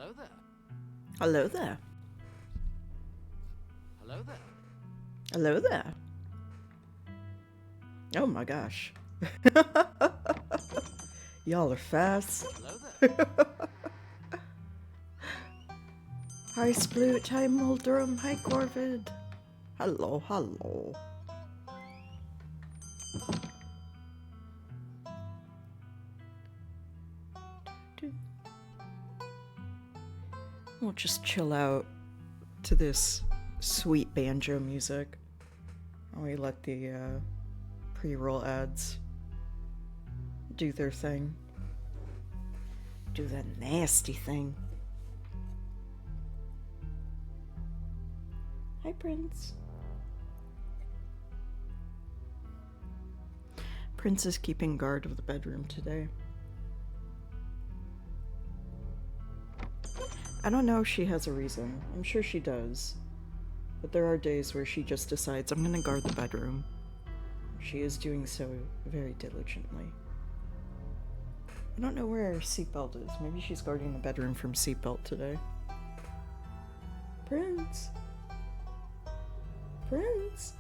Hello there. Hello there. Hello there. Hello there. Oh my gosh. Y'all are fast. Hello there. Hi Sploot, hi Muldrum, hi Corvid. Hello, hello. We'll just chill out to this sweet banjo music. And we let the pre-roll ads do their thing. Do that nasty thing. Hi, Prince. Prince is keeping guard of the bedroom today. I don't know if she has a reason. I'm sure she does. But there are days where she just decides, I'm gonna guard the bedroom. She is doing so very diligently. I don't know where her seatbelt is. Maybe she's guarding the bedroom from seatbelt today. Prince? Prince?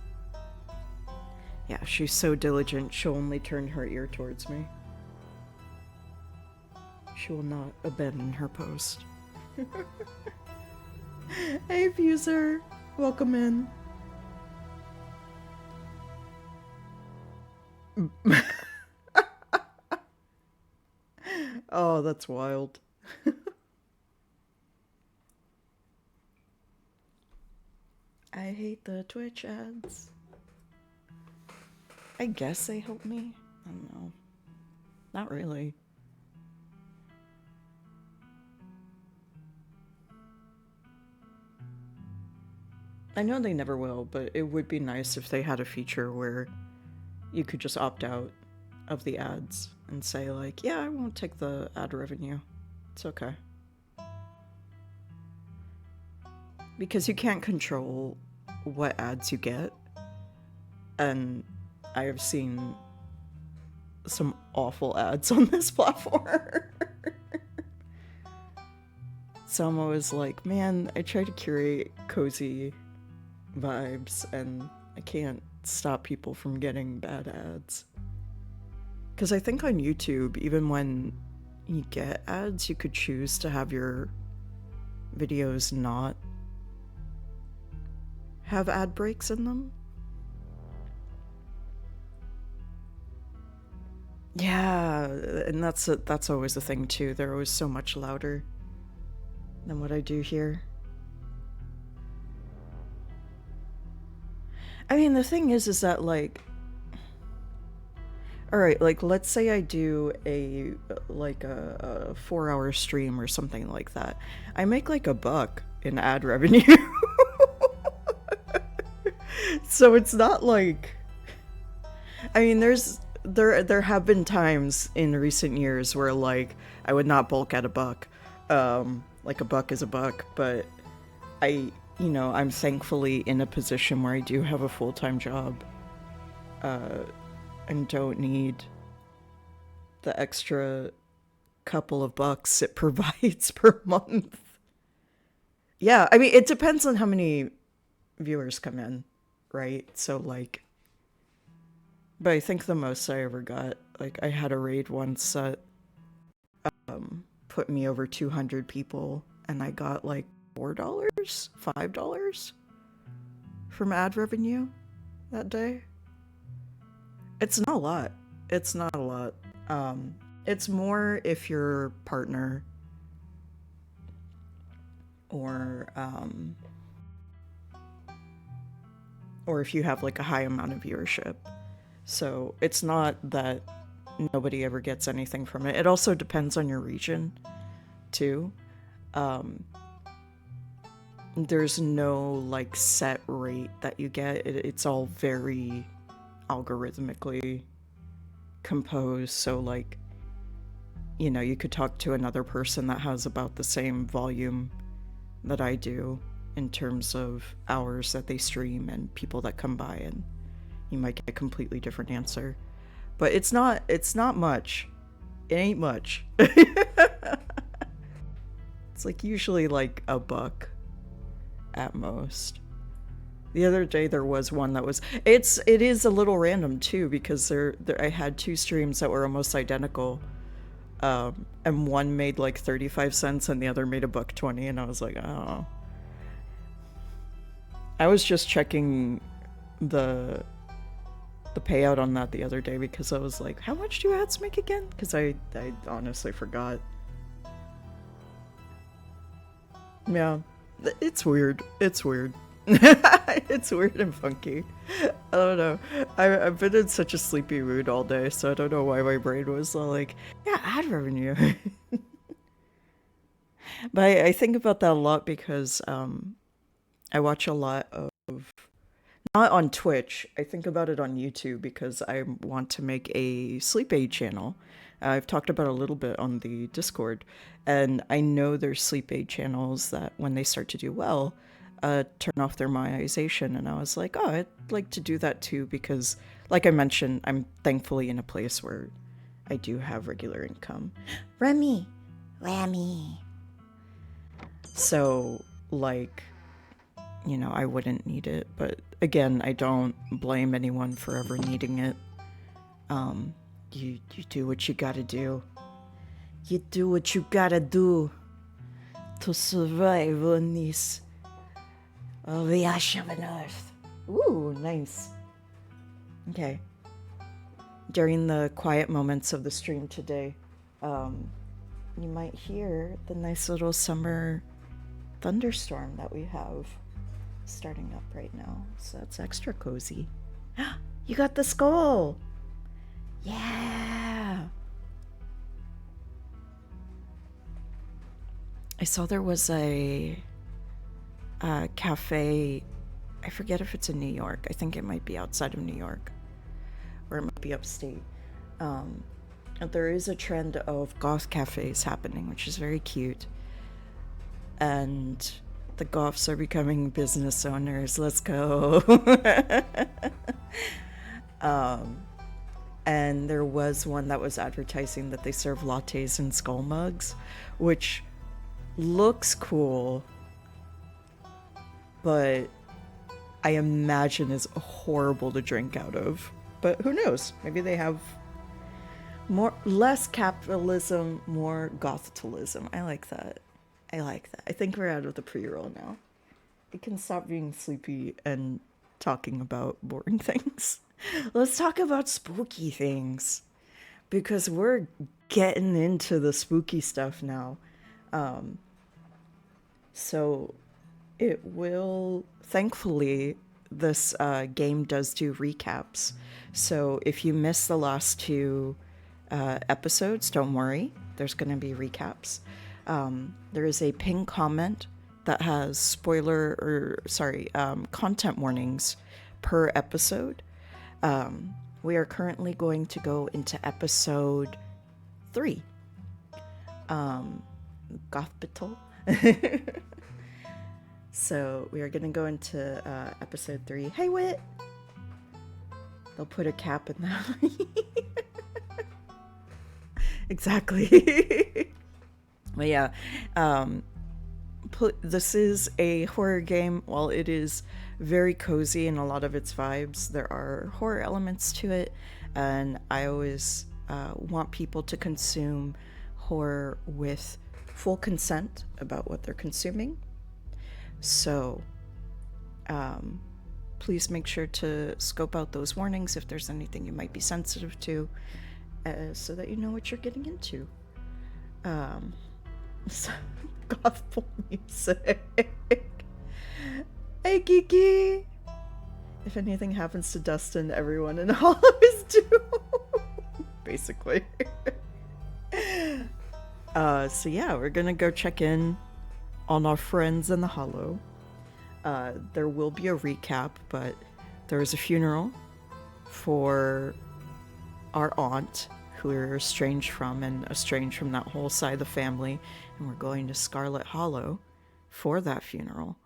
Yeah, she's so diligent, she'll only turn her ear towards me. She will not abandon her post. Hey, Fuser. Welcome in. Oh, that's wild. I hate the Twitch ads. I guess they help me. I don't know. Not really. I know they never will, but it would be nice if they had a feature where you could just opt out of the ads and say like, yeah, I won't take the ad revenue. It's okay. Because you can't control what ads you get. And I have seen some awful ads on this platform. So I'm always like, man, I try to curate cozy vibes and I can't stop people from getting bad ads. Because I think on YouTube, even when you get ads, you could choose to have your videos not have ad breaks in them. Yeah, and that's always the thing too. They're always so much louder than what I do here. I mean, the thing is that, like, alright, like, let's say I do a 4-hour stream or something like that. I make, like, $1 in ad revenue. So it's not like... I mean, there have been times in recent years where, like, I would not bulk at $1. Like, $1 is $1, but I'm thankfully in a position where I do have a full-time job, and don't need the extra couple of bucks it provides per month. Yeah, I mean, it depends on how many viewers come in, right? So, like, but I think the most I ever got, like, I had a raid once that put me over 200 people, and I got, like, $4, $5 from ad revenue that day. It's not a lot. It's not a lot. It's more if your partner or if you have like a high amount of viewership. So it's not that nobody ever gets anything from it. It also depends on your region too. There's no like set rate that you get. It's all very algorithmically composed. So like, you could talk to another person that has about the same volume that I do in terms of hours that they stream and people that come by, and you might get a completely different answer. But it's not much. It ain't much. It's like usually like $1 at most. The other day there was one that was it is a little random too, because I had two streams that were almost identical. And one made like 35 cents and the other made $1.20, and I was like, oh. I was just checking the payout on that the other day because I was like, how much do ads make again? Because I honestly forgot. Yeah, it's weird. It's weird. It's weird and funky. I don't know. I've been in such a sleepy mood all day, so I don't know why my brain was all like, yeah, ad revenue. But I think about that a lot because I watch a lot of, not on Twitch, I think about it on YouTube because I want to make a sleep aid channel. I've talked about it a little bit on the Discord, and I know there's sleep aid channels that when they start to do well, turn off their monetization, and I was like, oh, I'd like to do that too because, like I mentioned, I'm thankfully in a place where I do have regular income. Remy! So, like, you know, I wouldn't need it, but again, I don't blame anyone for ever needing it. You do what you gotta do. You do what you gotta do to survive on this the ash of an earth. Ooh, nice. Okay. During the quiet moments of the stream today, you might hear the nice little summer thunderstorm that we have starting up right now. So that's extra cozy. You got the skull! Yeah! I saw there was a cafe, I forget if it's in New York. I think it might be outside of New York, or it might be upstate. There is a trend of goth cafes happening, which is very cute. And the goths are becoming business owners. Let's go. And there was one that was advertising that they serve lattes in skull mugs, which looks cool, but I imagine is horrible to drink out of. But who knows? Maybe they have less capitalism, more gothitalism. I like that. I think we're out of the pre-roll now. We can stop being sleepy and talking about boring things. Let's talk about spooky things, because we're getting into the spooky stuff now. So it will, thankfully, this game does do recaps. So if you missed the last two episodes, don't worry, there's going to be recaps. There is a pinned comment that has content warnings per episode. We are currently going to go into episode 3. Gothpital. So we are going to go into episode 3. Hey, Wit! They'll put a cap in that. Exactly. But yeah, this is a horror game. While it is very cozy in a lot of its vibes, there are horror elements to it, and I always want people to consume horror with full consent about what they're consuming. So please make sure to scope out those warnings if there's anything you might be sensitive to, so that you know what you're getting into. Gospel music. Hey, Kiki! If anything happens to Dustin, everyone in Hollow is doomed. Basically. So yeah, we're gonna go check in on our friends in the Hollow. There will be a recap, but there is a funeral for our aunt, who we're estranged from, and estranged from that whole side of the family, and we're going to Scarlet Hollow for that funeral.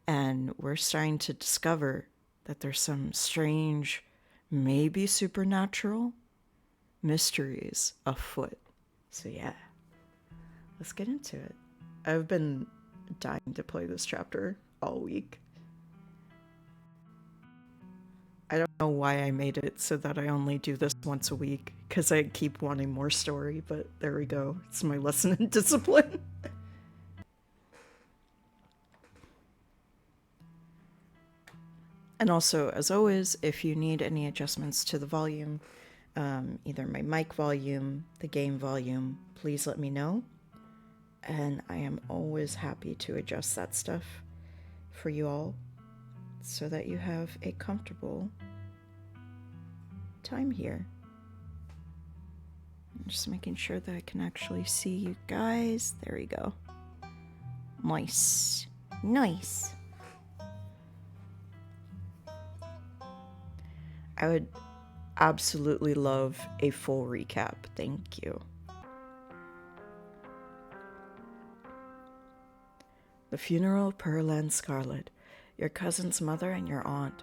And we're starting to discover that there's some strange, maybe supernatural mysteries afoot. So yeah, let's get into it. I've been dying to play this chapter all week. I don't know why I made it so that I only do this once a week, because I keep wanting more story, but there we go. It's my lesson in discipline. And also, as always, if you need any adjustments to the volume, either my mic volume, the game volume, please let me know. And I am always happy to adjust that stuff for you all so that you have a comfortable time here. I'm just making sure that I can actually see you guys. There we go. Nice. Nice. I would absolutely love a full recap. Thank you. The funeral of Pearl and Scarlet, your cousin's mother and your aunt,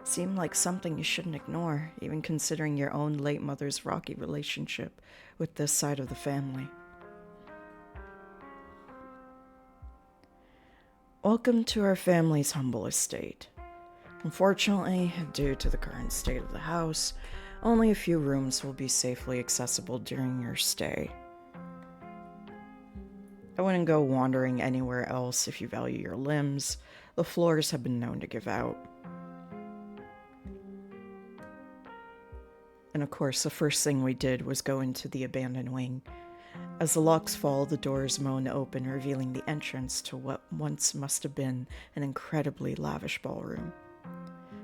seemed like something you shouldn't ignore, even considering your own late mother's rocky relationship with this side of the family. Welcome to our family's humble estate. Unfortunately, due to the current state of the house, only a few rooms will be safely accessible during your stay. I wouldn't go wandering anywhere else if you value your limbs. The floors have been known to give out. And of course, the first thing we did was go into the abandoned wing. As the locks fall, the doors moan open, revealing the entrance to what once must have been an incredibly lavish ballroom.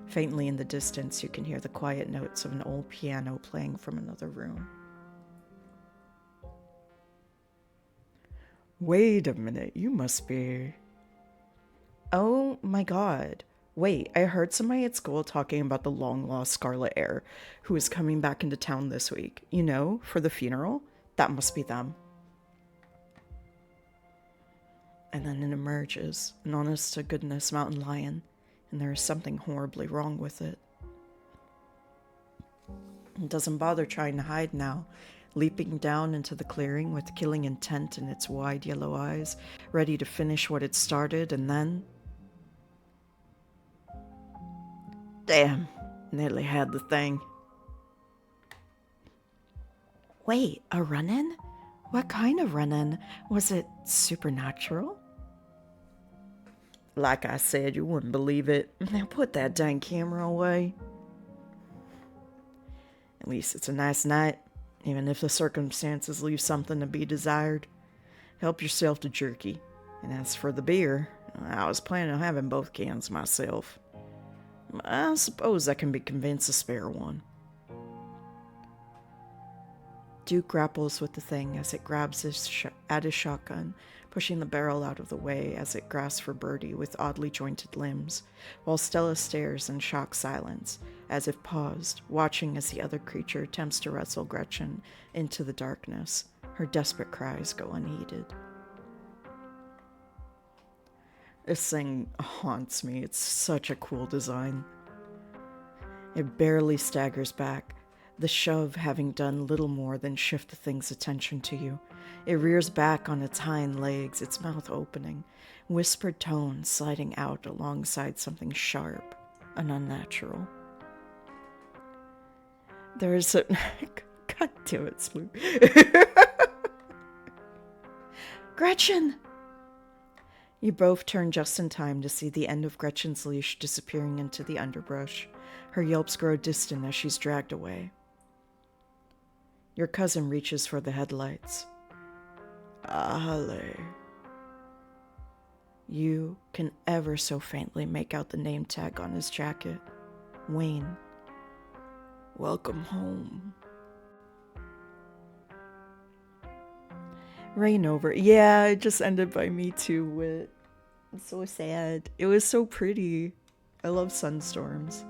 Faintly in the distance, you can hear the quiet notes of an old piano playing from another room. Wait a minute, you must be... Oh my god. Wait, I heard somebody at school talking about the long-lost Scarlet heir who is coming back into town this week. You know, for the funeral? That must be them. And then it emerges, an honest-to-goodness mountain lion, and there is something horribly wrong with it. It doesn't bother trying to hide now, leaping down into the clearing with killing intent in its wide yellow eyes, ready to finish what it started, and then... Damn, nearly had the thing. Wait, a run-in? What kind of run-in? Was it supernatural? Like I said, you wouldn't believe it. Now put that dang camera away. At least it's a nice night, even if the circumstances leave something to be desired. Help yourself to jerky. And as for the beer, I was planning on having both cans myself. I suppose I can be convinced to spare one. Duke grapples with the thing as it grabs at his shotgun, pushing the barrel out of the way as it grasps for Birdie with oddly jointed limbs, while Stella stares in shocked silence, as if paused, watching as the other creature attempts to wrestle Gretchen into the darkness. Her desperate cries go unheeded. This thing haunts me. It's such a cool design. It barely staggers back, the shove having done little more than shift the thing's attention to you. It rears back on its hind legs, its mouth opening, whispered tones sliding out alongside something sharp and unnatural. There is a... God damn it, Sloop. Gretchen! You both turn just in time to see the end of Gretchen's leash disappearing into the underbrush. Her yelps grow distant as she's dragged away. Your cousin reaches for the headlights. Ale. You can ever so faintly make out the name tag on his jacket. Wayne. Welcome home. Rain over. Yeah, it just ended by me too, Wit. It's so sad. It was so pretty. I love sunstorms.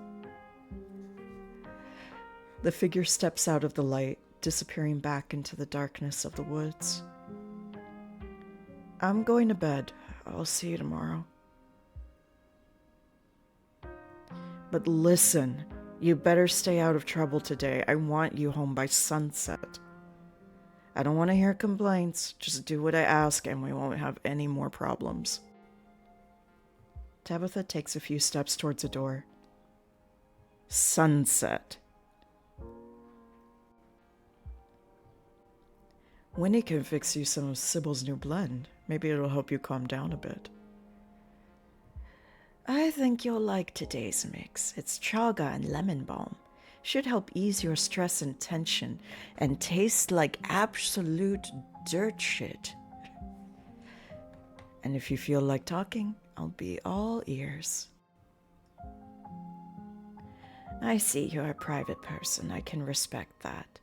The figure steps out of the light, disappearing back into the darkness of the woods. I'm going to bed. I'll see you tomorrow. But listen, you better stay out of trouble today. I want you home by sunset. I don't want to hear complaints. Just do what I ask and we won't have any more problems. Tabitha takes a few steps towards the door. Sunset. Winnie can fix you some of Sybil's new blend. Maybe it'll help you calm down a bit. I think you'll like today's mix. It's chaga and lemon balm. Should help ease your stress and tension and taste like absolute dirt shit. And if you feel like talking, I'll be all ears. I see you're a private person. I can respect that.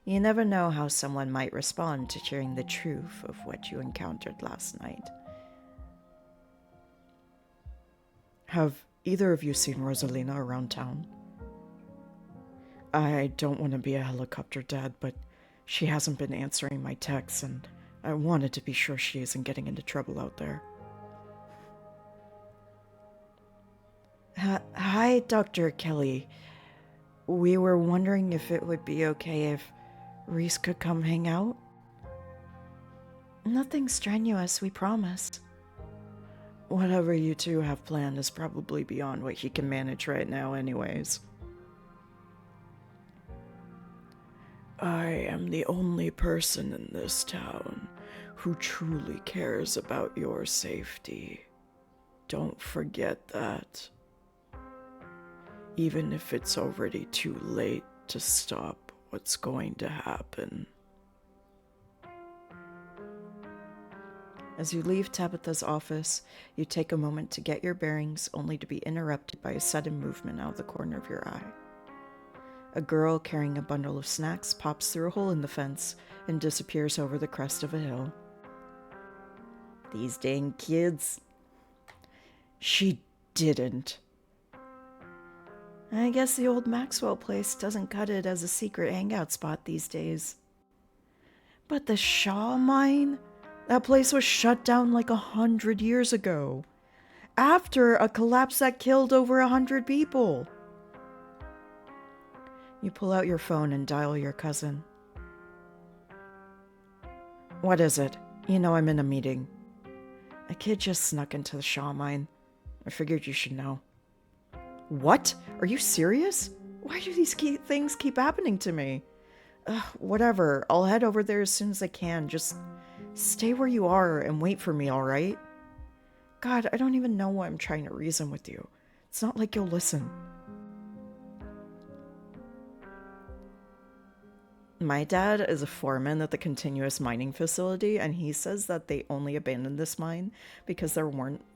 You never know how someone might respond to hearing the truth of what you encountered last night. Have either of you seen Rosalina around town? I don't want to be a helicopter dad, but she hasn't been answering my texts, and I wanted to be sure she isn't getting into trouble out there. Hi, Dr. Kelly. We were wondering if it would be okay if Reese could come hang out? Nothing strenuous, we promise. Whatever you two have planned is probably beyond what he can manage right now anyways. I am the only person in this town who truly cares about your safety. Don't forget that. Even if it's already too late to stop what's going to happen. As you leave Tabitha's office, you take a moment to get your bearings, only to be interrupted by a sudden movement out of the corner of your eye. A girl carrying a bundle of snacks pops through a hole in the fence and disappears over the crest of a hill. These dang kids. She didn't. I guess the old Maxwell place doesn't cut it as a secret hangout spot these days. But the Shaw mine? That place was shut down like 100 years ago. After a collapse that killed over 100 people. You pull out your phone and dial your cousin. What is it? You know I'm in a meeting. A kid just snuck into the Shaw mine. I figured you should know. What? Are you serious? Why do these things keep happening to me? Whatever. I'll head over there as soon as I can. Just stay where you are and wait for me, alright? God, I don't even know why I'm trying to reason with you. It's not like you'll listen. My dad is a foreman at the continuous mining facility, and he says that they only abandoned this mine because there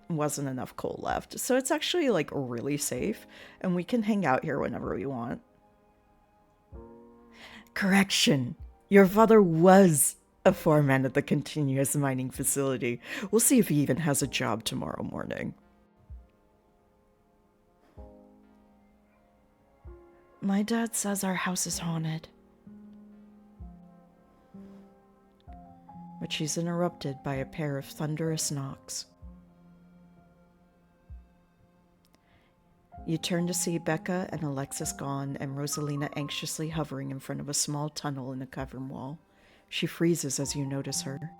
wasn't enough coal left. So it's actually like really safe, and we can hang out here whenever we want. Correction. Your father was a foreman at the continuous mining facility. We'll see if he even has a job tomorrow morning. My dad says our house is haunted. But she's interrupted by a pair of thunderous knocks. You turn to see Becca and Alexis gone, and Rosalina anxiously hovering in front of a small tunnel in a cavern wall. She freezes as you notice her.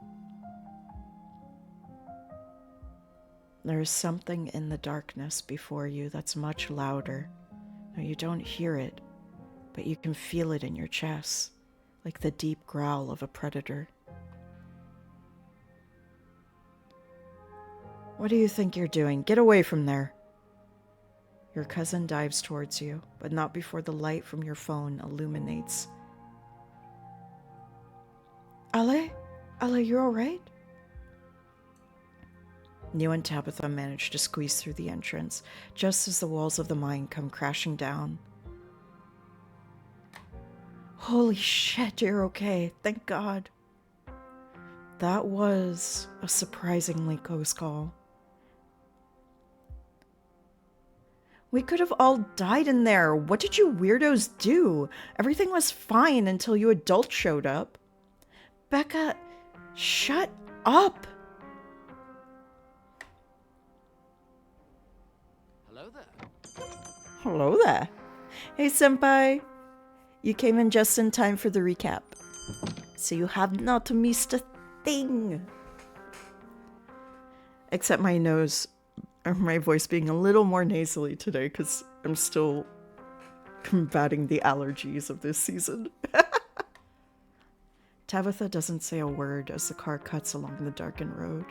There is something in the darkness before you that's much louder. Now, you don't hear it, but you can feel it in your chest, like the deep growl of a predator. What do you think you're doing? Get away from there. Your cousin dives towards you, but not before the light from your phone illuminates. Ale? Ale, you're alright? You and Tabitha manage to squeeze through the entrance, just as the walls of the mine come crashing down. Holy shit, you're okay. Thank God. That was a surprisingly close call. We could have all died in there. What did you weirdos do? Everything was fine until you adults showed up. Becca, shut up. Hello there. Hello there. Hey, senpai. You came in just in time for the recap. so you have not missed a thing. Except my nose, or my voice being a little more nasally today, because I'm still combating the allergies of this season. Tabitha doesn't say a word as the car cuts along the darkened road.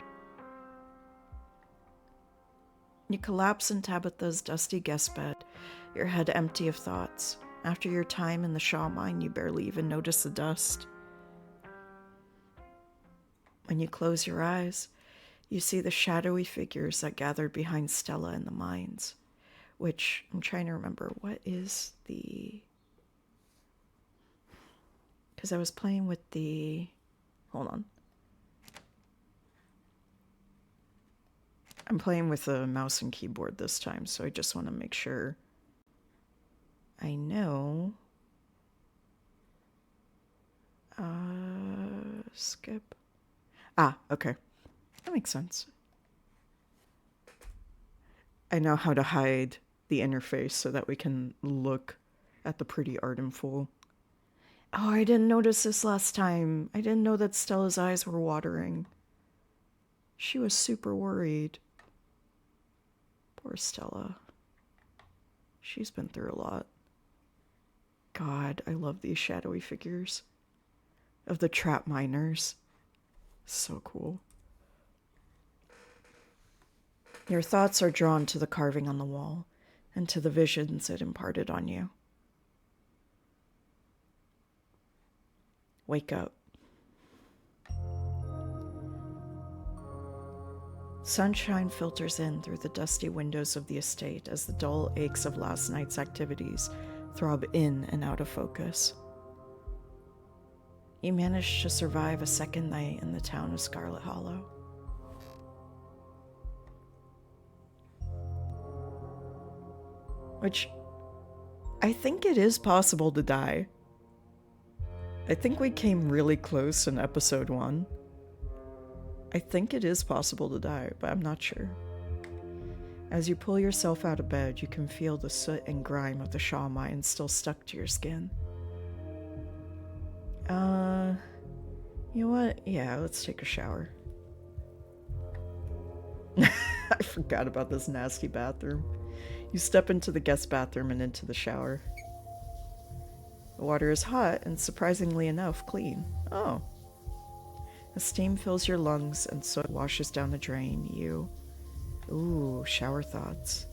You collapse in Tabitha's dusty guest bed, your head empty of thoughts. After your time in the Shaw mine, you barely even notice the dust. When you close your eyes, you see the shadowy figures that gathered behind Stella in the mines, which I'm trying to remember, what is the... Because I was playing with the... Hold on. I'm playing with a mouse and keyboard this time, so I just want to make sure I know. Skip. Ah, okay. That makes sense. I know how to hide the interface so that we can look at the pretty art in full. Oh, I didn't notice this last time. I didn't know that Stella's eyes were watering. She was super worried. Poor Stella. She's been through a lot. God, I love these shadowy figures of the trap miners. So cool. Your thoughts are drawn to the carving on the wall and to the visions it imparted on you. Wake up. Sunshine filters in through the dusty windows of the estate as the dull aches of last night's activities throb in and out of focus. You manage to survive a second night in the town of Scarlet Hollow. Which, I think it is possible to die. I think we came really close in episode 1. I think it is possible to die, but I'm not sure. As you pull yourself out of bed, you can feel the soot and grime of the Shaw mine still stuck to your skin. You know what? Yeah, let's take a shower. I forgot about this nasty bathroom. You step into the guest bathroom and into the shower. The water is hot and, surprisingly enough, clean. Oh. The steam fills your lungs and soot washes down the drain. Ooh, shower thoughts.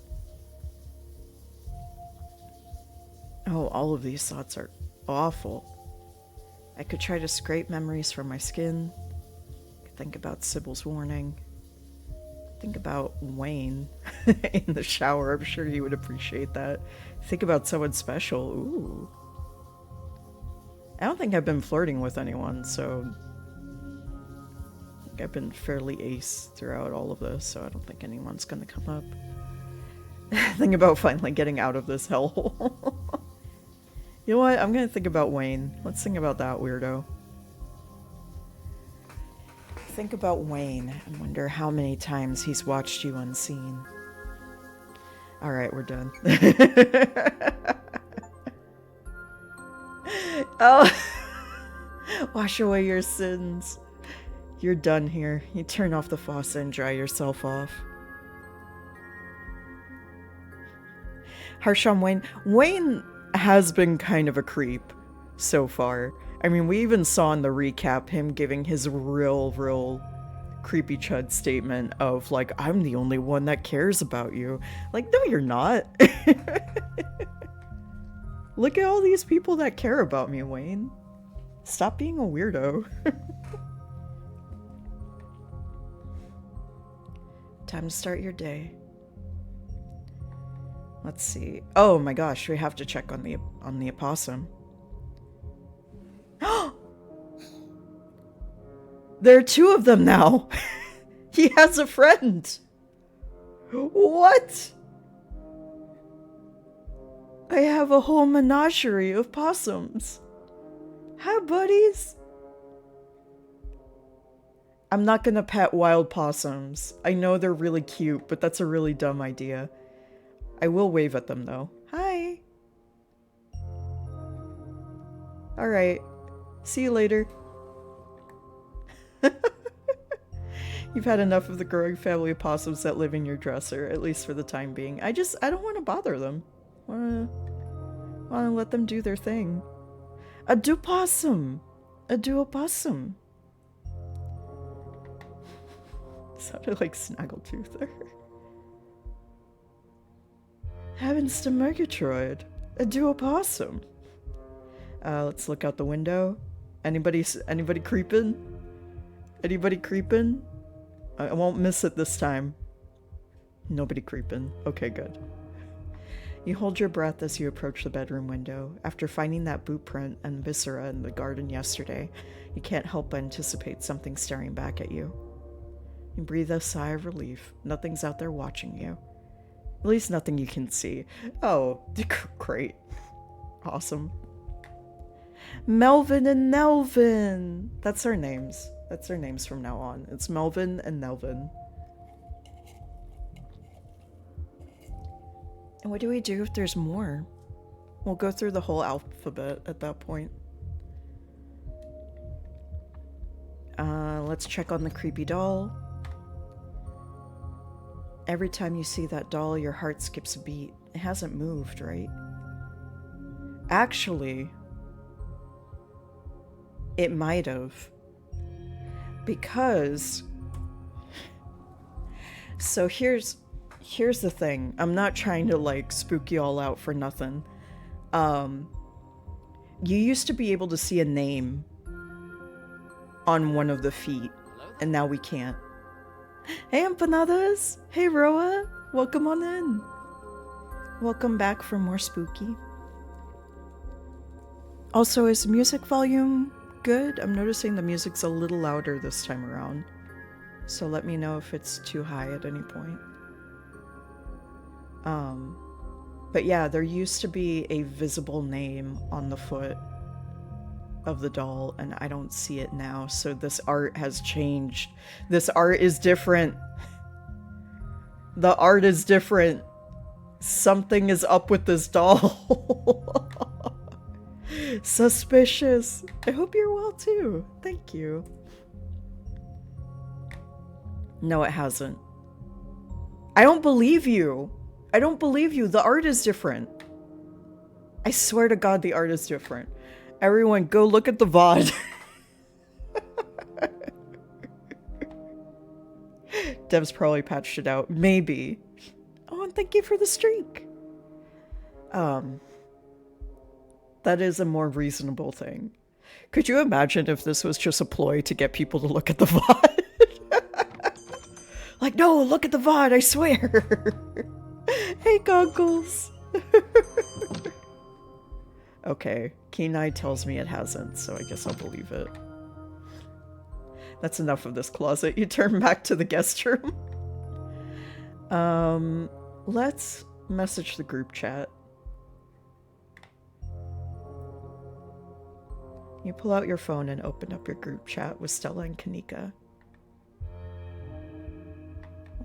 Oh, all of these thoughts are awful. I could try to scrape memories from my skin. I could think about Sybil's warning. Think about Wayne in the shower. I'm sure he would appreciate that. Think about someone special. Ooh. I don't think I've been flirting with anyone, so I've been fairly ace throughout all of this, so I don't think anyone's gonna come up. Think about finally getting out of this hellhole. You know what? I'm gonna think about Wayne. Let's think about that weirdo. Think about Wayne and wonder how many times he's watched you unseen. Alright, we're done. Oh! Wash away your sins. You're done here. You turn off the faucet and dry yourself off. Harsh on Wayne. Wayne has been kind of a creep so far. I mean, we even saw in the recap him giving his real creepy chud statement of, like, I'm the only one that cares about you. Like, no, you're not. Look at all these people that care about me, Wayne. Stop being a weirdo. Time to start your day. Let's see. Oh my gosh, we have to check on the opossum. There are 2 of them now. He has a friend. What? I have a whole menagerie of possums. Hi, buddies. I'm not gonna pet wild possums. I know they're really cute, but that's a really dumb idea. I will wave at them, though. Hi. Alright. See you later. You've had enough of the growing family of possums that live in your dresser, at least for the time being. I don't want to bother them. Want to let them do their thing. A duopossum! A duopossum! Sounded like Snaggletooth there. Heavens to Murgatroyd! A duopossum! Let's look out the window. Anybody creeping? Anybody creeping? I won't miss it this time. Nobody creeping. Okay, good. You hold your breath as you approach the bedroom window. After finding that boot print and viscera in the garden yesterday, you can't help but anticipate something staring back at you. You breathe a sigh of relief. Nothing's out there watching you. At least nothing you can see. Oh, great. Awesome. Melvin and Nelvin! That's our names. That's their names from now on. It's Melvin and Nelvin. And what do we do if there's more? We'll go through the whole alphabet at that point. Let's check on the creepy doll. Every time you see that doll, your heart skips a beat. It hasn't moved, right? Actually, it might have. Because... So here's the thing. I'm not trying to, like, spook you all out for nothing. You used to be able to see a name on one of the feet, and now we can't. Hey, empanadas! Hey, Roa! Welcome on in. Welcome back for more spooky. Also, is music volume good? I'm noticing the music's a little louder this time around. So let me know if it's too high at any point. But yeah, there used to be a visible name on the foot of the doll, and I don't see it now, so this art has changed. This art is different. The art is different. Something is up with this doll. Suspicious. I hope you're well too. Thank you. No, it hasn't. I don't believe you. I don't believe you. The art is different. I swear to God, the art is different. Everyone, go look at the VOD. Dev's probably patched it out. Maybe. Oh, and thank you for the streak. That is a more reasonable thing. Could you imagine if this was just a ploy to get people to look at the VOD? Like, no, look at the VOD, I swear. Hey, goggles. Okay, Kenai tells me it hasn't, so I guess I'll believe it. That's enough of this closet. You turn back to the guest room. Let's message the group chat. You pull out your phone and open up your group chat with Stella and Kanika.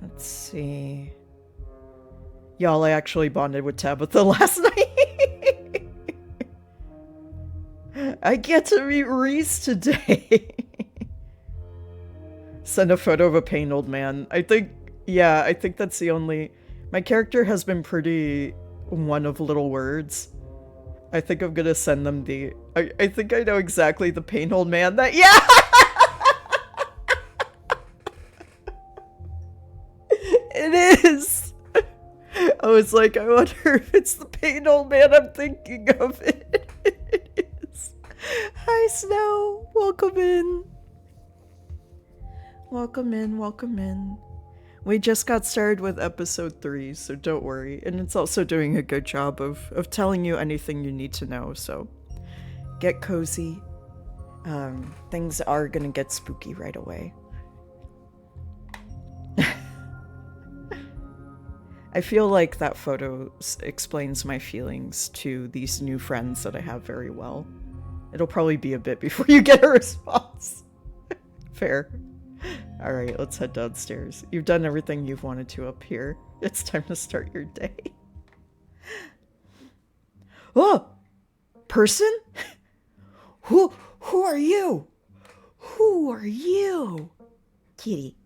Let's see. Y'all, I actually bonded with Tabitha last night. I get to meet Reese today. Send a photo of a pain old man. I think that's the only... My character has been pretty one of little words. I think I'm gonna send them the... I think I know exactly the pain old man that... Yeah! It is! I was like, I wonder if it's the pain old man I'm thinking of. It is. Hi, Snow. Welcome in. Welcome in, welcome in. We just got started with episode 3, so don't worry. And it's also doing a good job of telling you anything you need to know, so get cozy. Things are gonna get spooky right away. I feel like that photo explains my feelings to these new friends that I have very well. It'll probably be a bit before you get a response. Fair. Alright, let's head downstairs. You've done everything you've wanted to up here. It's time to start your day. Oh! Person? Who are you? Who are you? Kitty.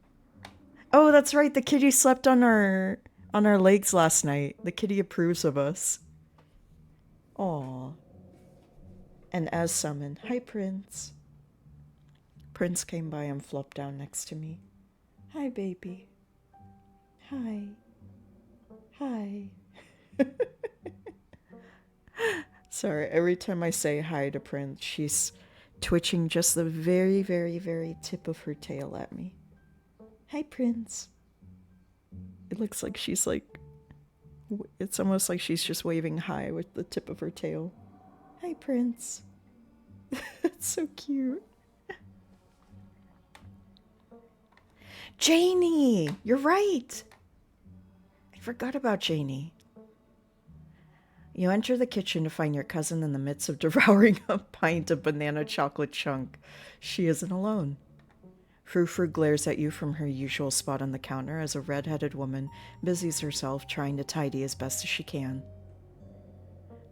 Oh, that's right. The kitty slept on our legs last night. The kitty approves of us. Aw. And as summoned, hi, Prince. Prince came by and flopped down next to me. Hi, baby. Hi. Hi. Sorry, every time I say hi to Prince, she's twitching just the very, very, very tip of her tail at me. Hi, Prince. It looks like she's like, it's almost like she's just waving hi with the tip of her tail. Hi, Prince. It's so cute. Janie! You're right! I forgot about Janie. You enter the kitchen to find your cousin in the midst of devouring a pint of banana chocolate chunk. She isn't alone. Frou-Frou glares at you from her usual spot on the counter as a red-headed woman busies herself trying to tidy as best as she can.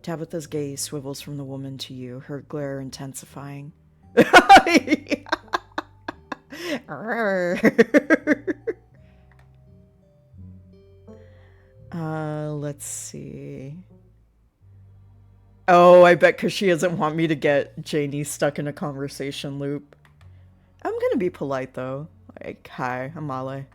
Tabitha's gaze swivels from the woman to you, her glare intensifying. Let's see. Oh, I bet because she doesn't want me to get Janie stuck in a conversation loop. I'm gonna be polite though. Like, hi, I'm Ale.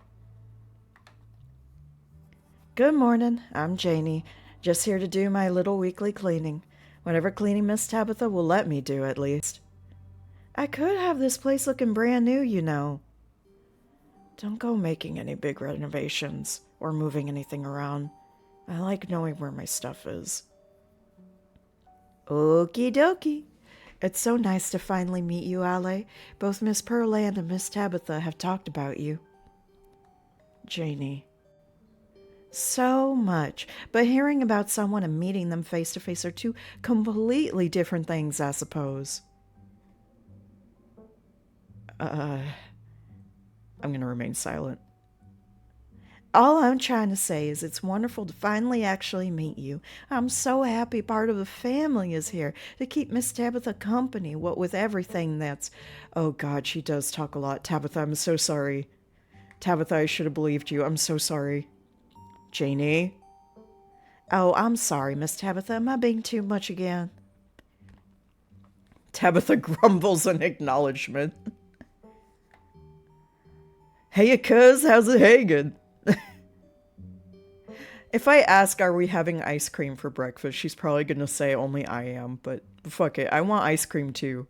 Good morning, I'm Janie. Just here to do my little weekly cleaning. Whatever cleaning Miss Tabitha will let me do, at least. I could have this place looking brand new, you know. Don't go making any big renovations or moving anything around. I like knowing where my stuff is. Okie dokie. It's so nice to finally meet you, Ale. Both Miss Pearland and Miss Tabitha have talked about you. Janie. So much, but hearing about someone and meeting them face to face are two completely different things, I suppose. I'm gonna remain silent. All I'm trying to say is it's wonderful to finally actually meet you. I'm so happy part of the family is here to keep Miss Tabitha company, what with everything that's... Oh God, she does talk a lot. Tabitha, I'm so sorry. Tabitha, I should have believed you. I'm so sorry. Janie? Oh, I'm sorry, Miss Tabitha. Am I being too much again? Tabitha grumbles in acknowledgement. Hey, cuz, how's it hanging? If I ask, are we having ice cream for breakfast, she's probably gonna say only I am, but fuck it, I want ice cream too.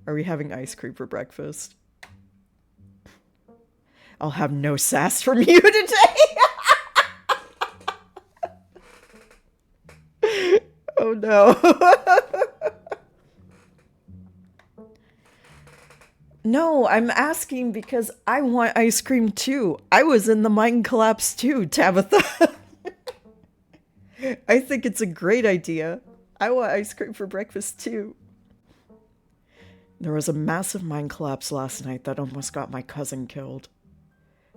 Are we having ice cream for breakfast? I'll have no sass from you today! Oh no. No, I'm asking because I want ice cream too. I was in the mind collapse too, Tabitha. I think it's a great idea. I want ice cream for breakfast too. There was a massive mind collapse last night that almost got my cousin killed.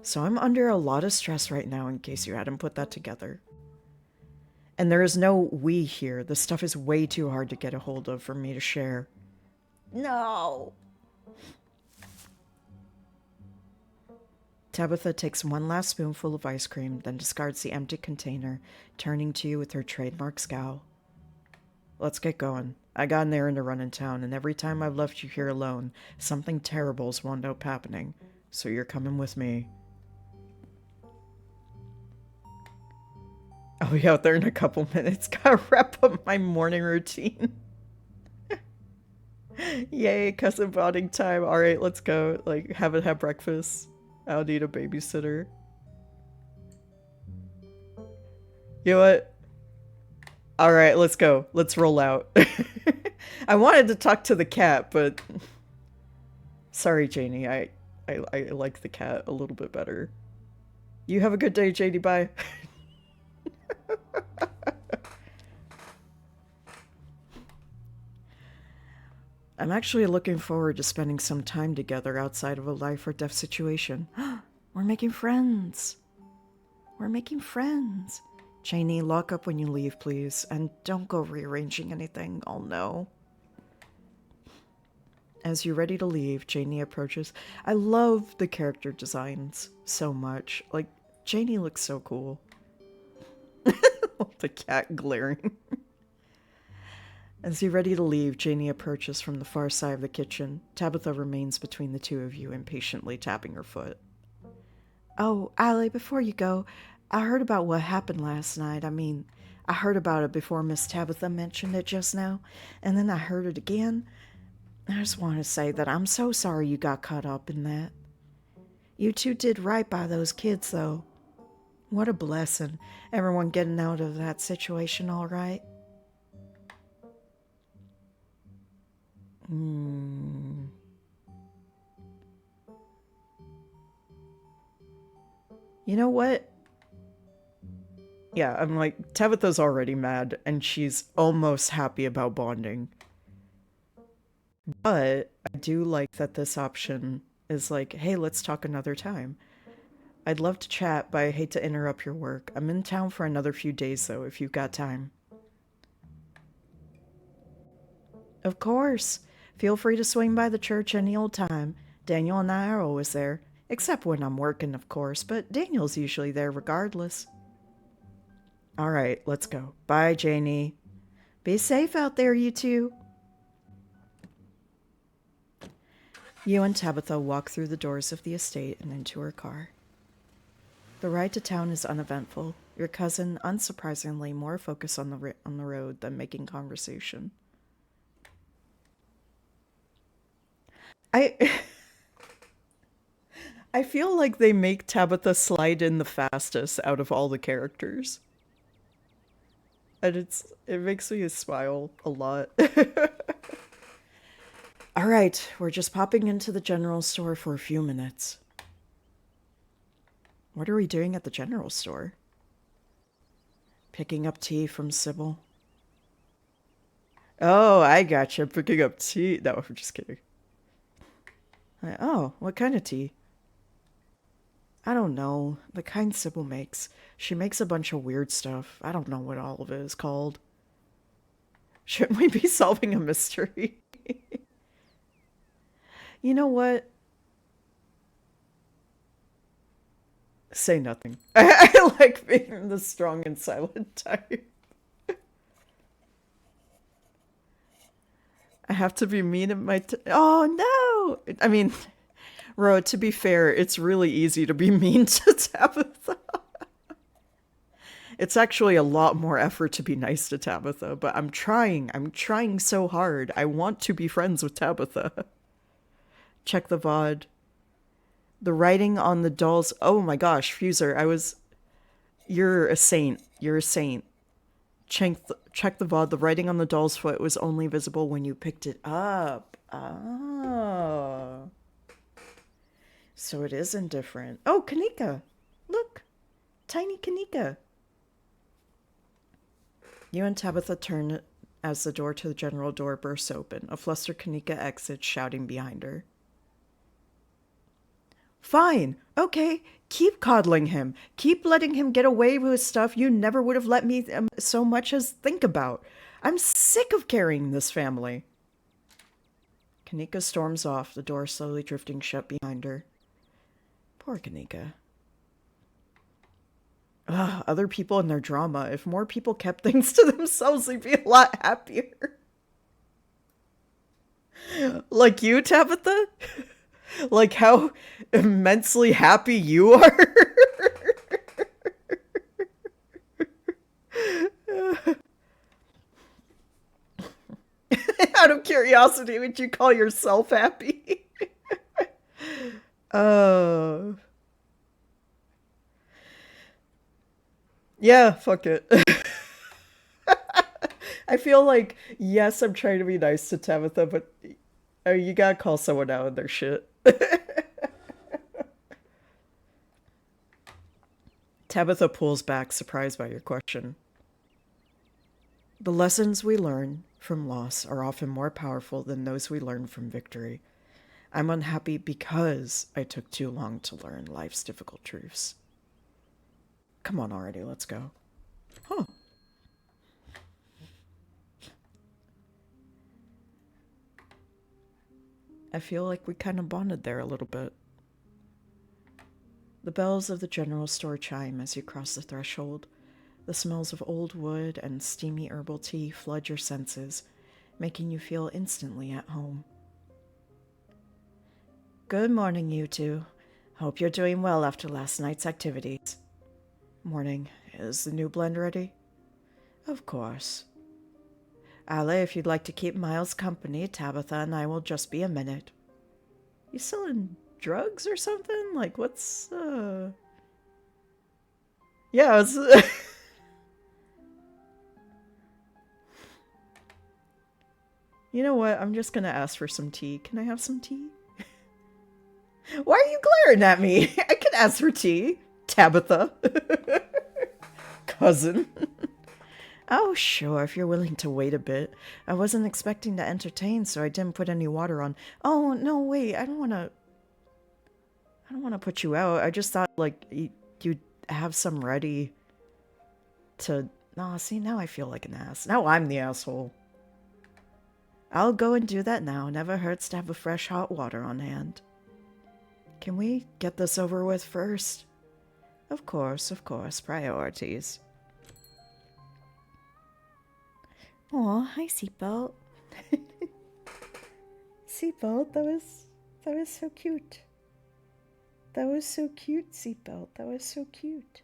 So I'm under a lot of stress right now in case you hadn't put that together. And there is no we here. The stuff is way too hard to get a hold of for me to share. No. Tabitha takes one last spoonful of ice cream, then discards the empty container, turning to you with her trademark scowl. Let's get going. I got an errand to run in town, and every time I've left you here alone, something terrible's wound up happening. So you're coming with me. I'll be out there in a couple minutes. Gotta wrap up my morning routine. Yay, cousin bonding time. Alright, let's go. Like, have breakfast. I'll need a babysitter. You know what? Alright, let's go. Let's roll out. I wanted to talk to the cat, but... Sorry, Janie. I like the cat a little bit better. You have a good day, Janie. Bye. I'm actually looking forward to spending some time together outside of a life or death situation. We're making friends. We're making friends. Janie, lock up when you leave, please. And don't go rearranging anything. Oh, no. As you're ready to leave, Janie approaches. I love the character designs so much. Like, Janie looks so cool. The cat glaring. As you're ready to leave, Janie approaches from the far side of the kitchen. Tabitha remains between the two of you, impatiently tapping her foot. Oh, Allie, before you go, I heard about what happened last night. I heard about it before Miss Tabitha mentioned it just now, and then I heard it again. I just want to say that I'm so sorry you got caught up in that. You two did right by those kids, though. What a blessing. Everyone getting out of that situation all right. You know what? Yeah, I'm like, Tabitha's already mad, and she's almost happy about bonding. But I do like that this option is like, hey, let's talk another time. I'd love to chat, but I hate to interrupt your work. I'm in town for another few days, though, if you've got time. Of course. Feel free to swing by the church any old time. Daniel and I are always there. Except when I'm working, of course, but Daniel's usually there regardless. All right, let's go. Bye, Janie. Be safe out there, you two. You and Tabitha walk through the doors of the estate and into her car. The ride to town is uneventful. Your cousin, unsurprisingly, more focused on the road than making conversation. I I feel like they make Tabitha slide in the fastest out of all the characters. And it makes me smile a lot. All right, we're just popping into the general store for a few minutes. What are we doing at the general store? Picking up tea from Sybil. Oh, I gotcha. Picking up tea. No, I'm just kidding. Oh, what kind of tea? I don't know. The kind Sybil makes. She makes a bunch of weird stuff. I don't know what all of it is called. Shouldn't we be solving a mystery? You know what? Say nothing. I like being the strong and silent type. I have to be mean at my... Oh, no! I mean, Ro, to be fair, it's really easy to be mean to Tabitha. It's actually a lot more effort to be nice to Tabitha, but I'm trying. I'm trying so hard. I want to be friends with Tabitha. Check the VOD. The writing on the dolls... Oh my gosh, Fuser, You're a saint. You're a saint. Check the VOD. The writing on the doll's foot was only visible when you picked it up. Oh. So it is indifferent. Oh, Kanika. Look. Tiny Kanika. You and Tabitha turn as the door to the general door bursts open. A flustered Kanika exits, shouting behind her. Fine. Okay. Keep coddling him. Keep letting him get away with stuff you never would have let me so much as think about. I'm sick of carrying this family. Kanika storms off, the door slowly drifting shut behind her. Poor Kanika. Ugh, other people and their drama. If more people kept things to themselves, they'd be a lot happier. Like you, Tabitha? Like how immensely happy you are? Out of curiosity, would you call yourself happy? uh Yeah, fuck it. I feel like, yes, I'm trying to be nice to Tabitha, but you gotta call someone out on their shit. Tabitha pulls back, surprised by your question. The lessons we learn from loss are often more powerful than those we learn from victory. I'm unhappy because I took too long to learn life's difficult truths. Come on already, let's go. Huh. I feel like we kind of bonded there a little bit. The bells of the general store chime as you cross the threshold. The smells of old wood and steamy herbal tea flood your senses, making you feel instantly at home. Good morning, you two. Hope you're doing well after last night's activities. Morning. Is the new blend ready? Of course. Ale, if you'd like to keep Miles company, Tabitha and I will just be a minute. You selling drugs or something? Like, what's, Yeah, it's... You know what? I'm just gonna ask for some tea. Can I have some tea? Why are you glaring at me? I can ask for tea. Tabitha. Cousin. Oh, sure, if you're willing to wait a bit. I wasn't expecting to entertain, so I didn't put any water on. Oh, no, wait, I don't want to put you out. I just thought, like, you'd have some ready to... Nah, see, now I feel like an ass. Now I'm the asshole. I'll go and do that now. Never hurts to have a fresh hot water on hand. Can we get this over with first? Of course, priorities. Aw, hi, Seatbelt. Seatbelt, that was so cute. That was so cute, Seatbelt. That was so cute.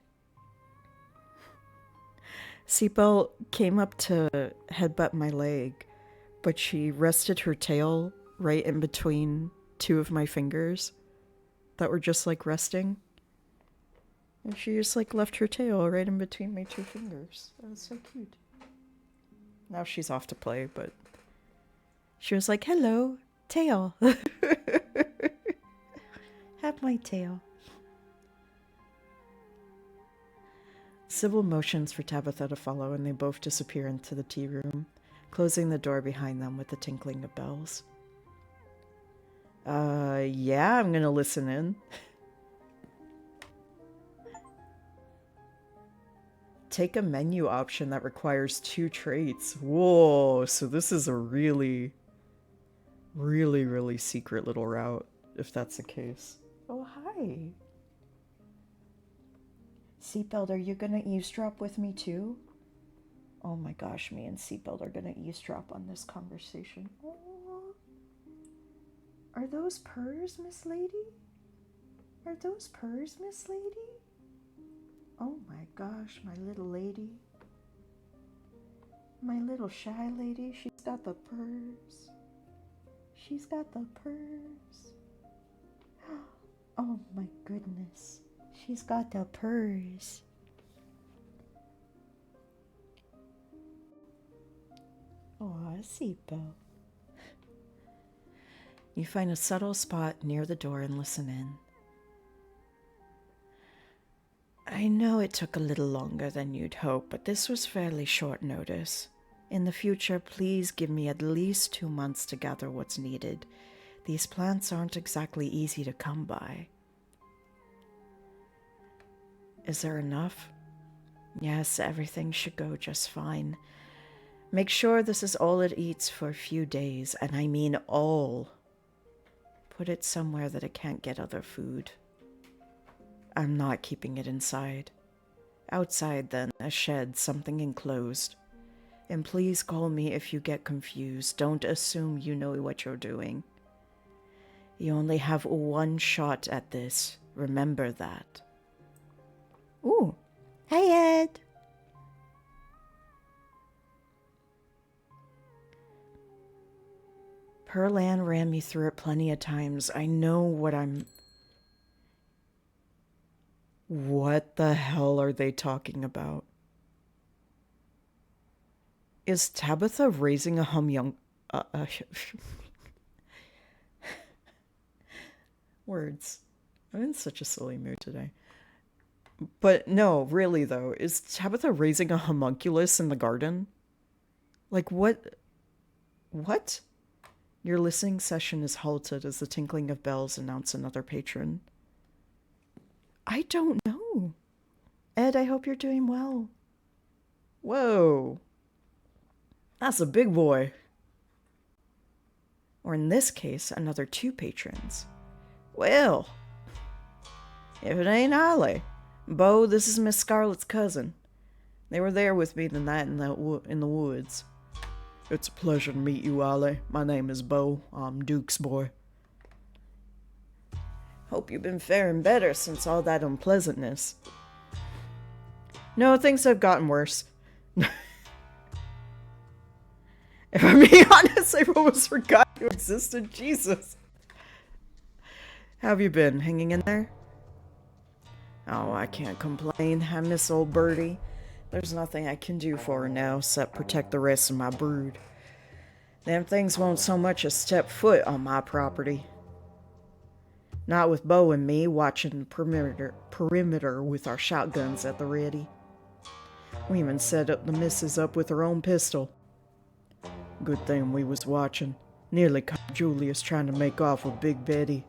Seatbelt came up to headbutt my leg, but she rested her tail right in between two of my fingers that were just like resting. And she just like left her tail right in between my two fingers. That was so cute. Now she's off to play, but she was like, hello, tail. Have my tail. Sybil motions for Tabitha to follow, and they both disappear into the tea room, closing the door behind them with the tinkling of bells. Yeah, I'm gonna listen in. Take a menu option that requires 2 traits. Whoa, so this is a really, really, really secret little route, if that's the case. Oh, hi. Seatbelt, are you gonna eavesdrop with me too? Oh my gosh, me and Seatbelt are gonna eavesdrop on this conversation. Aww. Are those purrs, Miss Lady? Are those purrs, Miss Lady? Oh my gosh, my little lady. My little shy lady, she's got the purrs. She's got the purrs. Oh my goodness. She's got the purrs. Aw, Seatbelt. You find a subtle spot near the door and listen in. I know it took a little longer than you'd hope, but this was fairly short notice. In the future, please give me at least 2 months to gather what's needed. These plants aren't exactly easy to come by. Is there enough? Yes, everything should go just fine. Make sure this is all it eats for a few days, and I mean all. Put it somewhere that it can't get other food. I'm not keeping it inside. Outside, then, a shed, something enclosed. And please call me if you get confused. Don't assume you know what you're doing. You only have 1 shot at this. Remember that. Ooh. Hi, Ed. Pearl Ann ran me through it plenty of times. I know what I'm... What the hell are they talking about? Is Tabitha raising a Words. I'm in such a silly mood today. But no, really though, is Tabitha raising a homunculus in the garden? Like what? What? Your listening session is halted as the tinkling of bells announce another patron. I don't know. Ed, I hope you're doing well. Whoa. That's a big boy. Or in this case, another 2 patrons. Well, if it ain't Ollie. Bo, this is Miss Scarlet's cousin. They were there with me the night in the woods. It's a pleasure to meet you, Ollie. My name is Bo. I'm Duke's boy. Hope you've been faring better since all that unpleasantness. No, things have gotten worse. If I'm being honest, I almost forgot you existed. Jesus. How have you been? Hanging in there? Oh, I can't complain. I miss old Birdie. There's nothing I can do for her now except protect the rest of my brood. Them things won't so much as step foot on my property. Not with Bo and me watching the perimeter with our shotguns at the ready. We even set up the missus up with her own pistol. Good thing we was watching. Nearly caught Julius trying to make off with Big Betty.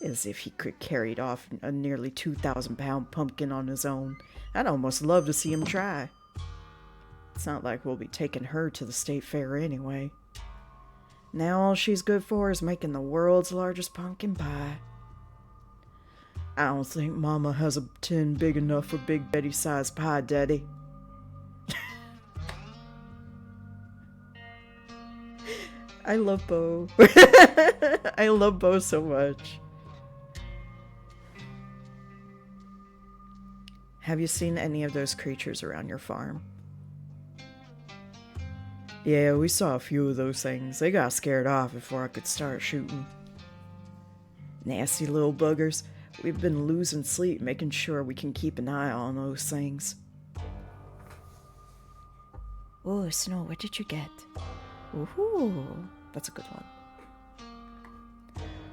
As if he could carry off a nearly 2,000-pound pumpkin on his own. I'd almost love to see him try. It's not like we'll be taking her to the state fair anyway. Now all she's good for is making the world's largest pumpkin pie. I don't think Mama has a tin big enough for Big Betty-sized pie, Daddy. I love Bo. I love Bo so much. Have you seen any of those creatures around your farm? Yeah, we saw a few of those things. They got scared off before I could start shooting. Nasty little buggers. We've been losing sleep making sure we can keep an eye on those things. Oh, Snow, what did you get? Ooh, that's a good one.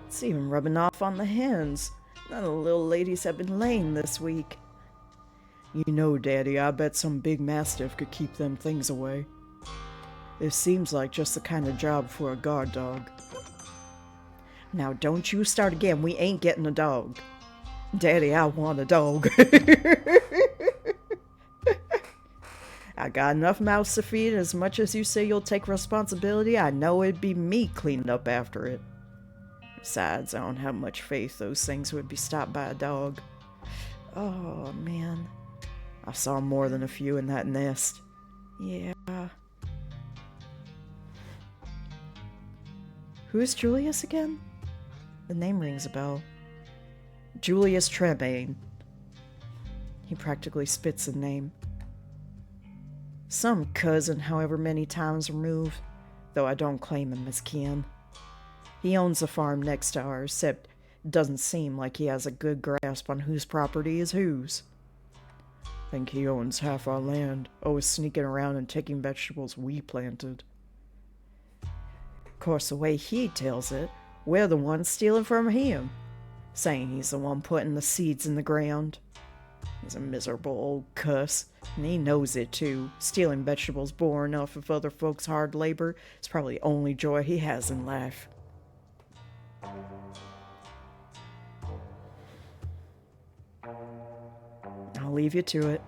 It's even rubbing off on the hens. None of the little ladies have been laying this week. You know, Daddy, I bet some big mastiff could keep them things away. It seems like just the kind of job for a guard dog. Now, don't you start again. We ain't getting a dog. Daddy, I want a dog. I got enough mouths to feed. As much as you say you'll take responsibility, I know it'd be me cleaning up after it. Besides, I don't have much faith those things would be stopped by a dog. Oh, man. I saw more than a few in that nest. Yeah. Who is Julius again? The name rings a bell. Julius Tremayne. He practically spits the name. Some cousin, however many times removed, though I don't claim him as kin. He owns a farm next to ours, except it doesn't seem like he has a good grasp on whose property is whose. Think he owns half our land, always sneaking around and taking vegetables we planted. Of course, the way he tells it, we're the ones stealing from him, saying he's the one putting the seeds in the ground. He's a miserable old cuss, and he knows it too. Stealing vegetables born off of other folks' hard labor is probably the only joy he has in life. I'll leave you to it.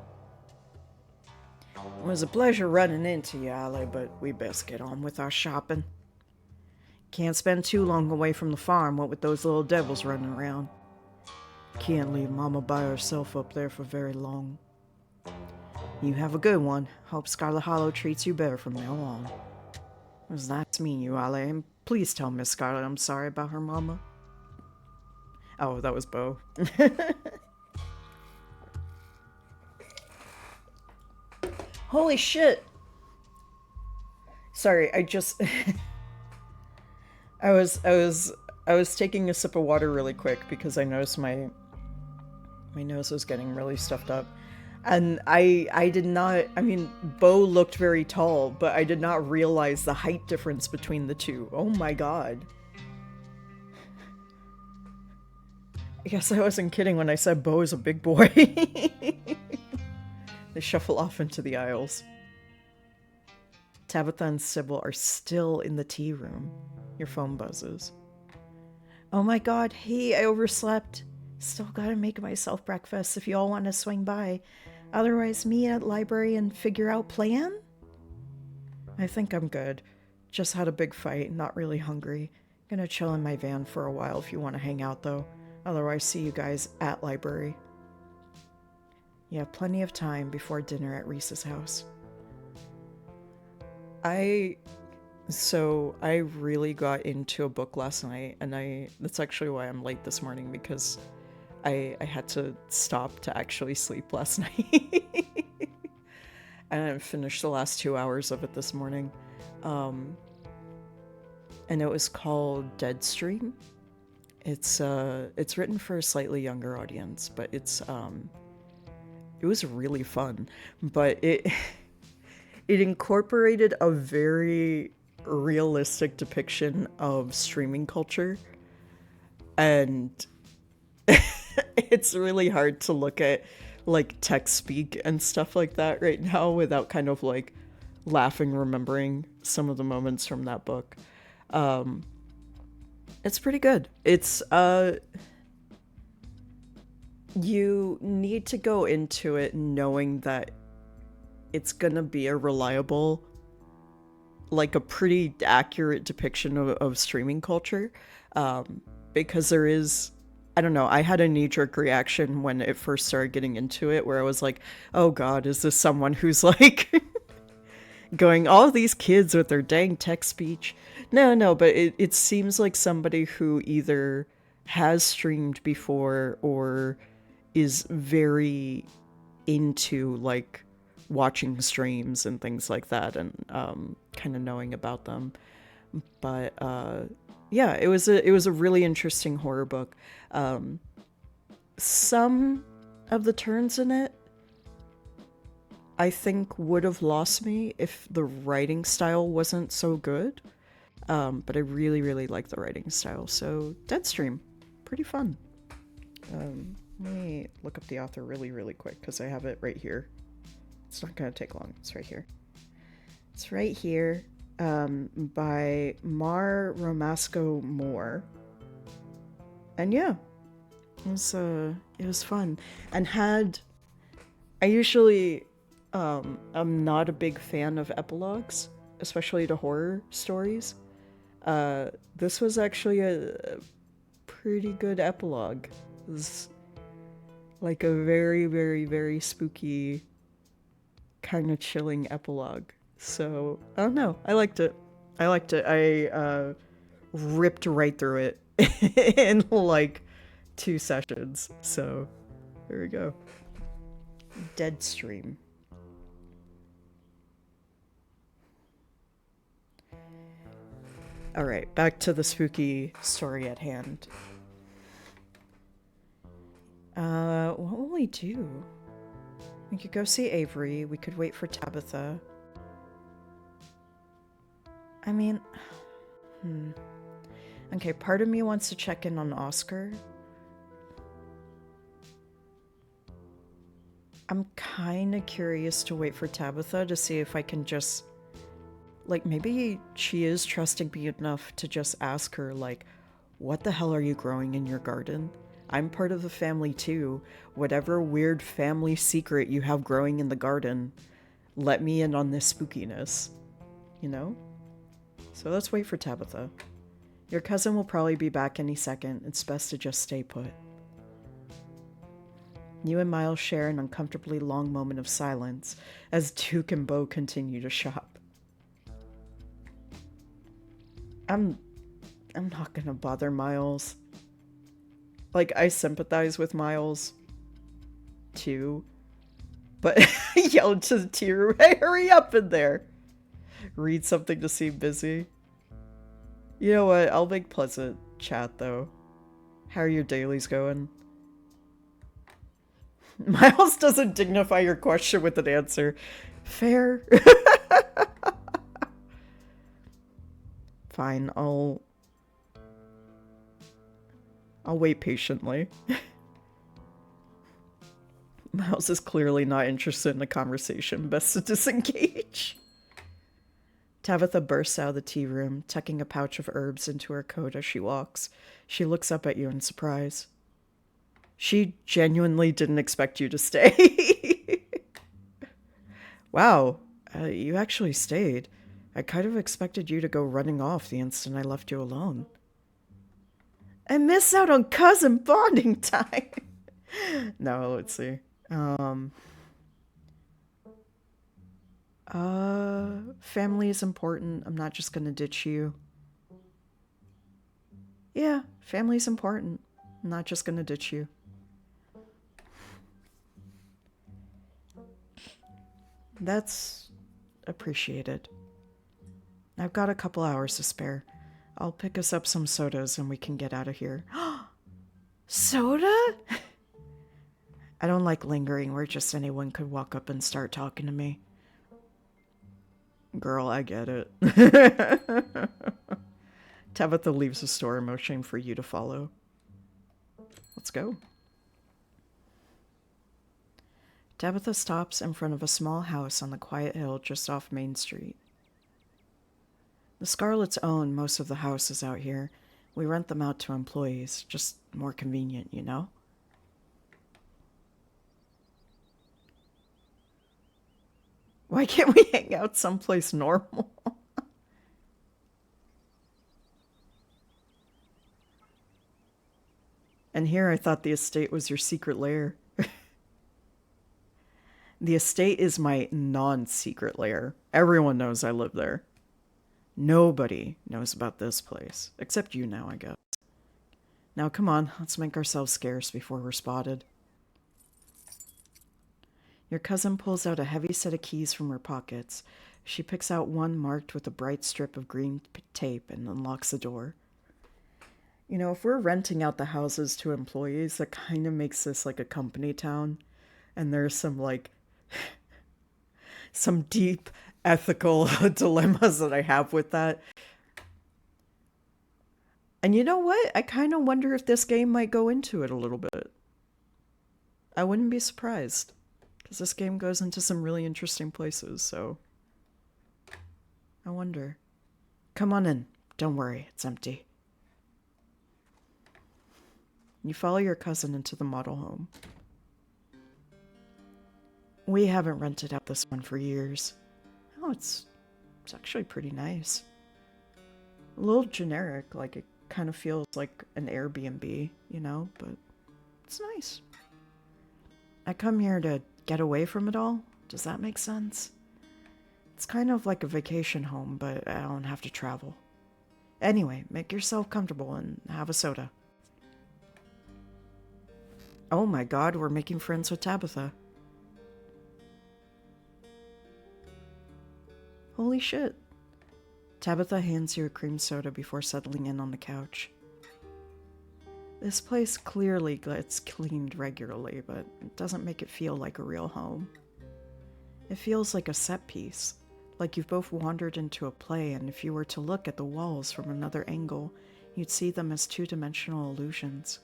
It was a pleasure running into you, Ollie, but we best get on with our shopping. Can't spend too long away from the farm, what with those little devils running around. Can't leave Mama by herself up there for very long. You have a good one. Hope Scarlet Hollow treats you better from now on. It was nice meeting you, Ollie, and please tell Miss Scarlet I'm sorry about her mama. Oh, that was Bo. Holy shit! Sorry, I just... I was taking a sip of water really quick because I noticed my nose was getting really stuffed up. And I did not, I mean, Bo looked very tall, but I did not realize the height difference between the two. Oh my god. I guess I wasn't kidding when I said Bo is a big boy. They shuffle off into the aisles. Tabitha and Sybil are still in the tea room. Your phone buzzes. Oh my god, hey, I overslept. Still gotta make myself breakfast if you all want to swing by. Otherwise, meet at library and figure out plan? I think I'm good. Just had a big fight, not really hungry. Gonna chill in my van for a while if you want to hang out though. Otherwise, see you guys at library. Yeah, plenty of time before dinner at Reese's house. I really got into a book last night, and that's actually why I'm late this morning, because I had to stop to actually sleep last night. And I finished the last 2 hours of it this morning. And it was called Deadstream. It's written for a slightly younger audience, but it was really fun. But it it incorporated a very realistic depiction of streaming culture, and it's really hard to look at like tech speak and stuff like that right now without kind of like laughing, remembering some of the moments from that book. It's pretty good. It's you need to go into it knowing that it's gonna be a reliable, like a pretty accurate depiction of streaming culture, because there is, I don't know, I had a knee-jerk reaction when it first started getting into it where I was like, oh god, is this someone who's like going, all these kids with their dang tech speech? No, but it seems like somebody who either has streamed before or is very into like watching streams and things like that, and kind of knowing about them. But yeah, it was a really interesting horror book. Some of the turns in it I think would have lost me if the writing style wasn't so good. But I really like the writing style. So Deadstream, pretty fun. Let me look up the author really quick because I have it right here. It's not gonna take long. It's right here. It's right here. By Mar Romasco Moore. And yeah, it was fun. And I usually I'm not a big fan of epilogues, especially to horror stories. This was actually a pretty good epilogue. It was like a very spooky, kind of chilling epilogue. So, I don't know. I liked it. I ripped right through it in like 2 sessions. So, there we go. Deadstream. Alright, back to the spooky story at hand. What will we do? We could go see Avery. We could wait for Tabitha. I mean, Okay, part of me wants to check in on Oscar. I'm kind of curious to wait for Tabitha to see if I can just, like, maybe she is trusting me enough to just ask her, like, what the hell are you growing in your garden? I'm part of the family too. Whatever weird family secret you have growing in the garden, let me in on this spookiness. You know? So let's wait for Tabitha. Your cousin will probably be back any second. It's best to just stay put. You and Miles share an uncomfortably long moment of silence as Duke and Bo continue to shop. I'm not gonna bother Miles. Like, I sympathize with Miles too, but yelled to Tiru, hey, hurry up in there! Read something to seem busy. You know what, I'll make pleasant chat though. How are your dailies going? Miles doesn't dignify your question with an answer. Fair. Fine, I'll wait patiently. Miles is clearly not interested in a conversation. Best to disengage. Tabitha bursts out of the tea room, tucking a pouch of herbs into her coat as she walks. She looks up at you in surprise. She genuinely didn't expect you to stay. Wow, you actually stayed. I kind of expected you to go running off the instant I left you alone. I miss out on cousin bonding time. No, let's see. Family is important. I'm not just gonna ditch you. Yeah, family's important. I'm not just gonna ditch you. That's appreciated. I've got a couple hours to spare. I'll pick us up some sodas and we can get out of here. Soda? I don't like lingering where just anyone could walk up and start talking to me. Girl, I get it. Tabitha leaves the store, motioning for you to follow. Let's go. Tabitha stops in front of a small house on the quiet hill just off Main Street. The Scarlets own most of the houses out here. We rent them out to employees, just more convenient, you know? Why can't we hang out someplace normal? And here I thought the estate was your secret lair. The estate is my non-secret lair. Everyone knows I live there. Nobody knows about this place. Except you now, I guess. Now come on, let's make ourselves scarce before we're spotted. Your cousin pulls out a heavy set of keys from her pockets. She picks out one marked with a bright strip of green tape and unlocks the door. You know, if we're renting out the houses to employees, that kind of makes this like a company town. And there's some like some deep ethical dilemmas that I have with that. And you know what? I kind of wonder if this game might go into it a little bit. I wouldn't be surprised, because this game goes into some really interesting places, so I wonder. Come on in. Don't worry, it's empty. You follow your cousin into the model home. We haven't rented out this one for years. Oh, it's actually pretty nice. A little generic, like it kind of feels like an Airbnb, you know, but it's nice. I come here to get away from it all. Does that make sense? It's kind of like a vacation home, but I don't have to travel. Anyway, make yourself comfortable and have a soda. Oh my god, we're making friends with Tabitha. Holy shit. Tabitha hands you a cream soda before settling in on the couch. This place clearly gets cleaned regularly, but it doesn't make it feel like a real home. It feels like a set piece, like you've both wandered into a play, and if you were to look at the walls from another angle, you'd see them as two-dimensional illusions.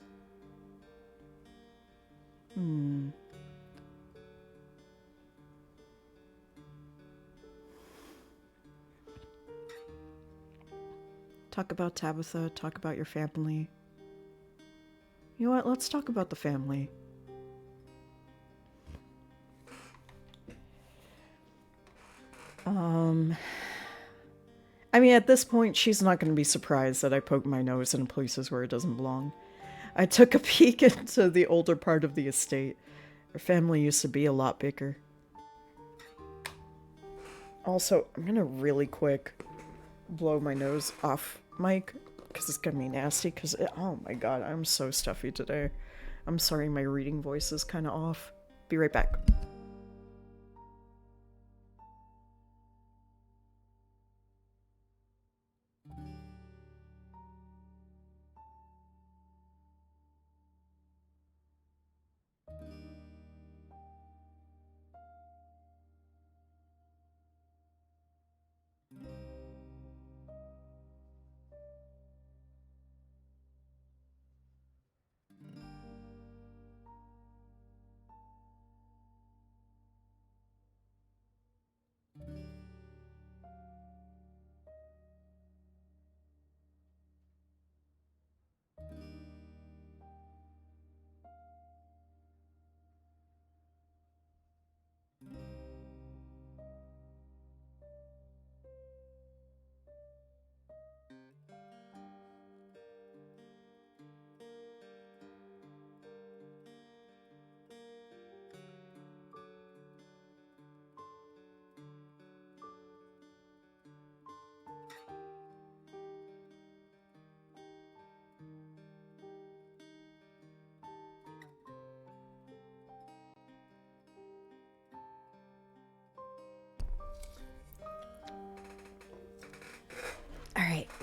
Talk about Tabitha, talk about your family. You know what, let's talk about the family. I mean, at this point, she's not going to be surprised that I poke my nose in places where it doesn't belong. I took a peek into the older part of the estate. Her family used to be a lot bigger. Also, I'm going to really quick blow my nose off mic, because it's going to be nasty, because, oh my god, I'm so stuffy today. I'm sorry my reading voice is kind of off. Be right back.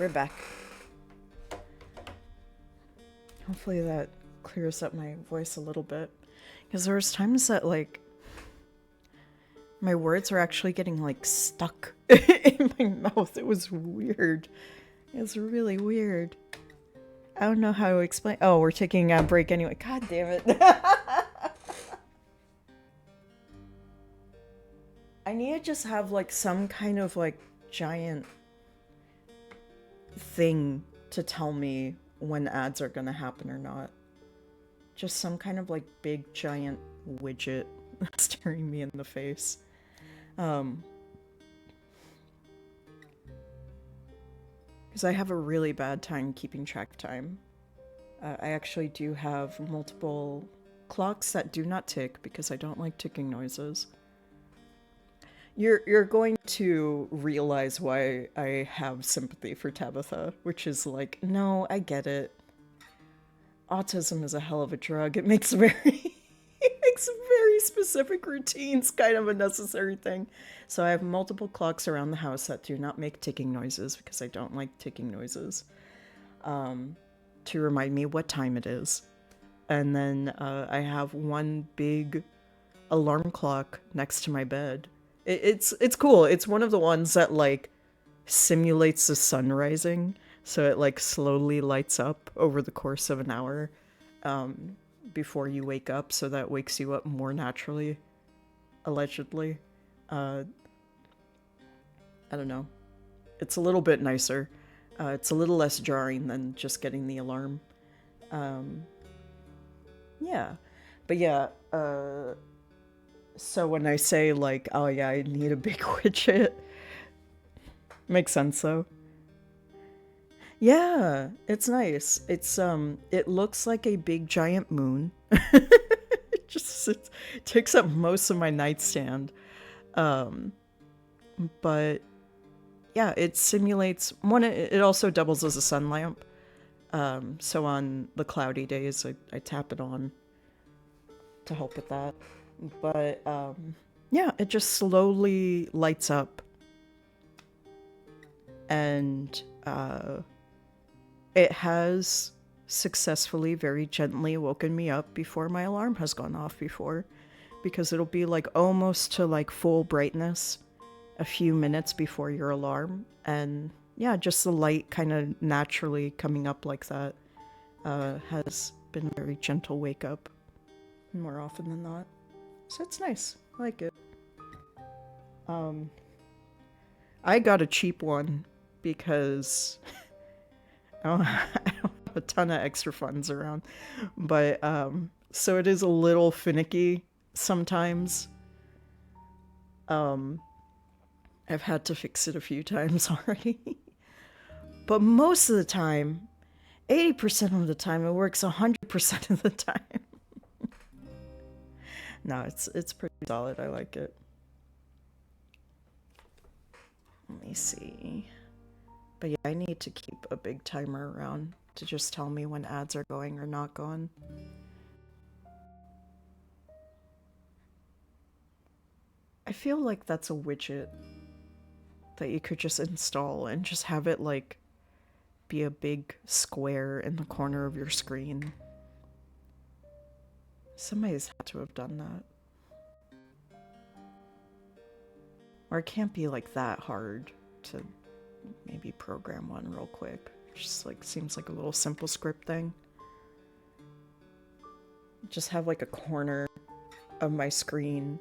We're back. Hopefully that clears up my voice a little bit. Because there was times that, like, my words were actually getting, like, stuck in my mouth. It was weird. It was really weird. I don't know how to explain. Oh, we're taking a break anyway. God damn it. I need to just have, like, some kind of, like, giant thing to tell me when ads are gonna happen or not. Just some kind of, like, big giant widget staring me in the face. Because I have a really bad time keeping track of time. I actually do have multiple clocks that do not tick because I don't like ticking noises. You're going to realize why I have sympathy for Tabitha, which is like, no, I get it. Autism is a hell of a drug. It makes very specific routines kind of a necessary thing. So I have multiple clocks around the house that do not make ticking noises because I don't like ticking noises. To remind me what time it is. And then I have one big alarm clock next to my bed. It's cool. It's one of the ones that, like, simulates the sun rising, so it, like, slowly lights up over the course of an hour before you wake up, so that wakes you up more naturally, allegedly. I don't know. It's a little bit nicer. It's a little less jarring than just getting the alarm. Yeah. But yeah, so when I say, like, oh yeah, I need a big widget, makes sense though. Yeah, it's nice. It looks like a big giant moon. It takes up most of my nightstand. But yeah, it simulates one. It also doubles as a sun lamp. So on the cloudy days, I tap it on to help with that. But yeah, it just slowly lights up, and it has successfully, very gently woken me up before my alarm has gone off before, because it'll be like almost to like full brightness a few minutes before your alarm, and yeah, just the light kind of naturally coming up like that has been a very gentle wake up more often than not. So it's nice. I like it. I got a cheap one because I don't have a ton of extra funds around. But so it is a little finicky sometimes. I've had to fix it a few times already. But most of the time, 80% of the time, it works 100% of the time. No, it's pretty solid. I like it. Let me see. But yeah, I need to keep a big timer around to just tell me when ads are going or not going. I feel like that's a widget that you could just install and just have it, like, be a big square in the corner of your screen. Somebody's had to have done that. Or it can't be like that hard to maybe program one real quick. Just like seems like a little simple script thing. Just have like a corner of my screen.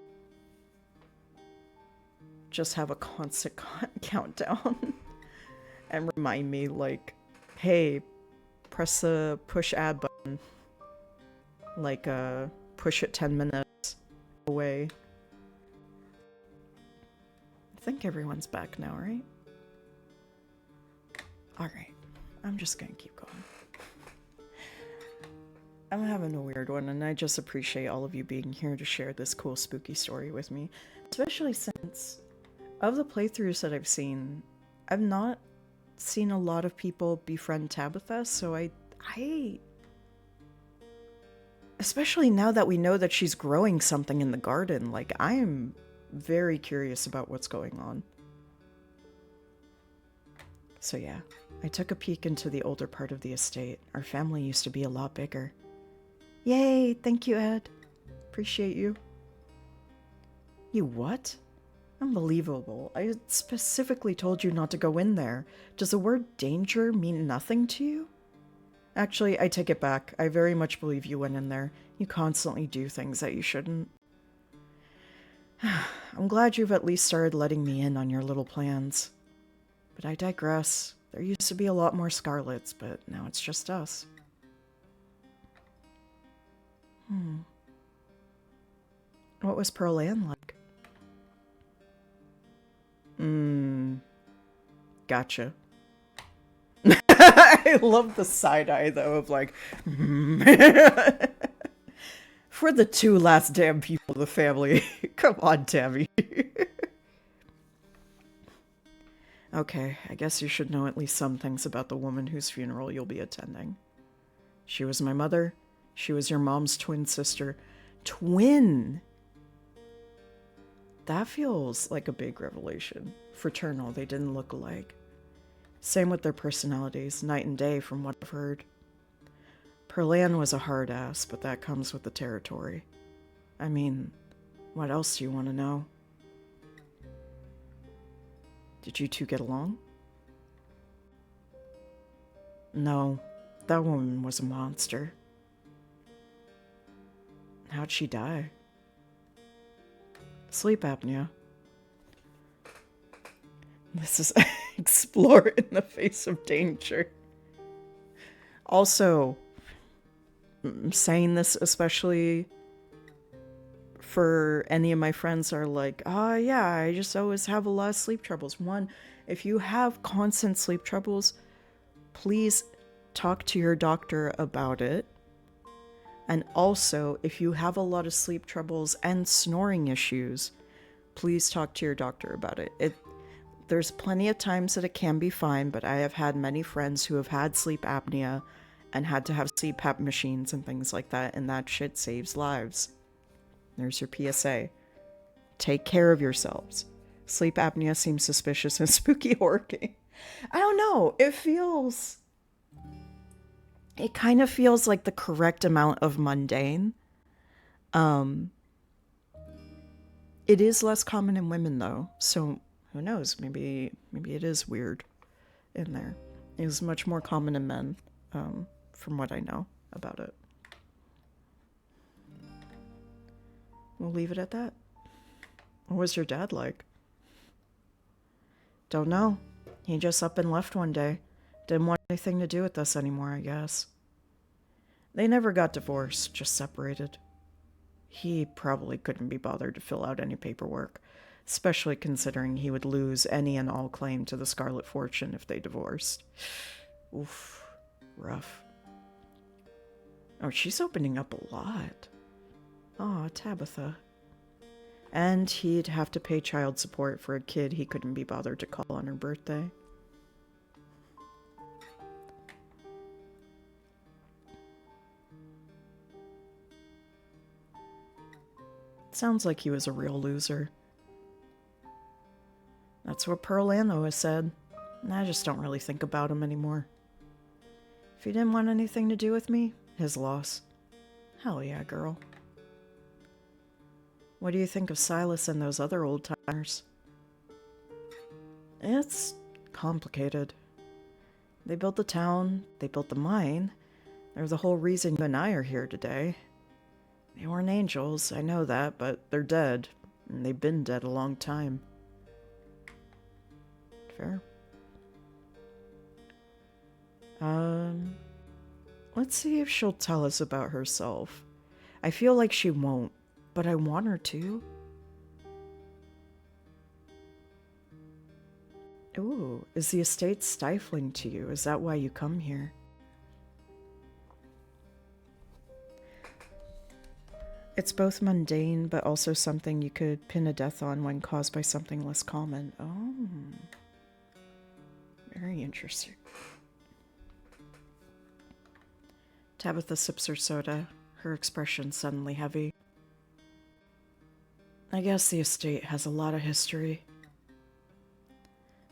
Just have a constant countdown. And remind me, like, hey, press the push ad button. Like, push it 10 minutes away. I think everyone's back now, right? Alright, I'm just gonna keep going. I'm having a weird one, and I just appreciate all of you being here to share this cool spooky story with me. Especially since, of the playthroughs that I've seen, I've not seen a lot of people befriend Tabitha, so I especially now that we know that she's growing something in the garden, like, I'm very curious about what's going on. So yeah, I took a peek into the older part of the estate. Our family used to be a lot bigger. Yay, thank you, Ed. Appreciate you. You what? Unbelievable. I specifically told you not to go in there. Does the word danger mean nothing to you? Actually, I take it back. I very much believe you went in there. You constantly do things that you shouldn't. I'm glad you've at least started letting me in on your little plans. But I digress. There used to be a lot more Scarlets, but now it's just us. What was Pearl Ann like? Gotcha. I love the side eye, though, of like, for the two last damn people of the family. Come on, Tammy. Okay, I guess you should know at least some things about the woman whose funeral you'll be attending. She was my mother. She was your mom's twin sister. Twin! That feels like a big revelation. Fraternal, they didn't look alike. Same with their personalities, night and day from what I've heard. Pearl Ann was a hard ass, but that comes with the territory. I mean, what else do you want to know? Did you two get along? No, that woman was a monster. How'd she die? Sleep apnea. This is explore in the face of danger. Also, I'm saying this especially for any of my friends are like, yeah, I just always have a lot of sleep troubles. One, if you have constant sleep troubles, please talk to your doctor about it. And also, if you have a lot of sleep troubles and snoring issues, please talk to your doctor about it. There's plenty of times that it can be fine, but I have had many friends who have had sleep apnea and had to have CPAP machines and things like that, and that shit saves lives. There's your PSA. Take care of yourselves. Sleep apnea seems suspicious in a spooky horror game. I don't know. It kind of feels like the correct amount of mundane. It is less common in women, though, so who knows? Maybe it is weird in there. It is much more common in men, from what I know about it. We'll leave it at that. What was your dad like? Don't know. He just up and left one day. Didn't want anything to do with us anymore, I guess. They never got divorced, just separated. He probably couldn't be bothered to fill out any paperwork, especially considering he would lose any and all claim to the Scarlet fortune if they divorced. Oof, rough. Oh, she's opening up a lot. Aw, Tabitha. And he'd have to pay child support for a kid he couldn't be bothered to call on her birthday. Sounds like he was a real loser. That's what Pearl Ann always said. I just don't really think about him anymore. If he didn't want anything to do with me, his loss. Hell yeah, girl. What do you think of Silas and those other old-timers? It's complicated. They built the town, they built the mine. They're the whole reason you and I are here today. They weren't angels, I know that, but they're dead. And they've been dead a long time. Fair. Let's see if she'll tell us about herself. I feel like she won't, but I want her to. Ooh, is the estate stifling to you? Is that why you come here? It's both mundane, but also something you could pin a death on when caused by something less common. Oh. Very interesting. Tabitha sips her soda, her expression suddenly heavy. I guess the estate has a lot of history.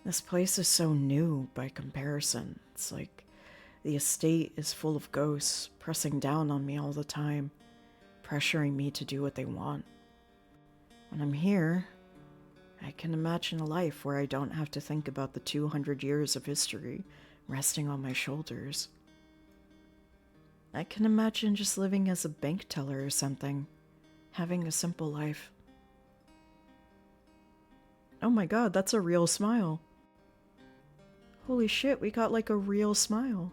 This place is so new by comparison. It's like the estate is full of ghosts pressing down on me all the time, pressuring me to do what they want. When I'm here, I can imagine a life where I don't have to think about the 200 years of history resting on my shoulders. I can imagine just living as a bank teller or something, having a simple life. Oh my god, that's a real smile. Holy shit, we got like a real smile.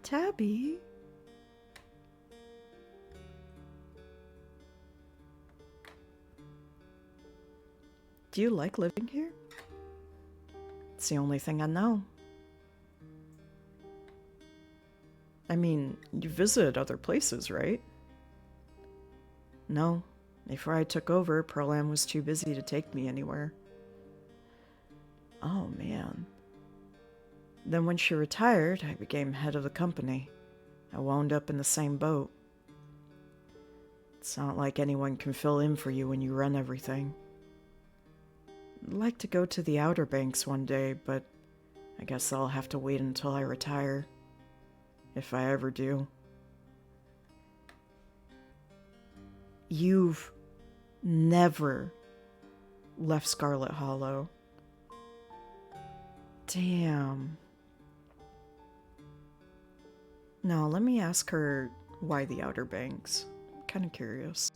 Tabby? Do you like living here? It's the only thing I know. I mean, you visited other places, right? No. Before I took over, Pearl Ann was too busy to take me anywhere. Oh, man. Then when she retired, I became head of the company. I wound up in the same boat. It's not like anyone can fill in for you when you run everything. I'd like to go to the Outer Banks one day, but I guess I'll have to wait until I retire. If I ever do. You've never left Scarlet Hollow. Damn. Now, let me ask her why the Outer Banks. I'm kind of curious.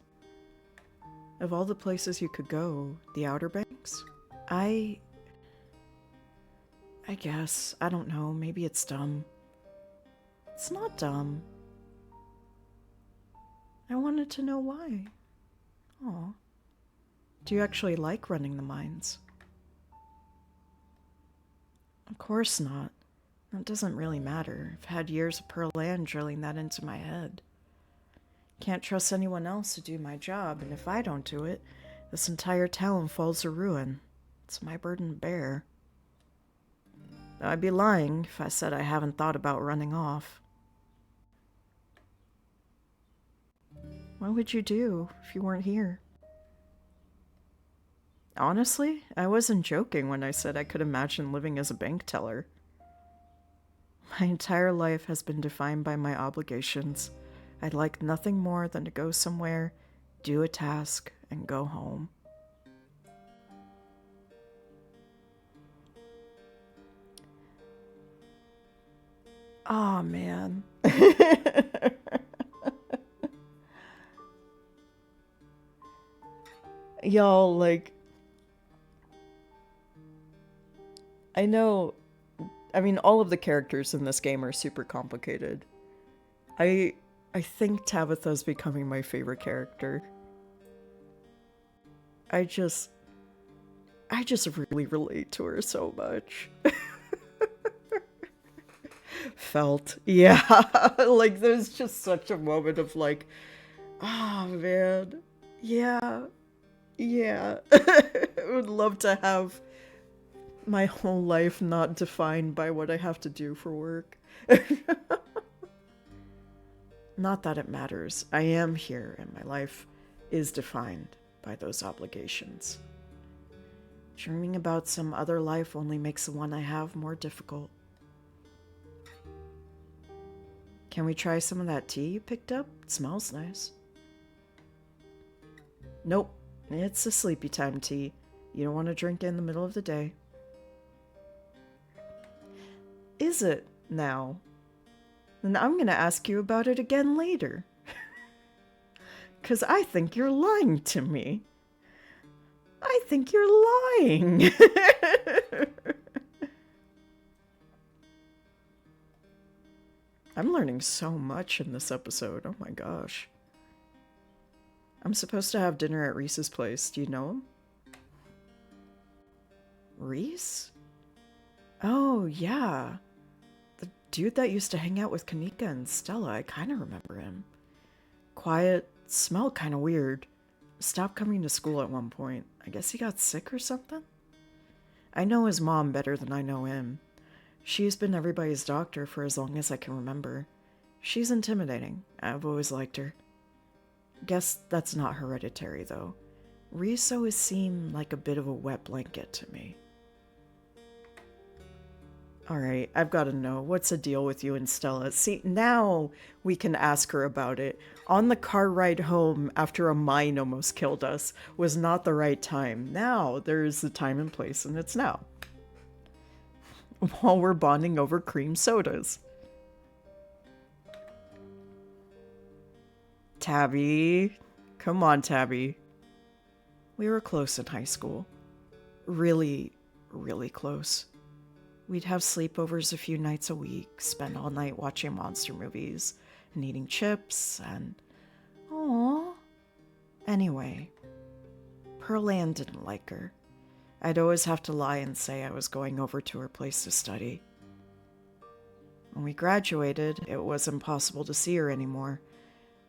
Of all the places you could go, the Outer Banks? I guess. I don't know. Maybe it's dumb. It's not dumb. I wanted to know why. Aw. Do you actually like running the mines? Of course not. That doesn't really matter. I've had years of Pearl Ann drilling that into my head. Can't trust anyone else to do my job, and if I don't do it, this entire town falls to ruin. It's my burden to bear. Though I'd be lying if I said I haven't thought about running off. What would you do if you weren't here? Honestly, I wasn't joking when I said I could imagine living as a bank teller. My entire life has been defined by my obligations. I'd like nothing more than to go somewhere, do a task, and go home. Aw, man. Y'all, like, I know, I mean, all of the characters in this game are super complicated. I think Tabitha's becoming my favorite character. I just really relate to her so much. Felt, yeah. Like, there's just such a moment of like, oh man, yeah. Yeah, I would love to have my whole life not defined by what I have to do for work. Not that it matters. I am here and my life is defined by those obligations. Dreaming about some other life only makes the one I have more difficult. Can we try some of that tea you picked up? It smells nice. Nope. It's a sleepy time tea. You don't want to drink it in the middle of the day. Is it now? Then I'm going to ask you about it again later. 'Cause I think you're lying to me. I think you're lying. I'm learning so much in this episode. Oh my gosh. I'm supposed to have dinner at Reese's place. Do you know him? Reese? Oh, yeah. The dude that used to hang out with Kanika and Stella. I kind of remember him. Quiet, smelled kind of weird. Stopped coming to school at one point. I guess he got sick or something? I know his mom better than I know him. She's been everybody's doctor for as long as I can remember. She's intimidating. I've always liked her. Guess that's not hereditary, though. Reese always seemed like a bit of a wet blanket to me. All right, I've got to know. What's the deal with you and Stella? See, now we can ask her about it. On the car ride home after a mine almost killed us was not the right time. Now there's the time and place, and it's now. While we're bonding over cream sodas. Tabby. Come on, Tabby. We were close in high school. Really, really close. We'd have sleepovers a few nights a week, spend all night watching monster movies and eating chips and... Aww. Anyway, Pearl Ann didn't like her. I'd always have to lie and say I was going over to her place to study. When we graduated, it was impossible to see her anymore.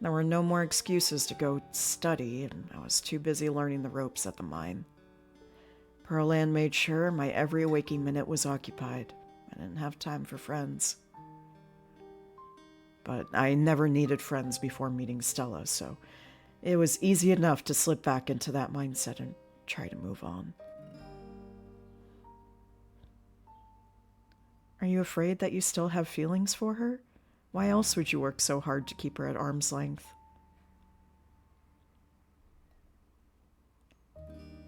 There were no more excuses to go study, and I was too busy learning the ropes at the mine. Pearl Ann made sure my every waking minute was occupied. I didn't have time for friends. But I never needed friends before meeting Stella, so it was easy enough to slip back into that mindset and try to move on. Are you afraid that you still have feelings for her? Why else would you work so hard to keep her at arm's length?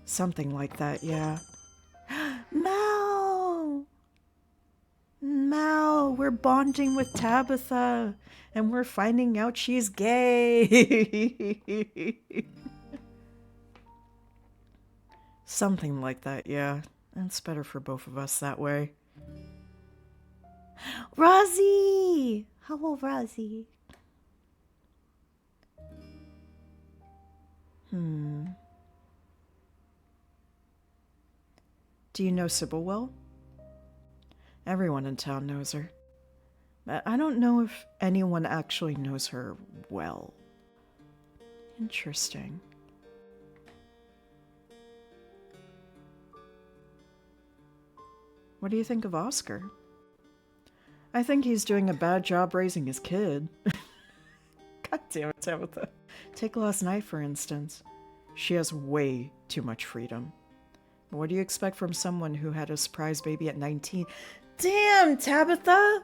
Something like that, yeah. Mal! Mal, we're bonding with Tabitha, and we're finding out she's gay. Something like that, yeah. It's better for both of us that way. Rosie! Hello, Rosie. Do you know Sybil well? Everyone in town knows her. But I don't know if anyone actually knows her well. Interesting. What do you think of Oscar? I think he's doing a bad job raising his kid. God damn it, Tabitha. Take last night, for instance. She has way too much freedom. What do you expect from someone who had a surprise baby at 19? Damn, Tabitha!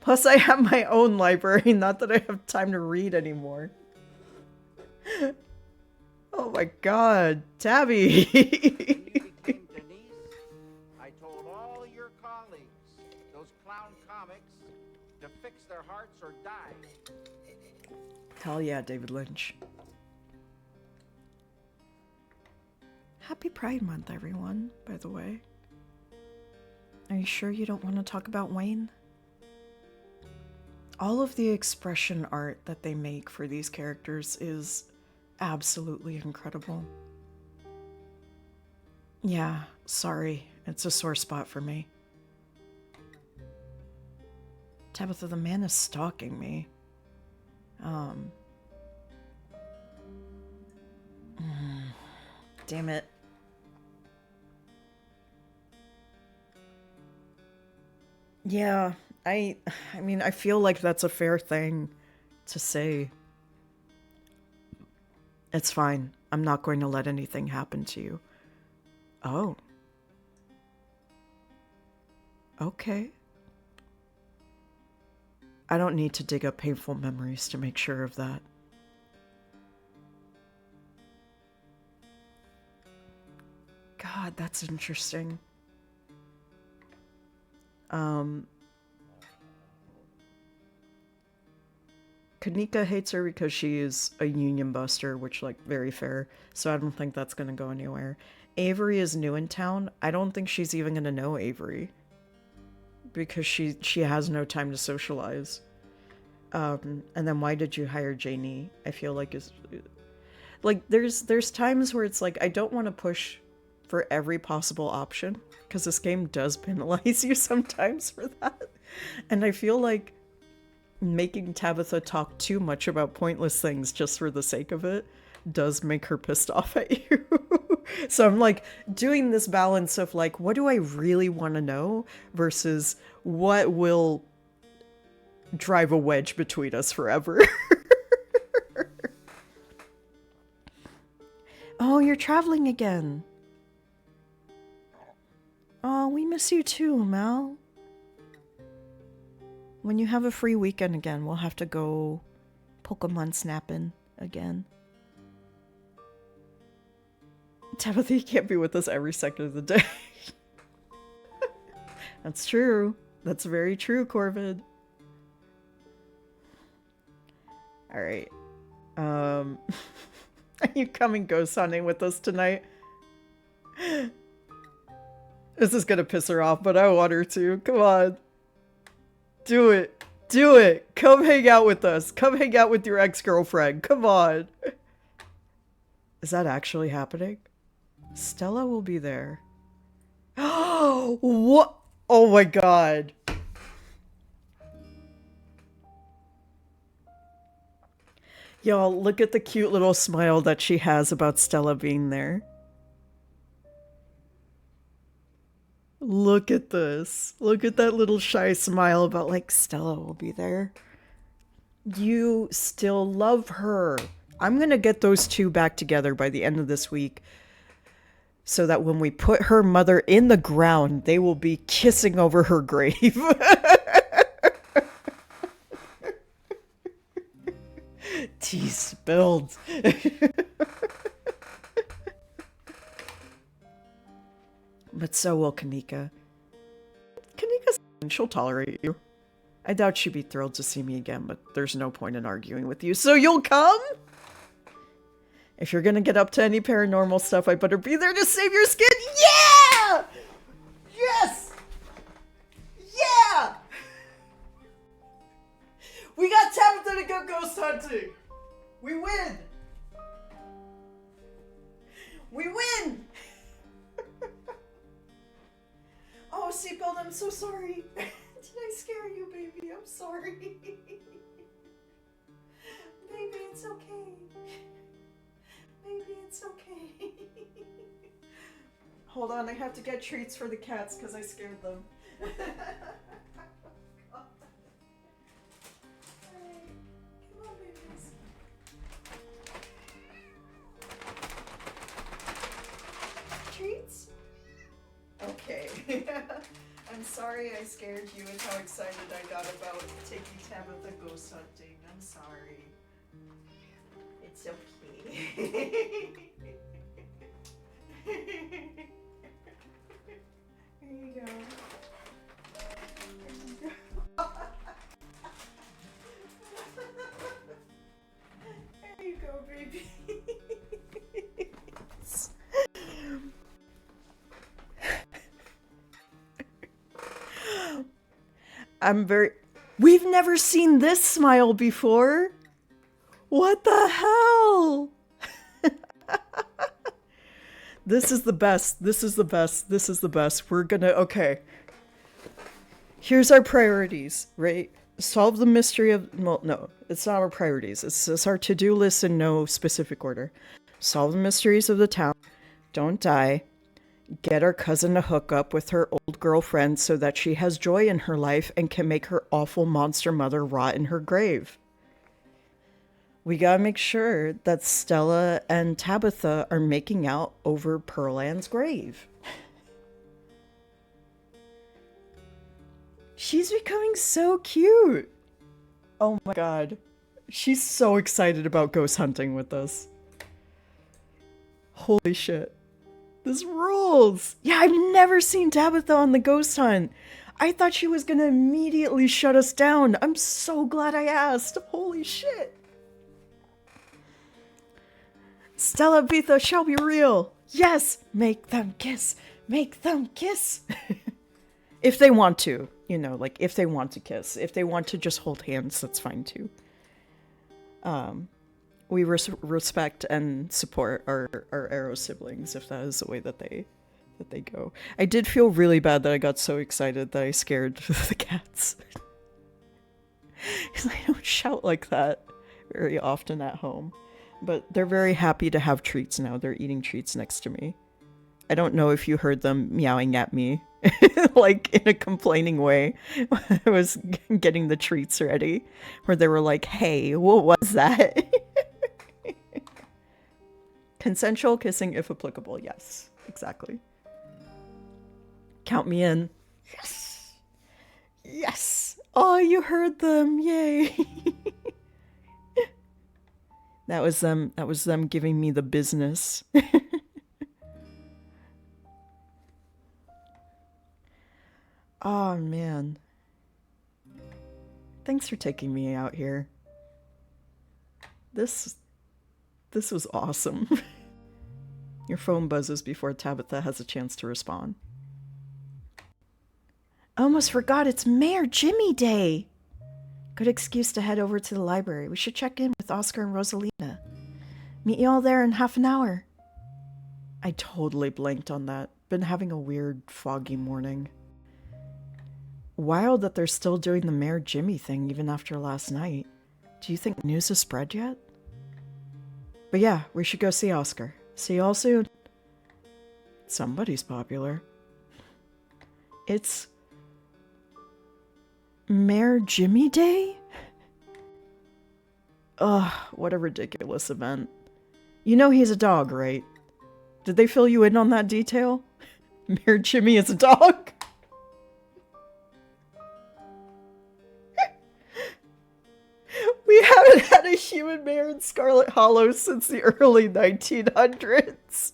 Plus, I have my own library, not that I have time to read anymore. Oh my god, Tabby! When you became Denise, I told all your colleagues, those clown comics, to fix their hearts or die. Hell yeah, David Lynch. Happy Pride Month, everyone, by the way. Are you sure you don't want to talk about Wayne? All of the expression art that they make for these characters is absolutely incredible. Yeah, sorry, it's a sore spot for me. Tabitha, the man is stalking me. Damn it. Yeah, I mean, I feel like that's a fair thing to say. It's fine. I'm not going to let anything happen to you. Oh. Okay. I don't need to dig up painful memories to make sure of that. God, that's interesting. Kanika hates her because she is a union buster, which, like, very fair. So I don't think that's going to go anywhere. Avery is new in town. I don't think she's even going to know Avery. Because she has no time to socialize. And then why did you hire Janie? I feel like is like there's times where it's like I don't want to push for every possible option because this game does penalize you sometimes for that. And I feel like making Tabitha talk too much about pointless things just for the sake of it does make her pissed off at you. So I'm like doing this balance of like, what do I really want to know versus what will drive a wedge between us forever. Oh, you're traveling again. Oh, we miss you too, Mal. When you have a free weekend again, we'll have to go Pokemon snapping again. Tabitha, you can't be with us every second of the day. That's true. That's very true, Corvid. Alright. Are you coming ghost hunting with us tonight? This is gonna piss her off, but I want her to. Come on. Do it. Do it. Come hang out with us. Come hang out with your ex-girlfriend. Come on. Is that actually happening? Stella will be there. Oh, what? Oh my god. Y'all, look at the cute little smile that she has about Stella being there. Look at this. Look at that little shy smile about like Stella will be there. You still love her. I'm gonna get those two back together by the end of this week so that when we put her mother in the ground, they will be kissing over her grave. Tea spilled. But so will Kanika. Kanika's she'll tolerate you. I doubt she'd be thrilled to see me again, but there's no point in arguing with you. So you'll come? If you're gonna get up to any paranormal stuff, I better be there to save your skin. Yeah! Yes! Yeah! We got Tabitha to go ghost hunting. We win. We win. Oh, Seatbelt, I'm so sorry. Did I scare you, baby? I'm sorry. Baby, it's okay. Baby, it's okay. Hold on, I have to get treats for the cats because I scared them. Hey, come on, babies. Treats? Okay. I'm sorry I scared you and how excited I got about taking Tabitha ghost hunting. I'm sorry. It's okay. There you go. There you go. There you go, baby. We've never seen this smile before. What the hell? This is the best. This is the best. This is the best. We're gonna, okay. Here's our priorities, right? Solve the mystery of, well, no, it's not our priorities. It's our to-do list in no specific order. Solve the mysteries of the town. Don't die. Get our cousin to hook up with her old girlfriend so that she has joy in her life and can make her awful monster mother rot in her grave. We gotta make sure that Stella and Tabitha are making out over Pearl Ann's grave. She's becoming so cute. Oh my god. She's so excited about ghost hunting with us. Holy shit. This rules! Yeah, I've never seen Tabitha on the ghost hunt. I thought she was gonna immediately shut us down. I'm so glad I asked. Holy shit. Stella and Bitha shall be real. Yes! Make them kiss. Make them kiss. If they want to. You know, like, if they want to kiss. If they want to just hold hands, that's fine too. We respect and support our Arrow siblings if that is the way that they go. I did feel really bad that I got so excited that I scared the cats. Because I don't shout like that very often at home. But they're very happy to have treats now. They're eating treats next to me. I don't know if you heard them meowing at me, like in a complaining way. I was getting the treats ready, where they were like, hey, what was that? Consensual kissing if applicable, yes, exactly. Count me in. Yes! Yes! Oh, you heard them. Yay. That was them giving me the business. Oh, man. Thanks for taking me out here. This was awesome. Your phone buzzes before Tabitha has a chance to respond. Almost forgot it's Mayor Jimmy Day. Good excuse to head over to the library. We should check in with Oscar and Rosalina. Meet you all there in half an hour. I totally blanked on that. Been having a weird, foggy morning. Wild that they're still doing the Mayor Jimmy thing even after last night. Do you think news has spread yet? But yeah, we should go see Oscar. See y'all soon. Somebody's popular. It's Mayor Jimmy Day? Ugh, what a ridiculous event. You know he's a dog, right? Did they fill you in on that detail? Mayor Jimmy is a dog? We haven't had a human mayor in Scarlet Hollow since the early 1900s.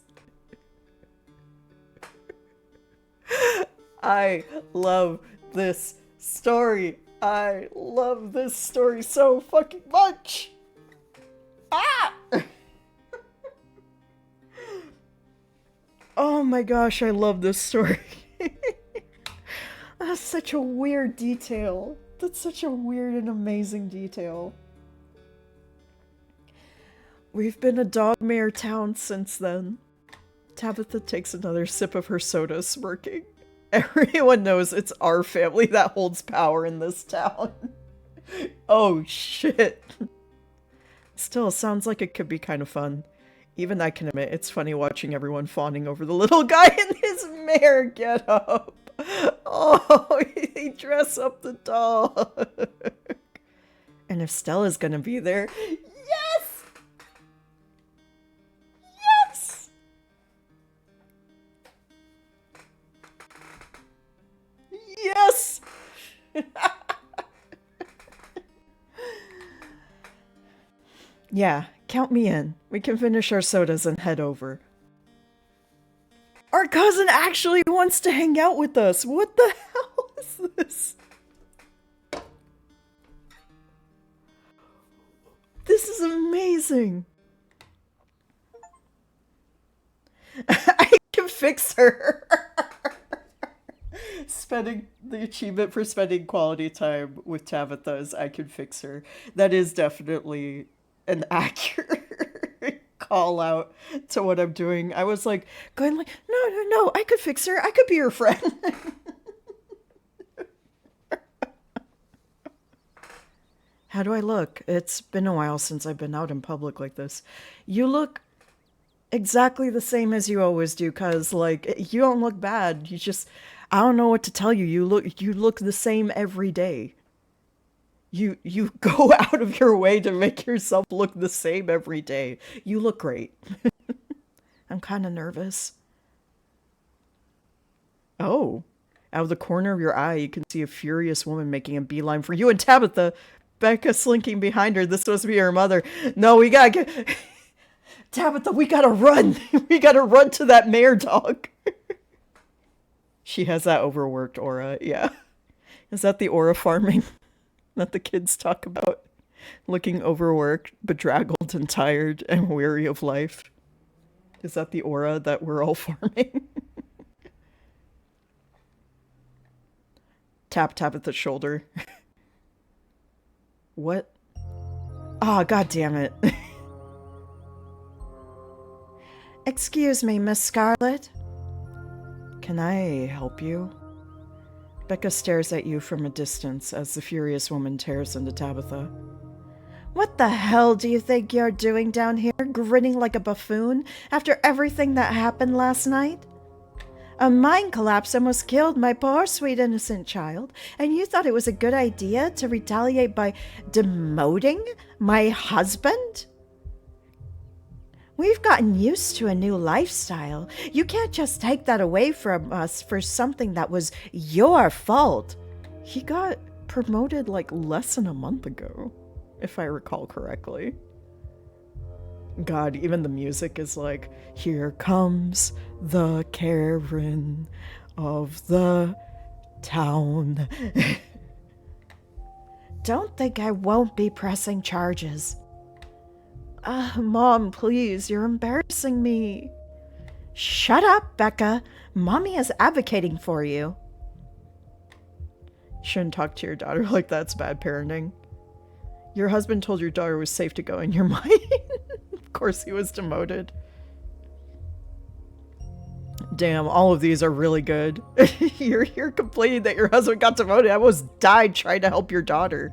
I love this story. I love this story so fucking much. Ah! Oh my gosh, I love this story. That's such a weird detail. That's such a weird and amazing detail. We've been a dog mare town since then. Tabitha takes another sip of her soda, smirking. Everyone knows it's our family that holds power in this town. Oh shit. Still, sounds like it could be kind of fun. Even I can admit it's funny watching everyone fawning over the little guy in his mare getup. Oh, they dress up the dog. And if Stella's gonna be there, yes! Yes! Yes! Yeah, count me in. We can finish our sodas and head over. Our cousin actually wants to hang out with us. What the hell is this? This is amazing. I can fix her. Spending the achievement for spending quality time with Tabitha is I can fix her. That is definitely an accurate call out to what I'm doing. I was like going like, no, I could fix her. I could be her friend. How do I look? It's been a while since I've been out in public like this. You look exactly the same as you always do, cuz like you don't look bad. You just, I don't know what to tell you. You look the same every day. You go out of your way to make yourself look the same every day. You look great. I'm kind of nervous. Oh, out of the corner of your eye, you can see a furious woman making a beeline for you and Tabitha. Becca slinking behind her. This supposed to be her mother. No, we gotta get... Tabitha, we gotta run. We gotta run to that mare dog. She has that overworked aura, yeah. Is that the aura farming that the kids talk about? Looking overworked, bedraggled, and tired, and weary of life. Is that the aura that we're all farming? Tap at the shoulder. What? Ah, God damn it. Excuse me, Miss Scarlet. Can I help you? Becca stares at you from a distance as the furious woman tears into Tabitha. What the hell do you think you're doing down here, grinning like a buffoon after everything that happened last night? A mine collapse almost killed my poor sweet innocent child, and you thought it was a good idea to retaliate by demoting my husband? We've gotten used to a new lifestyle. You can't just take that away from us for something that was your fault. He got promoted like less than a month ago, if I recall correctly. God, even the music is like, here comes the Karen of the town. Don't think I won't be pressing charges. Mom, please, you're embarrassing me. Shut up, Becca. Mommy is advocating for you. Shouldn't talk to your daughter like that's bad parenting. Your husband told your daughter it was safe to go in your mind. Of course he was demoted. Damn, all of these are really good. You're complaining that your husband got demoted. I almost died trying to help your daughter.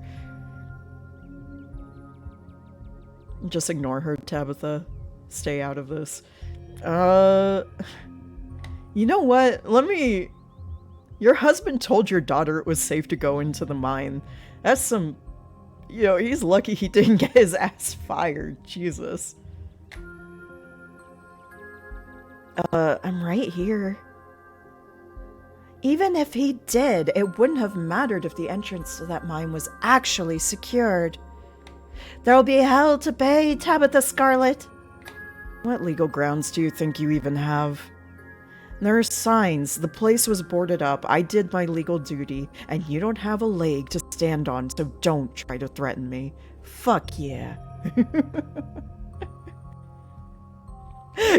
Just ignore her, Tabitha. Stay out of this. You know what? Your husband told your daughter it was safe to go into the mine. That's some... You know, he's lucky he didn't get his ass fired. Jesus. I'm right here. Even if he did, it wouldn't have mattered if the entrance to that mine was actually secured. There'll be hell to pay, Tabitha Scarlet. What legal grounds do you think you even have? There are signs. The place was boarded up. I did my legal duty, and you don't have a leg to stand on, so don't try to threaten me. Fuck yeah.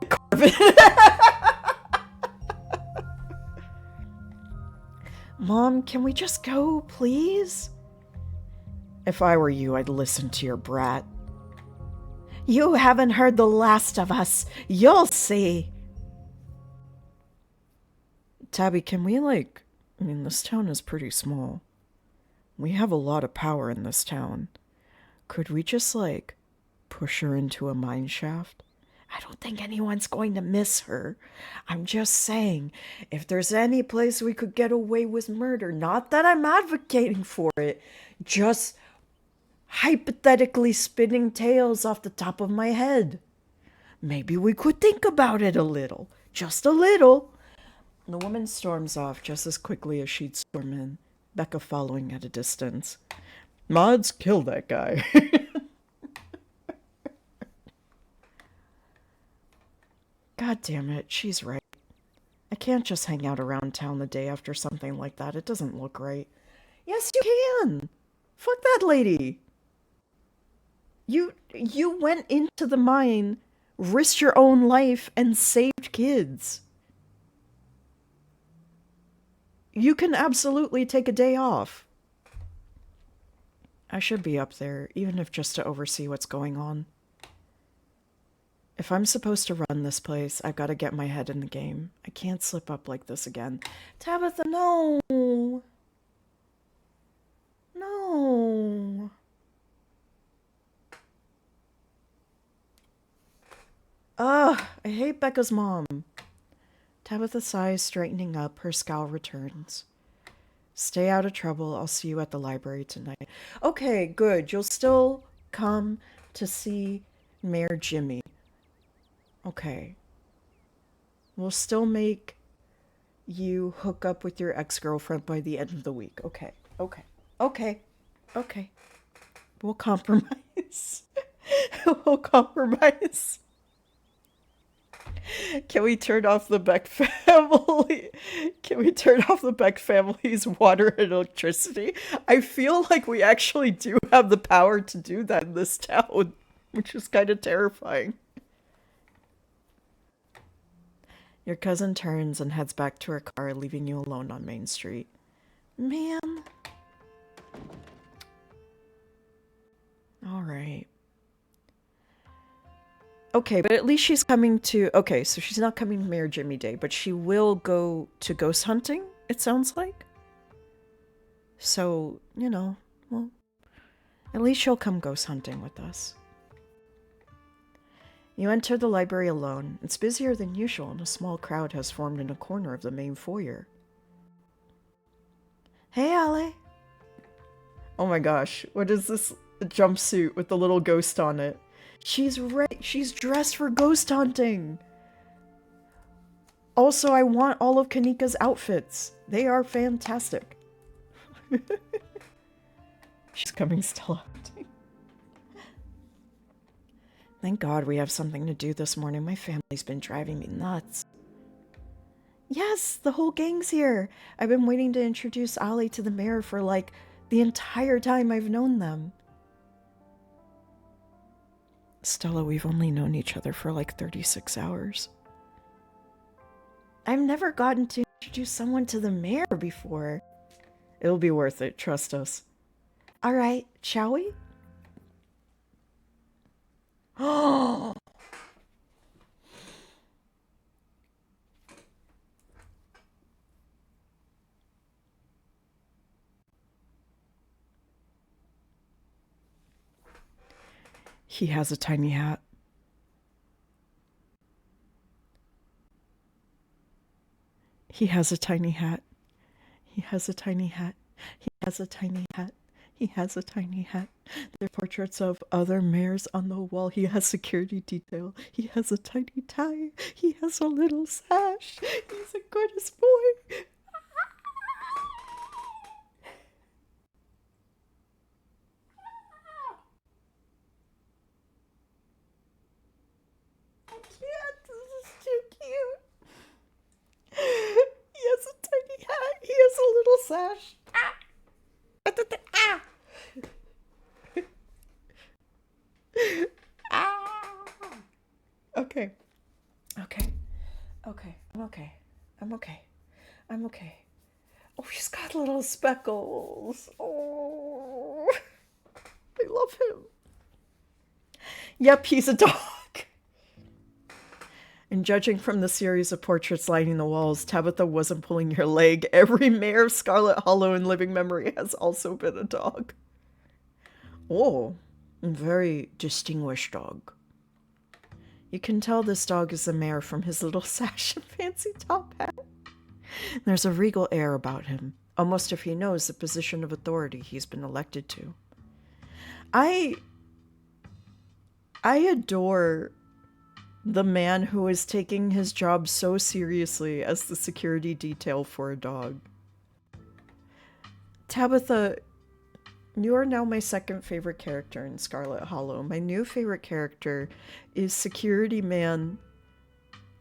Corbin. Mom, can we just go, please? If I were you, I'd listen to your brat. You haven't heard the last of us. You'll see. Tabby, can we, this town is pretty small. We have a lot of power in this town. Could we just, push her into a mine shaft? I don't think anyone's going to miss her. I'm just saying, if there's any place we could get away with murder, not that I'm advocating for it, just hypothetically spinning tales off the top of my head. Maybe we could think about it a little. Just a little. The woman storms off just as quickly as she'd storm in, Becca following at a distance. Mods, kill that guy. God damn it, she's right. I can't just hang out around town the day after something like that. It doesn't look right. Yes, you can. Fuck that lady. You went into the mine, risked your own life, and saved kids. You can absolutely take a day off. I should be up there, even if just to oversee what's going on. If I'm supposed to run this place, I've got to get my head in the game. I can't slip up like this again. Tabitha, no! No! Ugh, I hate Becca's mom. Tabitha sighs, straightening up. Her scowl returns. Stay out of trouble. I'll see you at the library tonight. Okay, good. You'll still come to see Mayor Jimmy. Okay. We'll still make you hook up with your ex-girlfriend by the end of the week. Okay. Okay. Okay. Okay. We'll compromise. We'll compromise. Can we turn off the Beck family? Can we turn off the Beck family's water and electricity? I feel like we actually do have the power to do that in this town, which is kind of terrifying. Your cousin turns and heads back to her car, leaving you alone on Main Street. Man. Alright. Okay, but at least she's coming to... Okay, so she's not coming to Mayor Jimmy Day, but she will go to ghost hunting, it sounds like. So, well, at least she'll come ghost hunting with us. You enter the library alone. It's busier than usual, and a small crowd has formed in a corner of the main foyer. Hey, Ale. Oh my gosh, what is this jumpsuit with the little ghost on it? She's dressed for ghost hunting. Also, I want all of Kanika's outfits. They are fantastic. She's coming Stella hunting. Thank God we have something to do this morning. My family's been driving me nuts. Yes, the whole gang's here. I've been waiting to introduce Ollie to the mayor for like the entire time I've known them. Stella, we've only known each other for like 36 hours. I've never gotten to introduce someone to the mayor before. It'll be worth it, trust us. All right, shall we? Oh! He has a tiny hat. He has a tiny hat. He has a tiny hat. He has a tiny hat. He has a tiny hat. There are portraits of other mayors on the wall. He has security detail. He has a tiny tie. He has a little sash. He's the goodest boy. I can't. This is too cute. He has a tiny hat. He has a little sash. Ah! Ah! Ah! Okay. Okay. Okay. I'm okay. I'm okay. I'm okay. Oh, she's got little speckles. Oh. I love him. Yep, he's a dog. And judging from the series of portraits lining the walls, Tabitha wasn't pulling your leg. Every mayor of Scarlet Hollow in living memory has also been a dog. Oh, a very distinguished dog. You can tell this dog is the mayor from his little sash and fancy top hat. There's a regal air about him, almost if he knows the position of authority he's been elected to. I adore the man who is taking his job so seriously as the security detail for a dog. Tabitha, you are now my second favorite character in Scarlet Hollow. My new favorite character is Security Man,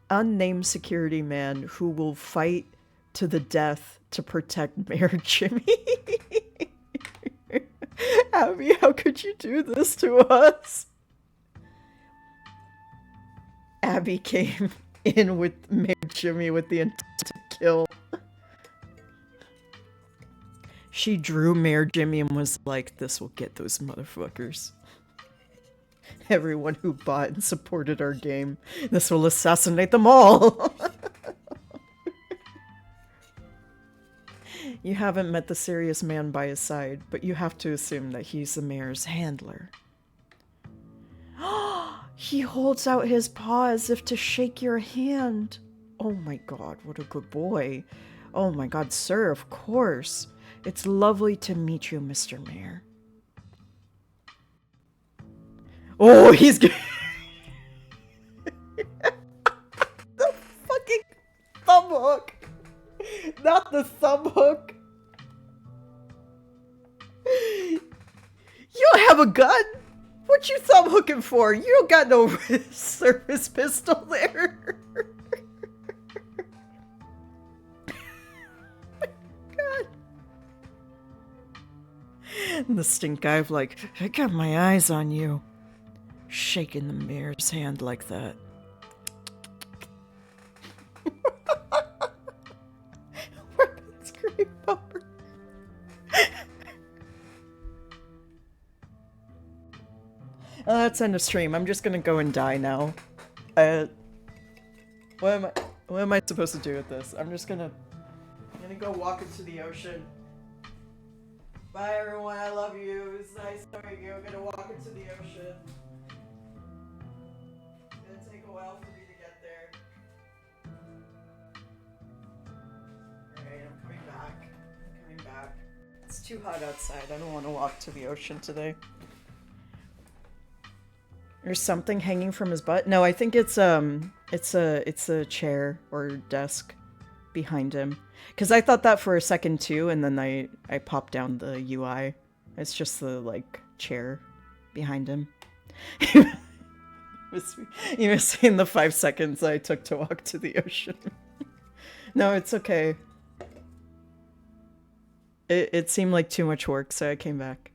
unnamed Security Man, who will fight to the death to protect Mayor Jimmy. Abby, how could you do this to us? Abby came in with Mayor Jimmy with the intent to kill. She drew Mayor Jimmy and was like, this will get those motherfuckers. Everyone who bought and supported our game. This will assassinate them all. You haven't met the serious man by his side, but you have to assume that he's the mayor's handler. He holds out his paw as if to shake your hand. Oh my god, what a good boy. Oh my god, sir, of course. It's lovely to meet you, Mr. Mayor. Oh, he's good. The fucking thumb hook. Not the thumb hook. You don't have a gun? What you thumb hooking for? You don't got no service pistol there. God. And the stink guy of like, I got my eyes on you. Shaking the mayor's hand like that. Weapons grave bumper. That's end of stream. I'm just gonna go and die now. What am I supposed to do with this? I'm gonna go walk into the ocean. Bye everyone, I love you. It's nice knowing you. I'm gonna walk into the ocean. It's gonna take a while for me to get there. Alright, I'm coming back. It's too hot outside. I don't want to walk to the ocean today. There's something hanging from his butt. No, I think it's a chair or desk behind him. Because I thought that for a second too, and then I popped down the UI. It's just the like chair behind him. You were saying the 5 seconds I took to walk to the ocean. No, it's okay. It seemed like too much work, so I came back.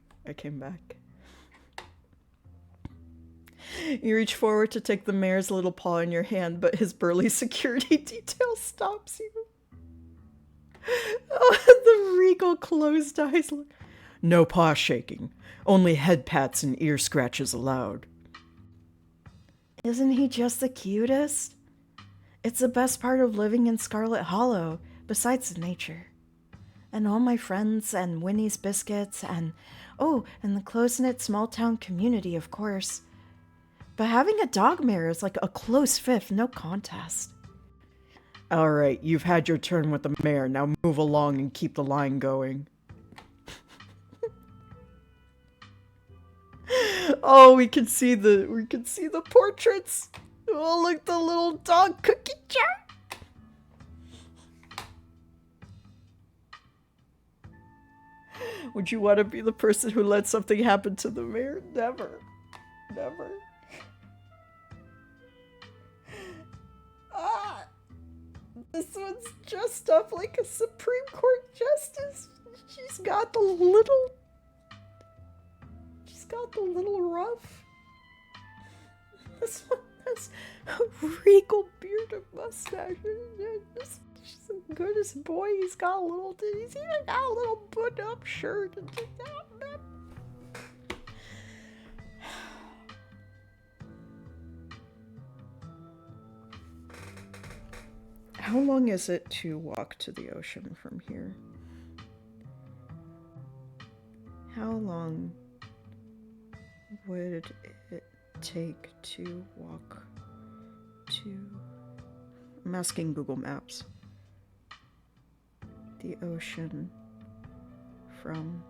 You reach forward to take the mayor's little paw in your hand, but his burly security detail stops you. Oh, the regal closed eyes look. No paw shaking. Only head pats and ear scratches allowed. Isn't he just the cutest? It's the best part of living in Scarlet Hollow, besides the nature. And all my friends, and Winnie's Biscuits, and the close-knit small-town community, of course. But having a dog mare is like a close fifth, no contest. Alright, you've had your turn with the mare, now move along and keep the line going. Oh, we can see the portraits. Oh, look, the little dog cookie jar. Would you want to be the person who let something happen to the mayor? Never. Never. Ah! This one's dressed up like a Supreme Court justice. She's got the little ruff. This one has a regal beard and mustache. She's the goodest boy. He's even got a little button-up shirt. How long is it to walk to the ocean from here? How long would it take to walk to... I'm asking Google Maps. The ocean from...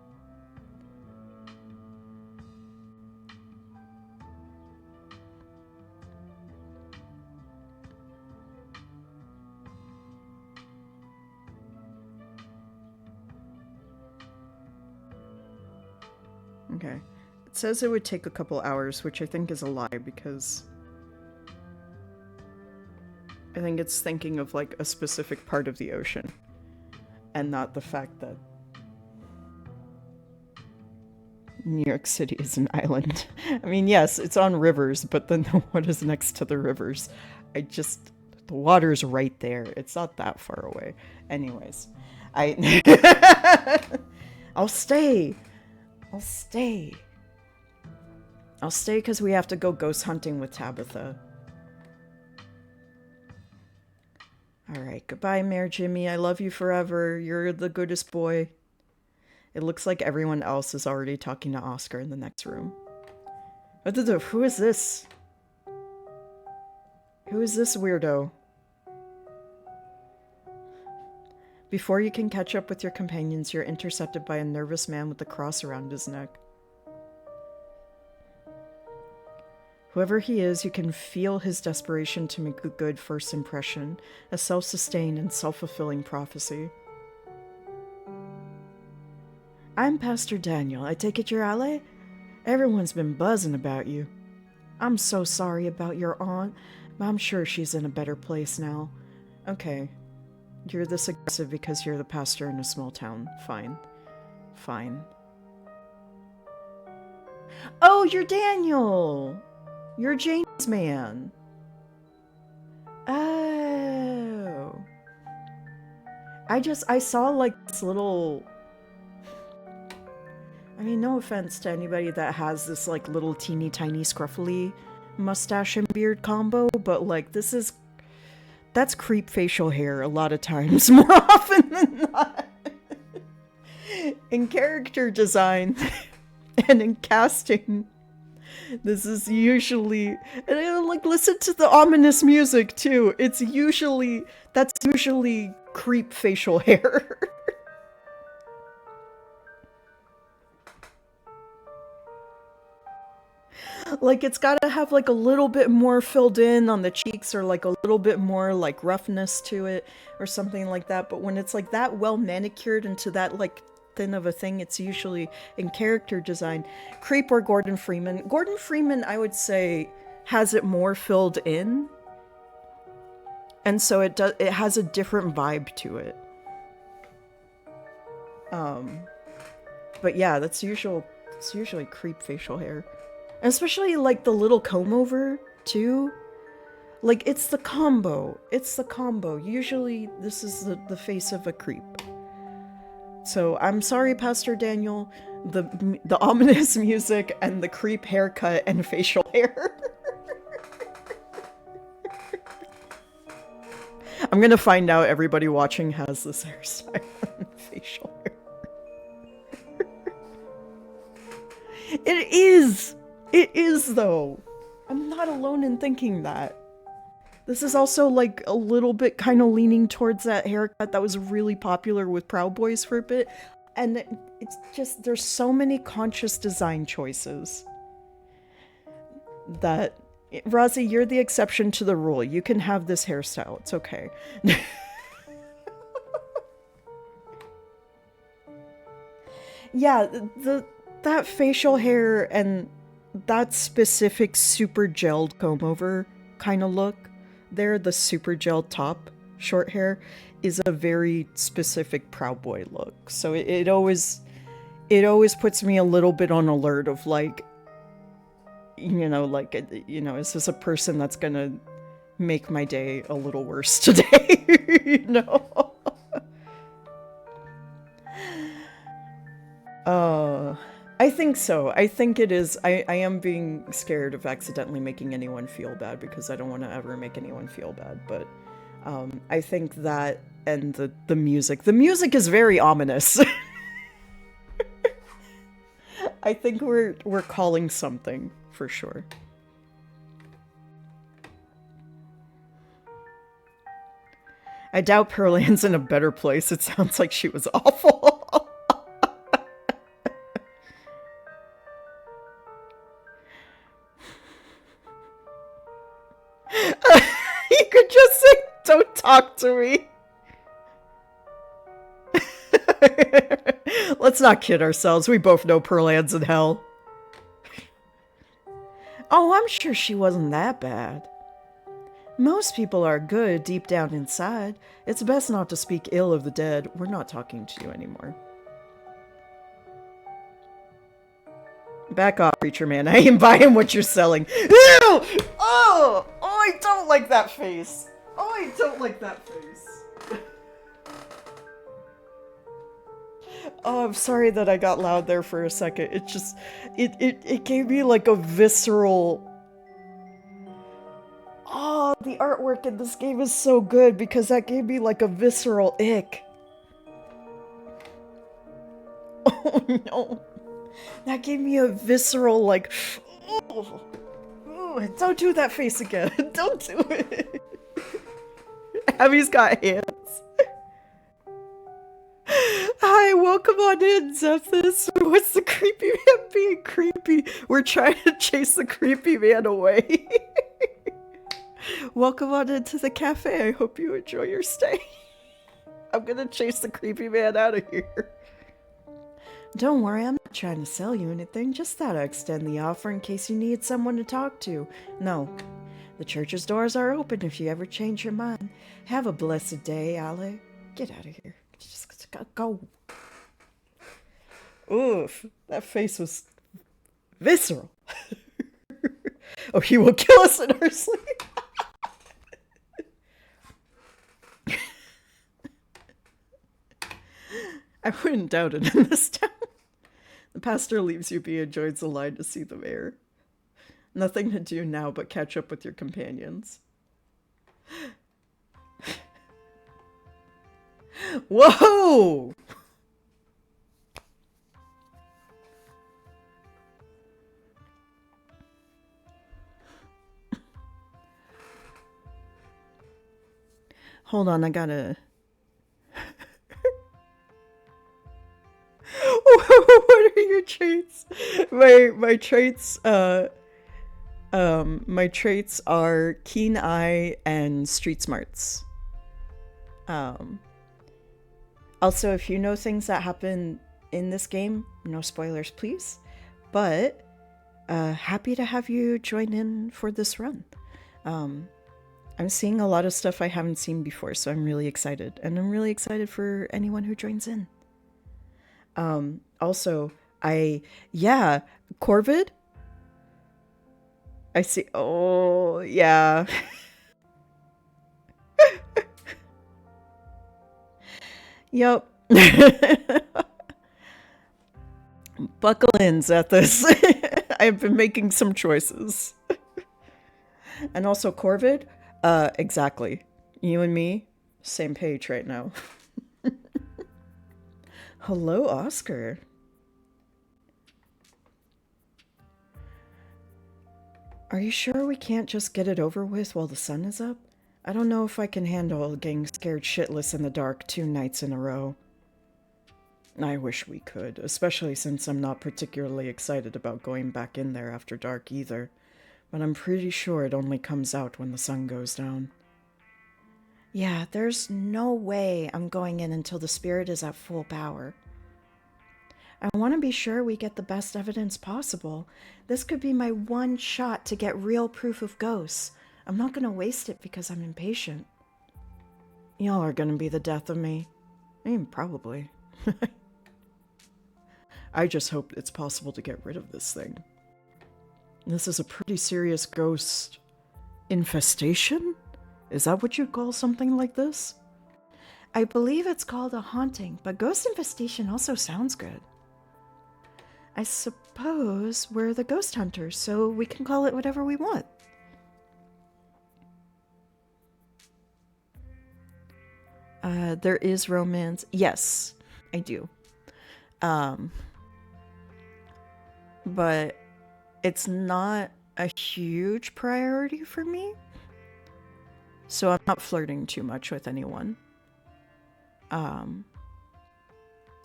Okay. It says it would take a couple hours, which I think is a lie because I think it's thinking of like a specific part of the ocean and not the fact that New York City is an island. I mean, yes, it's on rivers, but then what is next to the rivers? The water's right there. It's not that far away. Anyways, I'll stay because we have to go ghost hunting with Tabitha. Alright, goodbye, Mayor Jimmy. I love you forever. You're the goodest boy. It looks like everyone else is already talking to Oscar in the next room. Who is this? Who is this weirdo? Before you can catch up with your companions, you're intercepted by a nervous man with a cross around his neck. Whoever he is, you can feel his desperation to make a good first impression, a self-sustained and self-fulfilling prophecy. I'm Pastor Daniel. I take it you're Ale? Everyone's been buzzing about you. I'm so sorry about your aunt, but I'm sure she's in a better place now. Okay. You're this aggressive because you're the pastor in a small town. Fine. Fine. Oh, you're Daniel! You're Jane's man. Oh. I saw like this little... I mean, no offense to anybody that has this like little teeny tiny scruffly mustache and beard combo, but like that's creep facial hair a lot of times, more often than not. In character design and in casting, this is usually, and I like listen to the ominous music too. That's usually creep facial hair. Like, it's gotta have, like, a little bit more filled in on the cheeks, or, like, a little bit more, like, roughness to it, or something like that. But when it's, like, that well manicured into that, like, thin of a thing, it's usually in character design. Creep or Gordon Freeman. Gordon Freeman, I would say, has it more filled in. And so it has a different vibe to it. But yeah, it's usually Creep facial hair. And especially, like, the little comb over, too. Like, it's the combo. It's the combo. Usually, this is the face of a Creep. So, I'm sorry, Pastor Daniel. The ominous music and the Creep haircut and facial hair. I'm gonna find out everybody watching has this hairstyle and facial hair. It is! It is, though. I'm not alone in thinking that. This is also, like, a little bit kind of leaning towards that haircut that was really popular with Proud Boys for a bit. And it's just, there's so many conscious design choices that, Rozzy, you're the exception to the rule. You can have this hairstyle. It's okay. Yeah, that facial hair and that specific super gelled comb over kind of look there, the super gelled top short hair, is a very specific Proud Boy look. So it always puts me a little bit on alert of, like, like, is this a person that's gonna make my day a little worse today? I think so. I think it is. I am being scared of accidentally making anyone feel bad, because I don't want to ever make anyone feel bad. But I think that, and the music. The music is very ominous. I think we're calling something for sure. I doubt Pearl Ann's in a better place. It sounds like she was awful. You could just say, "Don't talk to me." Let's not kid ourselves. We both know Pearl Ann's in hell. Oh, I'm sure she wasn't that bad. Most people are good deep down inside. It's best not to speak ill of the dead. We're not talking to you anymore. Back off, preacher man. I ain't buying what you're selling. Ew! Oh, I don't like that face. Oh, I don't like that face. Oh, I'm sorry that I got loud there for a second. It just, it gave me like a visceral... Oh, the artwork in this game is so good, because that gave me like a visceral ick. Oh no. That gave me a visceral, like, oh, don't do that face again. Don't do it. Abby's got hands. Hi, welcome on in, Zephys. What's the creepy man being creepy? We're trying to chase the creepy man away. Welcome on into the cafe. I hope you enjoy your stay. I'm gonna chase the creepy man out of here. Don't worry, I'm not trying to sell you anything. Just thought I'd extend the offer in case you need someone to talk to. No, the church's doors are open if you ever change your mind. Have a blessed day, Ale. Get out of here. Just go. Oof, that face was visceral. Oh, he will kill us in our sleep. I wouldn't doubt it in this town. The pastor leaves you be and joins the line to see the mayor. Nothing to do now but catch up with your companions. Whoa! Hold on, I gotta... What are your traits? My traits, My traits are keen eye and street smarts. Also, if you know things that happen in this game, no spoilers, please. But happy to have you join in for this run. I'm seeing a lot of stuff I haven't seen before, so I'm really excited. And I'm really excited for anyone who joins in. Also, Corvid? I see. Oh, yeah. Yep. Buckle in, Zethus. I've been making some choices. And also Corvid? Exactly. You and me, same page right now. Hello, Oscar. Are you sure we can't just get it over with while the sun is up? I don't know if I can handle getting scared shitless in the dark 2 nights in a row. I wish we could, especially since I'm not particularly excited about going back in there after dark either. But I'm pretty sure it only comes out when the sun goes down. Yeah, there's no way I'm going in until the spirit is at full power. I want to be sure we get the best evidence possible. This could be my one shot to get real proof of ghosts. I'm not going to waste it because I'm impatient. Y'all are going to be the death of me. I mean, probably. I just hope it's possible to get rid of this thing. This is a pretty serious ghost infestation? Is that what you'd call something like this? I believe it's called a haunting, but ghost infestation also sounds good. I suppose we're the ghost hunters, so we can call it whatever we want. There is romance. Yes, I do. But it's not a huge priority for me. So I'm not flirting too much with anyone.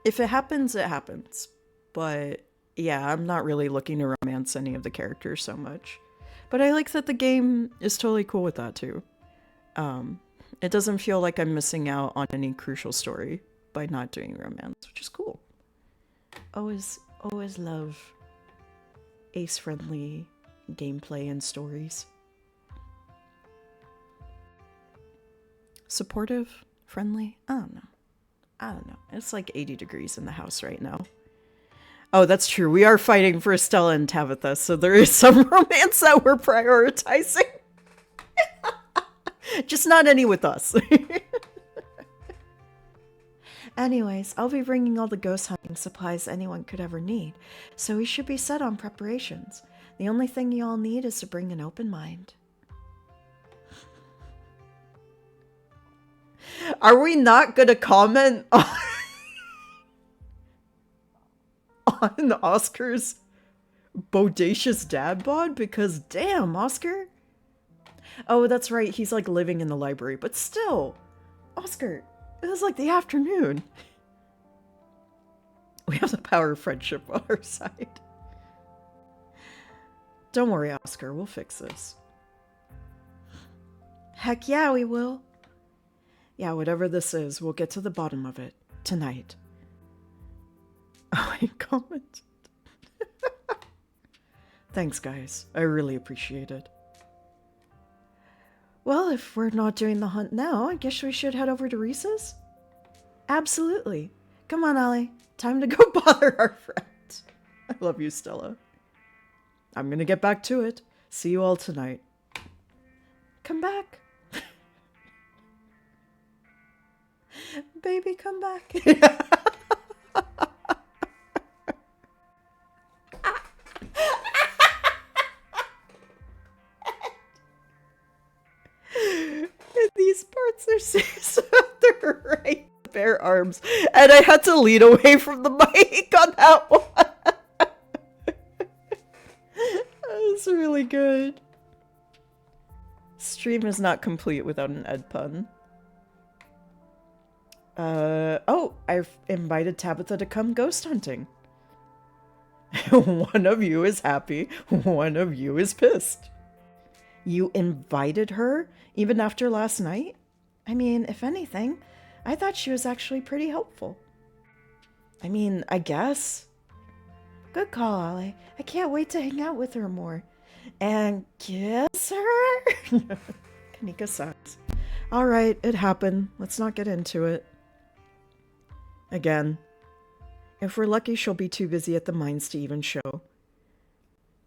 If it happens, it happens. But yeah, I'm not really looking to romance any of the characters so much. But I like that the game is totally cool with that too. It doesn't feel like I'm missing out on any crucial story by not doing romance, which is cool. Always love ace-friendly gameplay and stories. Supportive? Friendly? I don't know. It's like 80 degrees in the house right now. Oh, that's true. We are fighting for Stella and Tabitha, so there is some romance that we're prioritizing. Just not any with us. Anyways, I'll be bringing all the ghost hunting supplies anyone could ever need, so we should be set on preparations. The only thing you all need is to bring an open mind. Are we not gonna comment on Oscar's bodacious dad bod? Because damn, Oscar. Oh, that's right, he's like living in the library, but still, Oscar, it was like the afternoon. We have the power of friendship on our side. Don't worry, Oscar, we'll fix this. Heck yeah, we will. Yeah, whatever this is, we'll get to the bottom of it tonight. Oh, I commented. Thanks, guys. I really appreciate it. Well, if we're not doing the hunt now, I guess we should head over to Reese's? Absolutely. Come on, Ollie. Time to go bother our friend. I love you, Stella. I'm gonna get back to it. See you all tonight. Come back. Baby, come back. These parts are so they're right bare arms, and I had to lean away from the mic on that one. That was really good. Stream is not complete without an Ed pun. Oh, I've invited Tabitha to come ghost hunting. One of you is happy, one of you is pissed. You invited her, even after last night? I mean, if anything, I thought she was actually pretty helpful. I mean, I guess. Good call, Ollie. I can't wait to hang out with her more. And kiss her? Kanika sucks. Alright, it happened. Let's not get into it. Again. If we're lucky, she'll be too busy at the mines to even show.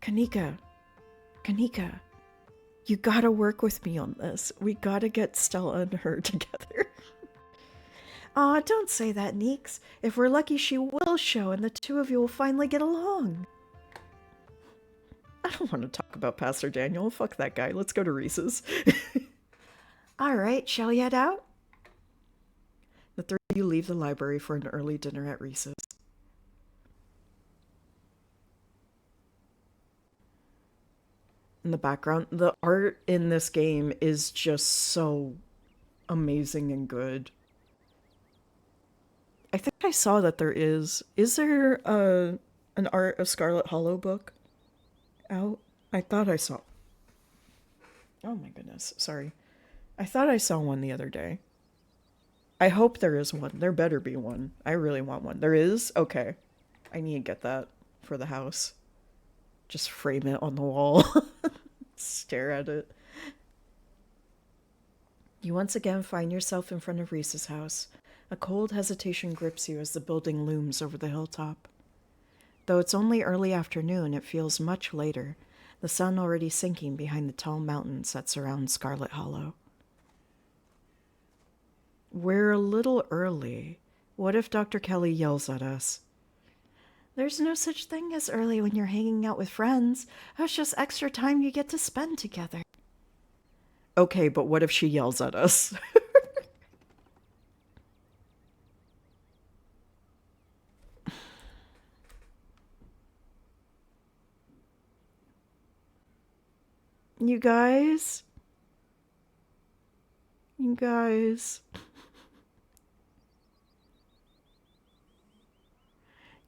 Kanika. Kanika. You gotta work with me on this. We gotta get Stella and her together. Aw, don't say that, Neeks. If we're lucky, she will show and the two of you will finally get along. I don't want to talk about Pastor Daniel. Fuck that guy. Let's go to Reese's. Alright, shall we head out? The three of you leave the library for an early dinner at Reese's. In the background, the art in this game is just so amazing and good. I think I saw that there is there an Art of Scarlet Hollow book out? I thought I saw. Oh my goodness, sorry. I thought I saw one the other day. I hope there is one. There better be one. I really want one. There is? Okay. I need to get that for the house. Just frame it on the wall. Stare at it. You once again find yourself in front of Reese's house. A cold hesitation grips you as the building looms over the hilltop. Though it's only early afternoon, it feels much later, the sun already sinking behind the tall mountains that surround Scarlet Hollow. We're a little early. What if Dr. Kelly yells at us? There's no such thing as early when you're hanging out with friends. It's just extra time you get to spend together. Okay, but what if she yells at us? You guys? You guys?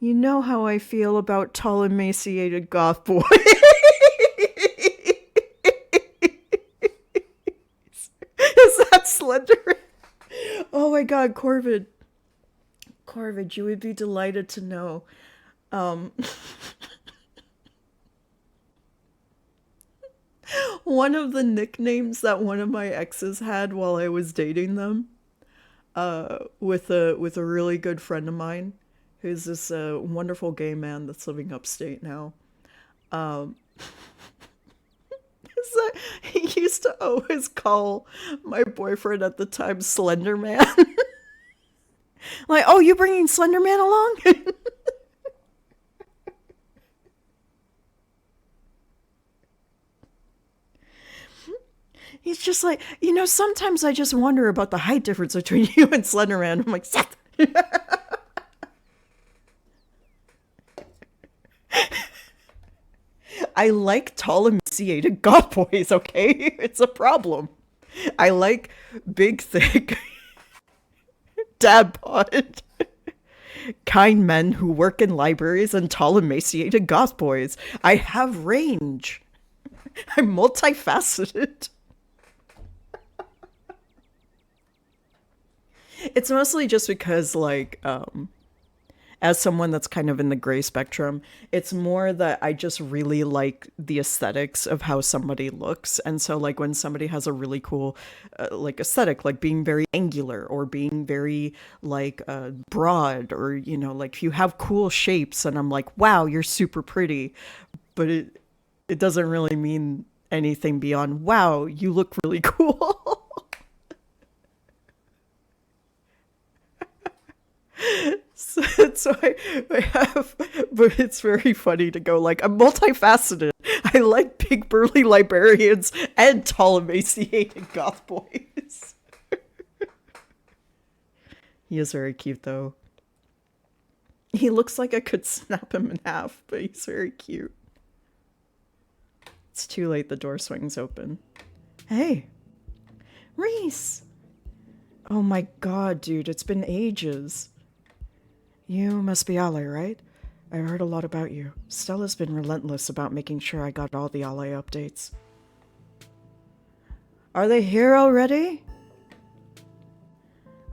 You know how I feel about tall, emaciated goth boys. Is that Slender? Oh my god, Corvid. Corvid, you would be delighted to know. One of the nicknames that one of my exes had while I was dating them, with a really good friend of mine, who's this wonderful gay man that's living upstate now. Is that he used to always call my boyfriend at the time Slender Man. Like, oh, you bringing Slender Man along? He's just like, sometimes I just wonder about the height difference between you and Slender Man. I'm like, Seth. I like tall, emaciated goth boys, okay? It's a problem. I like big, thick, dad bod, kind men who work in libraries and tall, emaciated goth boys. I have range. I'm multifaceted. It's mostly just because, like, as someone that's kind of in the gray spectrum, it's more that I just really like the aesthetics of how somebody looks. And so, like, when somebody has a really cool, like, aesthetic, like being very angular or being very, like, broad, or, like, if you have cool shapes and I'm like, wow, you're super pretty. But it doesn't really mean anything beyond, wow, you look really cool. So I have, but it's very funny to go like, I'm multifaceted. I like big burly librarians and tall emaciated goth boys. He is very cute though. He looks like I could snap him in half, but he's very cute. It's too late, the door swings open. Hey, Reese. Oh my god, dude, it's been ages. You must be Ale, right? I heard a lot about you. Stella's been relentless about making sure I got all the Ale updates. Are they here already?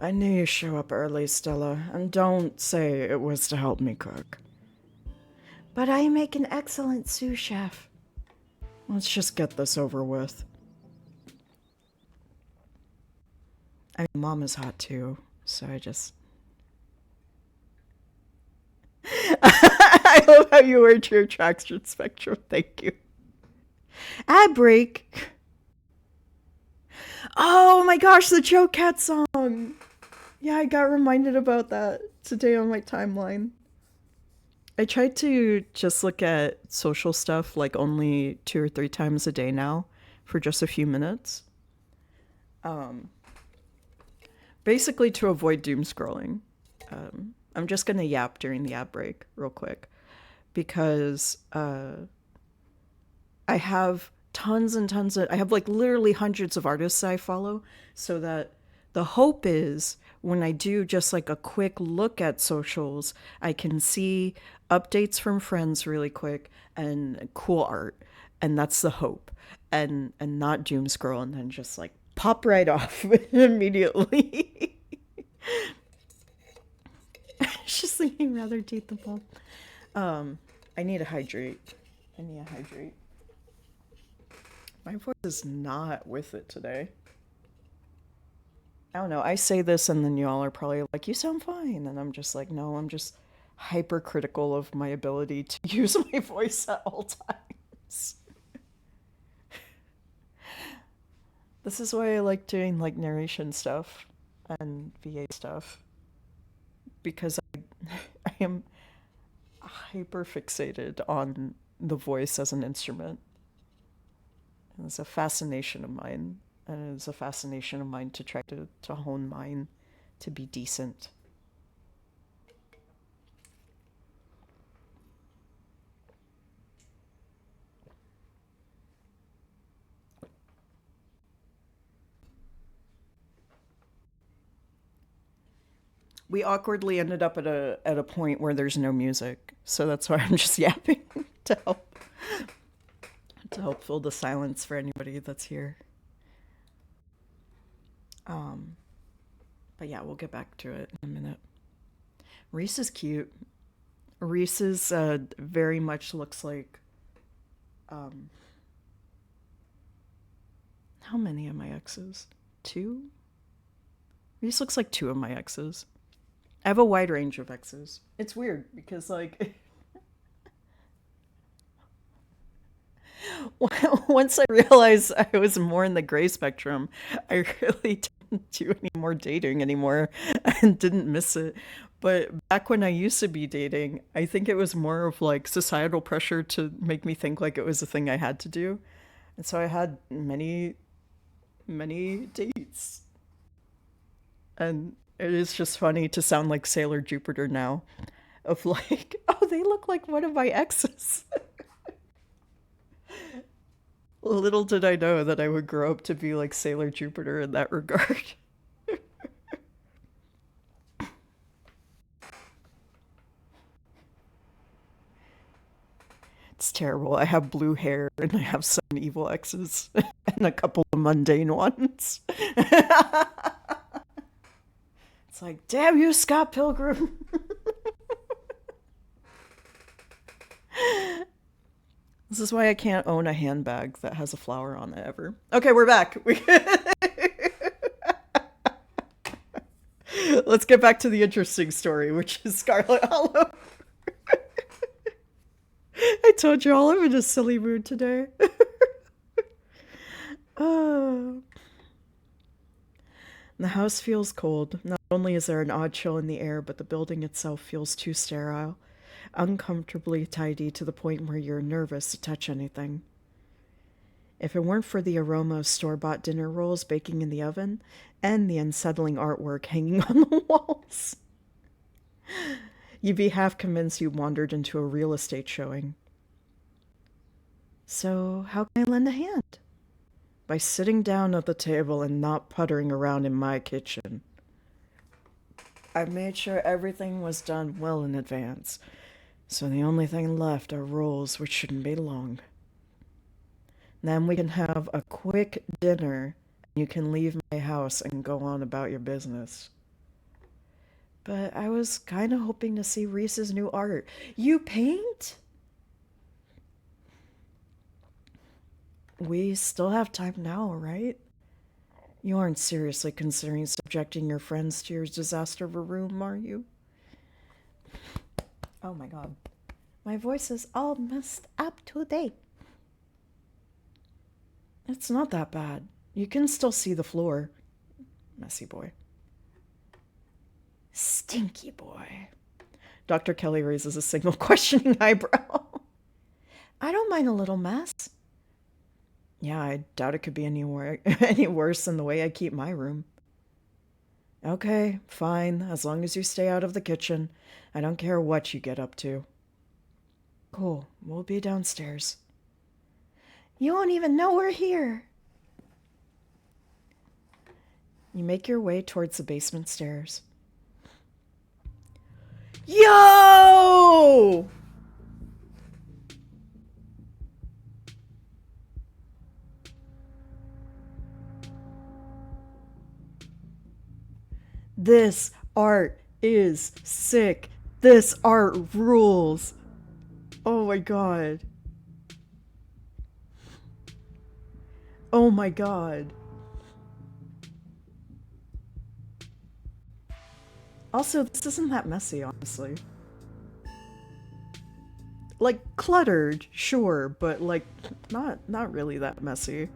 I knew you'd show up early, Stella, and don't say it was to help me cook. But I make an excellent sous chef. Let's just get this over with. I mean, Mom is hot too, so I just... I love how you word your attraction spectrum. Thank you. Ad break. Oh my gosh, the Joe Cat song. Yeah, I got reminded about that today on my timeline. I tried to just look at social stuff like only 2 or 3 times a day now for just a few minutes. Basically to avoid doom scrolling. I'm just gonna yap during the ad break real quick because I have tons and tons of, I have like literally hundreds of artists I follow, so that the hope is when I do just like a quick look at socials, I can see updates from friends really quick and cool art. And that's the hope. And not doom scroll and then just like pop right off immediately. She's thinking rather date the bulb. I need to hydrate. My voice is not with it today. I don't know. I say this and then y'all are probably like, you sound fine. And I'm just like, no, I'm just hypercritical of my ability to use my voice at all times. This is why I like doing like narration stuff and VA stuff. Because I am hyper fixated on the voice as an instrument. And it's a fascination of mine. And it's a fascination of mine to try to hone mine to be decent. We awkwardly ended up at a point where there's no music, so that's why I'm just yapping to help fill the silence for anybody that's here. But yeah, we'll get back to it in a minute. Reese is cute. Reese's very much looks like how many of my exes? 2? Reese looks like 2 of my exes. I have a wide range of exes. It's weird because like once I realized I was more in the gray spectrum, I really didn't do any more dating anymore and didn't miss it. But back when I used to be dating, I think it was more of like societal pressure to make me think like it was a thing I had to do. And so I had many, many dates. And it is just funny to sound like Sailor Jupiter now. Of like, oh, they look like one of my exes. Little did I know that I would grow up to be like Sailor Jupiter in that regard. It's terrible. I have blue hair and I have some evil exes and a couple of mundane ones. It's like, damn you, Scott Pilgrim. This is why I can't own a handbag that has a flower on it ever. Okay, we're back. Let's get back to the interesting story, which is Scarlet Hollow. I told you all I'm in a silly mood today. The house feels cold. Not only is there an odd chill in the air, but the building itself feels too sterile, uncomfortably tidy to the point where you're nervous to touch anything. If it weren't for the aroma of store-bought dinner rolls baking in the oven and the unsettling artwork hanging on the walls, you'd be half convinced you wandered into a real estate showing. So, how can I lend a hand? By sitting down at the table and not puttering around in my kitchen. I made sure everything was done well in advance, so the only thing left are rolls, which shouldn't be long. Then we can have a quick dinner You can leave my house and go on about your business. But I was kind of hoping to see Reese's new art. You paint? We still have time now, right? You aren't seriously considering subjecting your friends to your disaster of a room, are you? Oh my god. My voice is all messed up today. It's not that bad. You can still see the floor. Messy boy. Stinky boy. Dr. Kelly raises a single questioning eyebrow. I don't mind a little mess. Yeah, I doubt it could be any worse than the way I keep my room. Okay, fine, as long as you stay out of the kitchen. I don't care what you get up to. Cool, we'll be downstairs. You won't even know we're here. You make your way towards the basement stairs. Yo! This art is sick. This art rules. Oh my god. Oh my god. Also, this isn't that messy, honestly. Like, cluttered, sure, but like, not really that messy.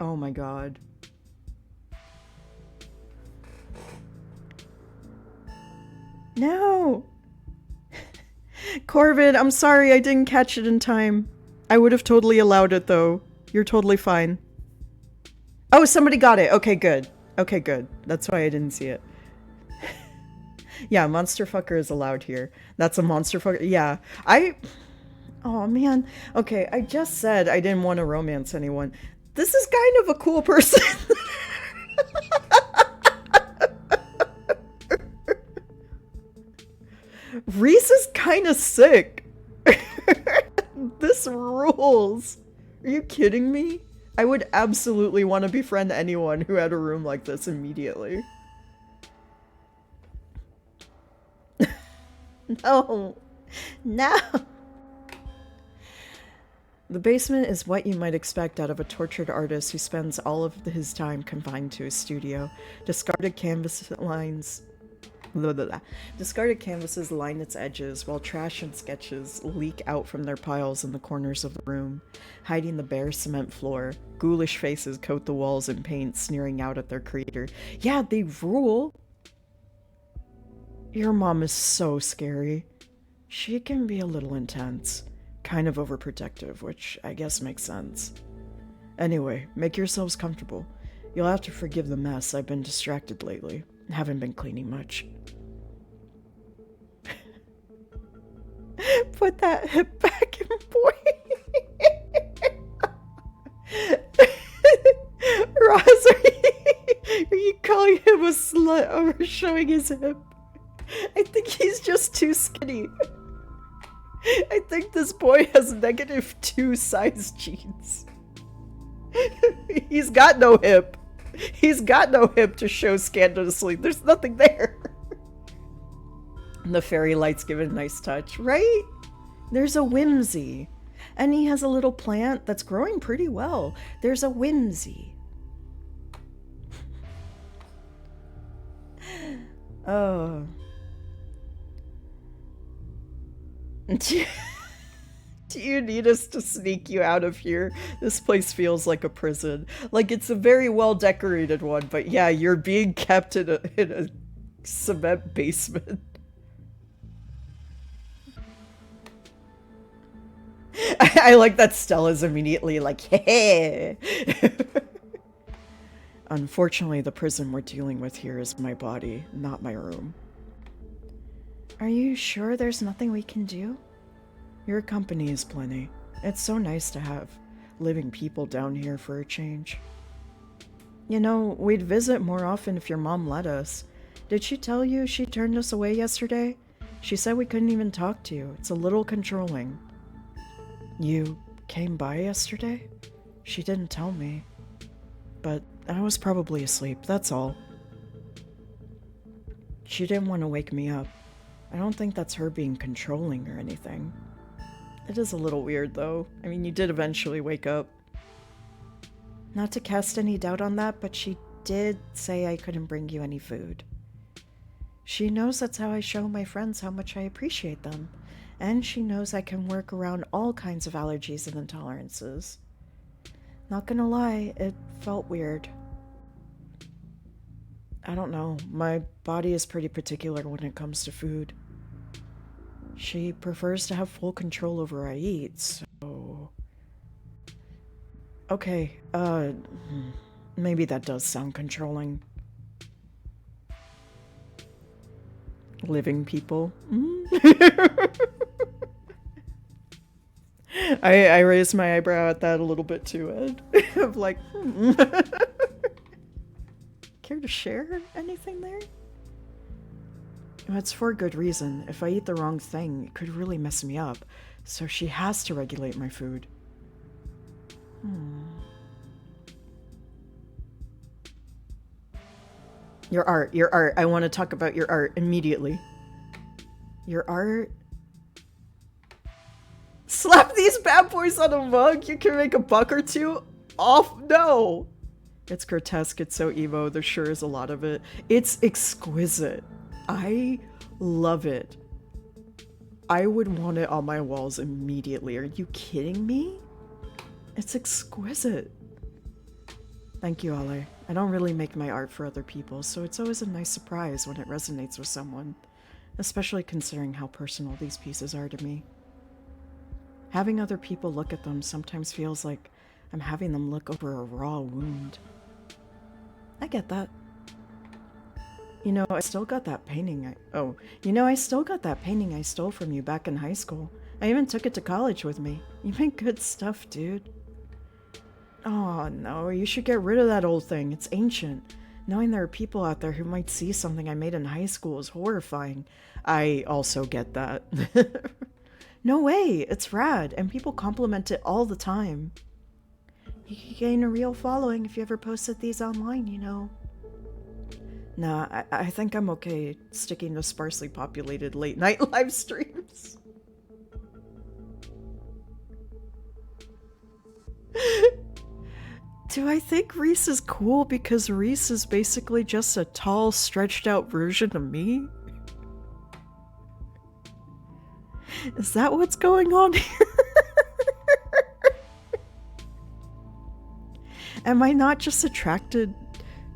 Oh my god. No! Corbin, I'm sorry I didn't catch it in time. I would have totally allowed it, though. You're totally fine. Oh, somebody got it. Okay, good. Okay, good. That's why I didn't see it. Yeah, monster fucker is allowed here. That's a monster fucker. Yeah. Oh, man. Okay, I just said I didn't want to romance anyone. This is kind of a cool person. Reese is kind of sick. This rules. Are you kidding me? I would absolutely want to befriend anyone who had a room like this immediately. No. No. The basement is what you might expect out of a tortured artist who spends all of his time confined to his studio. Discarded canvas lines... Blah, blah, blah. Discarded canvases line its edges, while trash and sketches leak out from their piles in the corners of the room, hiding the bare cement floor. Ghoulish faces coat the walls in paint, sneering out at their creator. Yeah, they rule! Your mom is so scary. She can be a little intense. Kind of overprotective, which I guess makes sense. Anyway, make yourselves comfortable. You'll have to forgive the mess. I've been distracted lately. Haven't been cleaning much. Put that hip back in, boy. Ross, are you calling him a slut over showing his hip? I think he's just too skinny. I think this boy has -2 size jeans. He's got no hip. He's got no hip to show scandalously. There's nothing there. The fairy lights give it a nice touch, right? There's a whimsy. And he has a little plant that's growing pretty well. There's a whimsy. Oh. Do you need us to sneak you out of here? This place feels like a prison. Like, it's a very well-decorated one, but yeah, you're being kept in a cement basement. I like that Stella's immediately like, hey! Unfortunately, the prison we're dealing with here is my body, not my room. Are you sure there's nothing we can do? Your company is plenty. It's so nice to have living people down here for a change. You know, we'd visit more often if your mom let us. Did she tell you she turned us away yesterday? She said we couldn't even talk to you. It's a little controlling. You came by yesterday? She didn't tell me. But I was probably asleep, that's all. She didn't want to wake me up. I don't think that's her being controlling or anything. It is a little weird, though. I mean, you did eventually wake up. Not to cast any doubt on that, but she did say I couldn't bring you any food. She knows that's how I show my friends how much I appreciate them. And she knows I can work around all kinds of allergies and intolerances. Not gonna lie, it felt weird. I don't know, my body is pretty particular when it comes to food. She prefers to have full control over what I eat, so... Okay, maybe that does sound controlling. Living people. I raised my eyebrow at that a little bit too, Ed. Of like, Care to share anything there? It's for a good reason. If I eat the wrong thing, it could really mess me up. So she has to regulate my food. Your art. I want to talk about your art immediately. Your art? Slap these bad boys on a mug, you can make $1 or $2 off? No! It's grotesque, it's so emo, there sure is a lot of it. It's exquisite. I love it. I would want it on my walls immediately. Are you kidding me? It's exquisite. Thank you, Ale. I don't really make my art for other people, so it's always a nice surprise when it resonates with someone, especially considering how personal these pieces are to me. Having other people look at them sometimes feels like I'm having them look over a raw wound. I get that. You know, I still got that painting I stole from you back in high school. I even took it to college with me. You make good stuff, dude. Oh no, you should get rid of that old thing. It's ancient. Knowing there are people out there who might see something I made in high school is horrifying. I also get that. No way, it's rad, and people compliment it all the time. You could gain a real following if you ever posted these online, you know. Nah, I think I'm okay sticking to sparsely populated late night live streams. Do I think Reese is cool because Reese is basically just a tall, stretched out version of me? Is that what's going on here? Am I not just attracted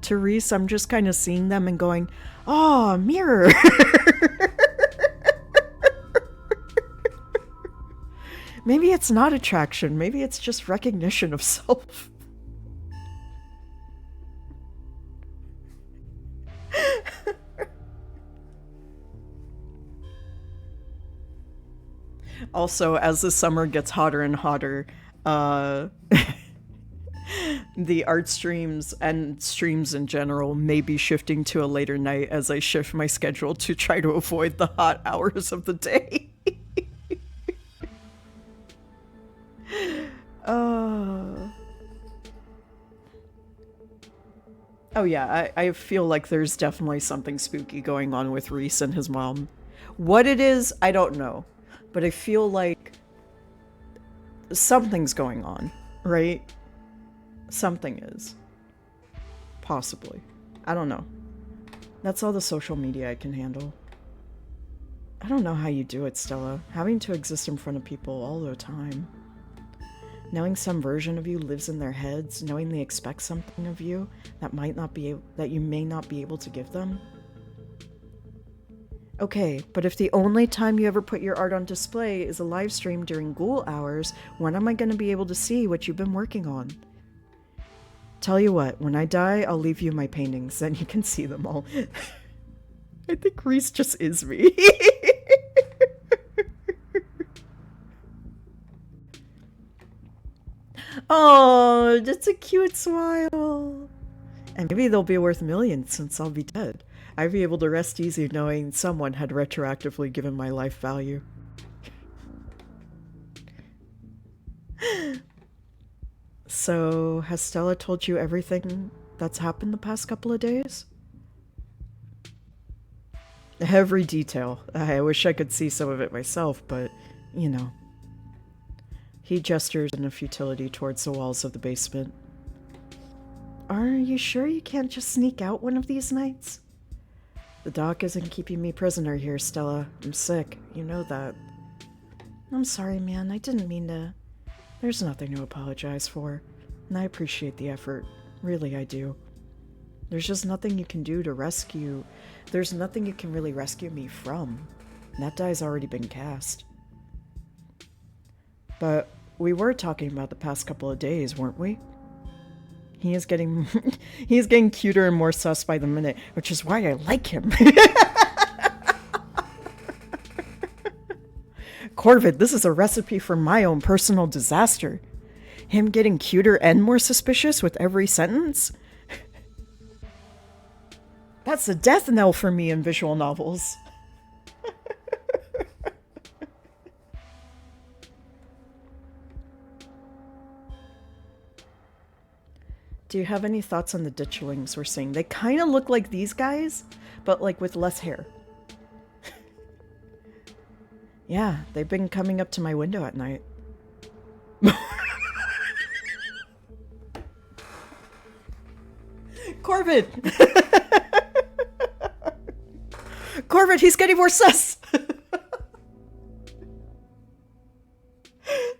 to Reese? I'm just kind of seeing them and going, oh, mirror. Maybe it's not attraction. Maybe it's just recognition of self. Also, as the summer gets hotter and hotter, the art streams and streams in general may be shifting to a later night as I shift my schedule to try to avoid the hot hours of the day. Oh yeah, I feel like there's definitely something spooky going on with Reese and his mom. What it is, I don't know. But I feel like something's going on, right? Something is. Possibly. I don't know. That's all the social media I can handle. I don't know how you do it, Stella. Having to exist in front of people all the time. Knowing some version of you lives in their heads, knowing they expect something of you that you may not be able to give them. Okay, but if the only time you ever put your art on display is a live stream during ghoul hours, when am I going to be able to see what you've been working on? Tell you what, when I die, I'll leave you my paintings, then you can see them all. I think Reese just is me. Oh, that's a cute smile. And maybe they'll be worth millions since I'll be dead. I'd be able to rest easy knowing someone had retroactively given my life value. So, has Stella told you everything that's happened the past couple of days? Every detail. I wish I could see some of it myself, but, you know. He gestures in a futility towards the walls of the basement. Are you sure you can't just sneak out one of these nights? The doc isn't keeping me prisoner here, Stella. I'm sick. You know that. I'm sorry, man. I didn't mean to. There's nothing to apologize for. And I appreciate the effort. Really, I do. There's just nothing you can do to rescue. There's nothing you can really rescue me from. That die's already been cast. But we were talking about the past couple of days, weren't we? He is getting cuter and more sus by the minute, which is why I like him. Corvid, this is a recipe for my own personal disaster. Him getting cuter and more suspicious with every sentence? That's the death knell for me in visual novels. Do you have any thoughts on the ditchlings we're seeing? They kind of look like these guys, but like with less hair. Yeah, they've been coming up to my window at night. Corvid! Corvid, he's getting more sus!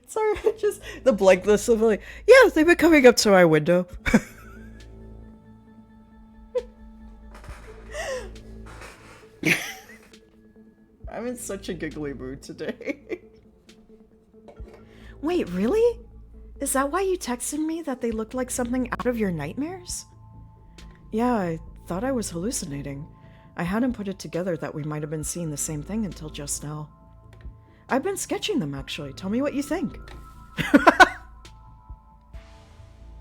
Sorry, just the blankness of like, yeah, they've been coming up to my window. I'm in such a giggly mood today. Wait, really? Is that why you texted me that they looked like something out of your nightmares? Yeah, I thought I was hallucinating. I hadn't put it together that we might have been seeing the same thing until just now. I've been sketching them, actually. Tell me what you think.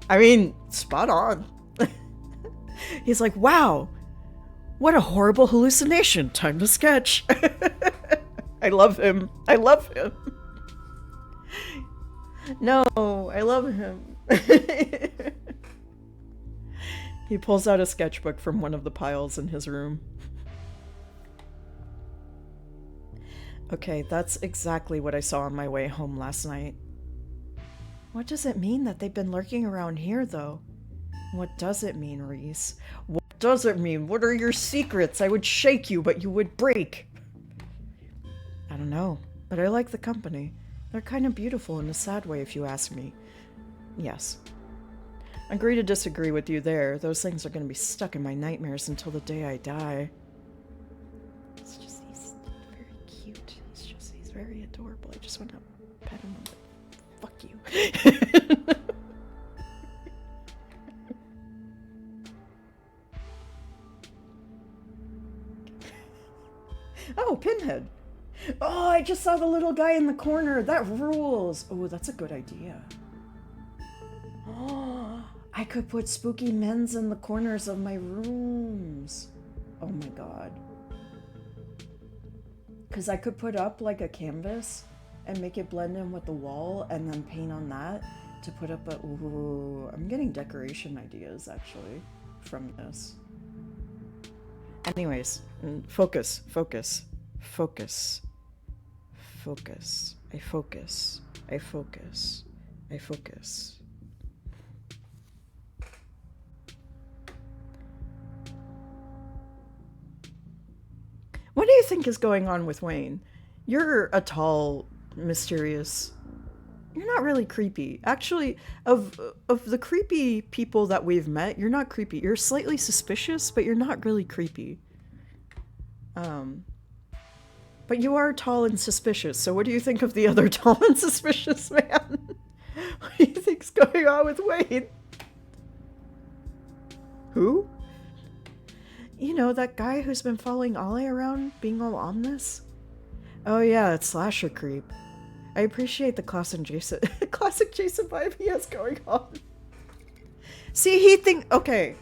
I mean, spot on. He's like, wow, what a horrible hallucination. Time to sketch. I love him. I love him. No, I love him. He pulls out a sketchbook from one of the piles in his room. Okay, that's exactly what I saw on my way home last night. What does it mean that they've been lurking around here, though? What does it mean, Reese? What does it mean? What are your secrets? I would shake you, but you would break. I don't know, but I like the company. They're kind of beautiful in a sad way, if you ask me. Yes. Agree to disagree with you there. Those things are going to be stuck in my nightmares until the day I die. It's just, he's very cute. He's very adorable. I just want to pet him and fuck you. Oh, Pinhead. Oh, I just saw the little guy in the corner. That rules. Oh, that's a good idea. Oh, I could put spooky men's in the corners of my rooms. Oh my god. Because I could put up like a canvas and make it blend in with the wall and then paint on that to put up a... Ooh, I'm getting decoration ideas actually from this. Anyways, focus, focus, focus, focus. I focus, I focus, I focus. What do you think is going on with Wayne? You're a tall, mysterious... You're not really creepy. Actually, of the creepy people that we've met, you're not creepy. You're slightly suspicious, but you're not really creepy. But you are tall and suspicious, so what do you think of the other tall and suspicious man? What do you think's going on with Wayne? Who? You know, that guy who's been following Ollie around, being all ominous? Oh yeah, it's Slasher Creep. I appreciate the classic Jason vibe he has going on. See, okay.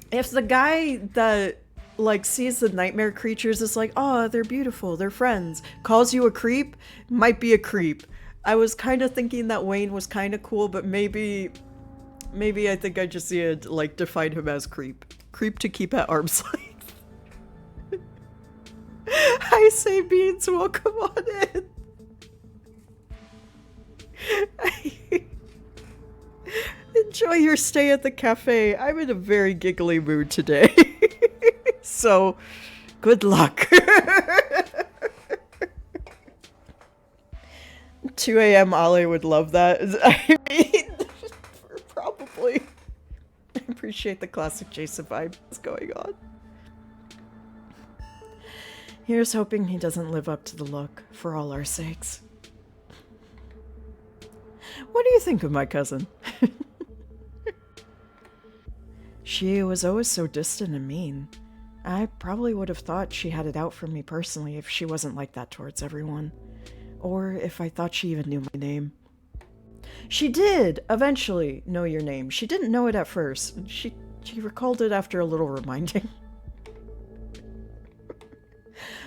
If the guy that, like, sees the nightmare creatures is like, oh, they're beautiful, they're friends, calls you a creep, might be a creep. I was kind of thinking that Wayne was kind of cool, but maybe I think I just need to, like, define him as creep. Creep to keep at arm's length. I say Beans, welcome on in. Enjoy your stay at the cafe. I'm in a very giggly mood today. So, good luck. 2 a.m. Ollie would love that. I mean, probably. I appreciate the classic Jason vibe that's going on. Here's hoping he doesn't live up to the look, for all our sakes. What do you think of my cousin? She was always so distant and mean. I probably would have thought she had it out for me personally if she wasn't like that towards everyone. Or if I thought she even knew my name. She did, eventually, know your name. She didn't know it at first. She recalled it after a little reminding.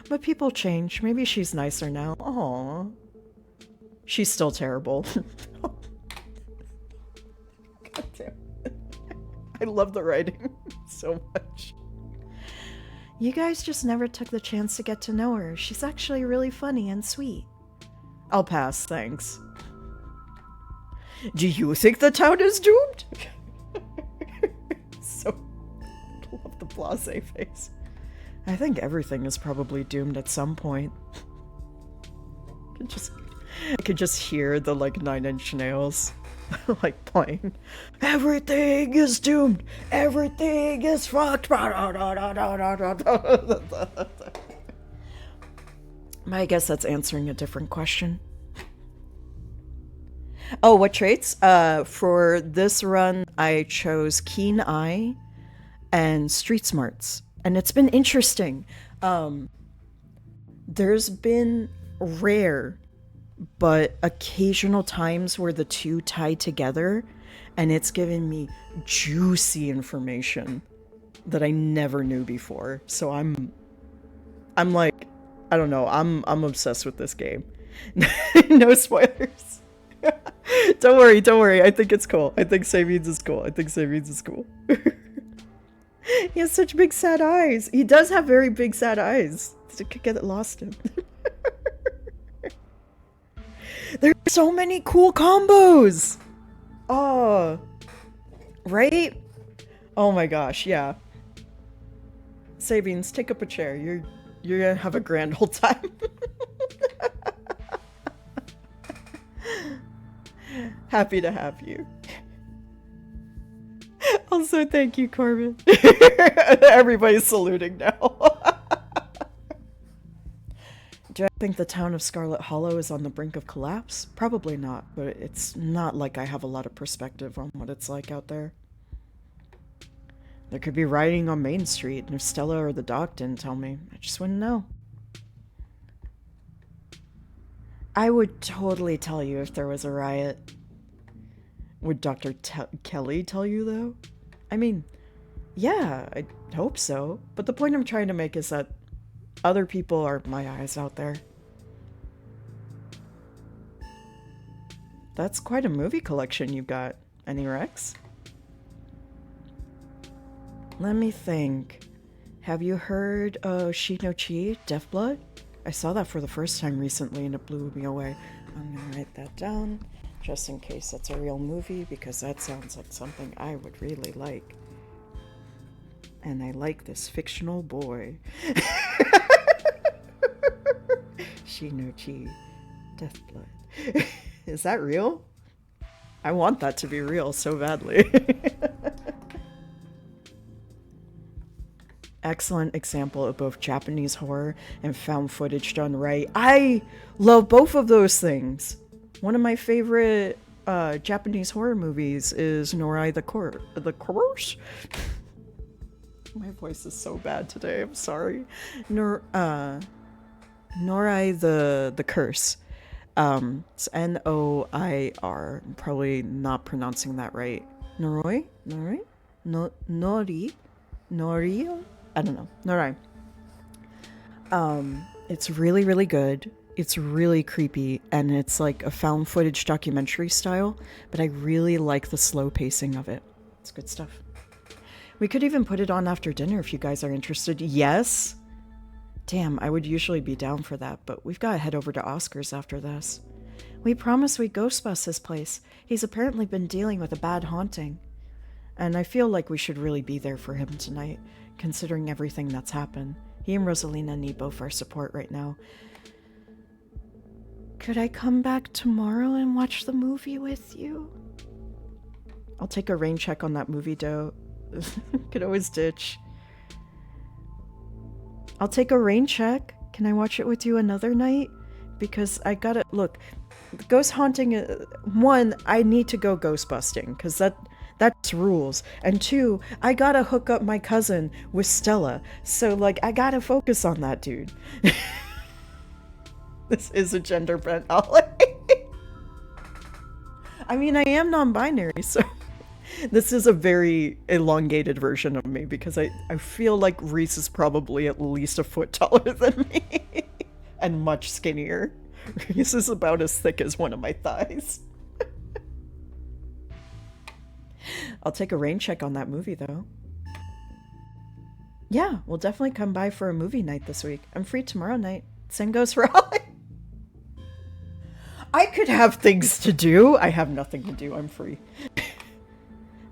But people change. Maybe she's nicer now. Aww. She's still terrible. God damn. I love the writing so much. You guys just never took the chance to get to know her. She's actually really funny and sweet. I'll pass, thanks. Do you think the town is doomed? So, love the blasé face. I think everything is probably doomed at some point. I could just hear the, like, 9 Inch Nails, like, playing. Everything is doomed! Everything is fucked! I guess that's answering a different question. Oh, what traits? For this run, I chose Keen Eye and Street Smarts. And it's been interesting. There's been rare but occasional times where the two tie together, and it's given me juicy information that I never knew before. So I'm like, I don't know, I'm obsessed with this game. No spoilers. Don't worry. I think it's cool. I think Savings is cool. He has such big sad eyes. He does have very big sad eyes. I could get lost in. There's so many cool combos. Oh, right? Oh my gosh, yeah. Savings, take up a chair. You're gonna have a grand old time. Happy to have you. Also, thank you, Corbin. Everybody's saluting now. Do I think the town of Scarlet Hollow is on the brink of collapse? Probably not, but it's not like I have a lot of perspective on what it's like out there. There could be rioting on Main Street, and if Stella or the doc didn't tell me, I just wouldn't know. I would totally tell you if there was a riot. Would Dr. Kelly tell you, though? I mean, yeah, I hope so. But the point I'm trying to make is that other people are my eyes out there. That's quite a movie collection you've got. Any Rex? Let me think. Have you heard of Shi no Chi, Death Blood? I saw that for the first time recently and it blew me away. I'm gonna write that down just in case that's a real movie because that sounds like something I would really like. And I like this fictional boy. Shi no Chi, Death Blood. Is that real? I want that to be real so badly. Excellent example of both Japanese horror and found footage done right. I love both of those things. One of my favorite Japanese horror movies is Norai the Curse. My voice is so bad today. I'm sorry. Norai the Curse. It's Noir. I'm probably not pronouncing that right. Nori? Nori? I don't know. Norai. It's really, really good. It's really creepy, and it's like a found footage documentary style, but I really like the slow pacing of it. It's good stuff. We could even put it on after dinner if you guys are interested. Yes? Damn, I would usually be down for that, but we've got to head over to Oscar's after this. We promised we'd ghost bust his place. He's apparently been dealing with a bad haunting. And I feel like we should really be there for him tonight, considering everything that's happened. He and Rosalina need both our support right now. Could I come back tomorrow and watch the movie with you? I'll take a rain check on that movie, though. Could always ditch. I'll take a rain check. Can I watch it with you another night? Because I gotta... Look, ghost haunting... One, I need to go ghost busting, because that's rules. And two, I gotta hook up my cousin with Stella. So, like, I gotta focus on that, dude. This is a gender bent holiday. I mean, I am non-binary, so this is a very elongated version of me because I feel like Reese is probably at least a foot taller than me and much skinnier. Reese is about as thick as one of my thighs. I'll take a rain check on that movie, though. Yeah, we'll definitely come by for a movie night this week. I'm free tomorrow night. Same goes for Holly. I could have things to do. I have nothing to do. I'm free.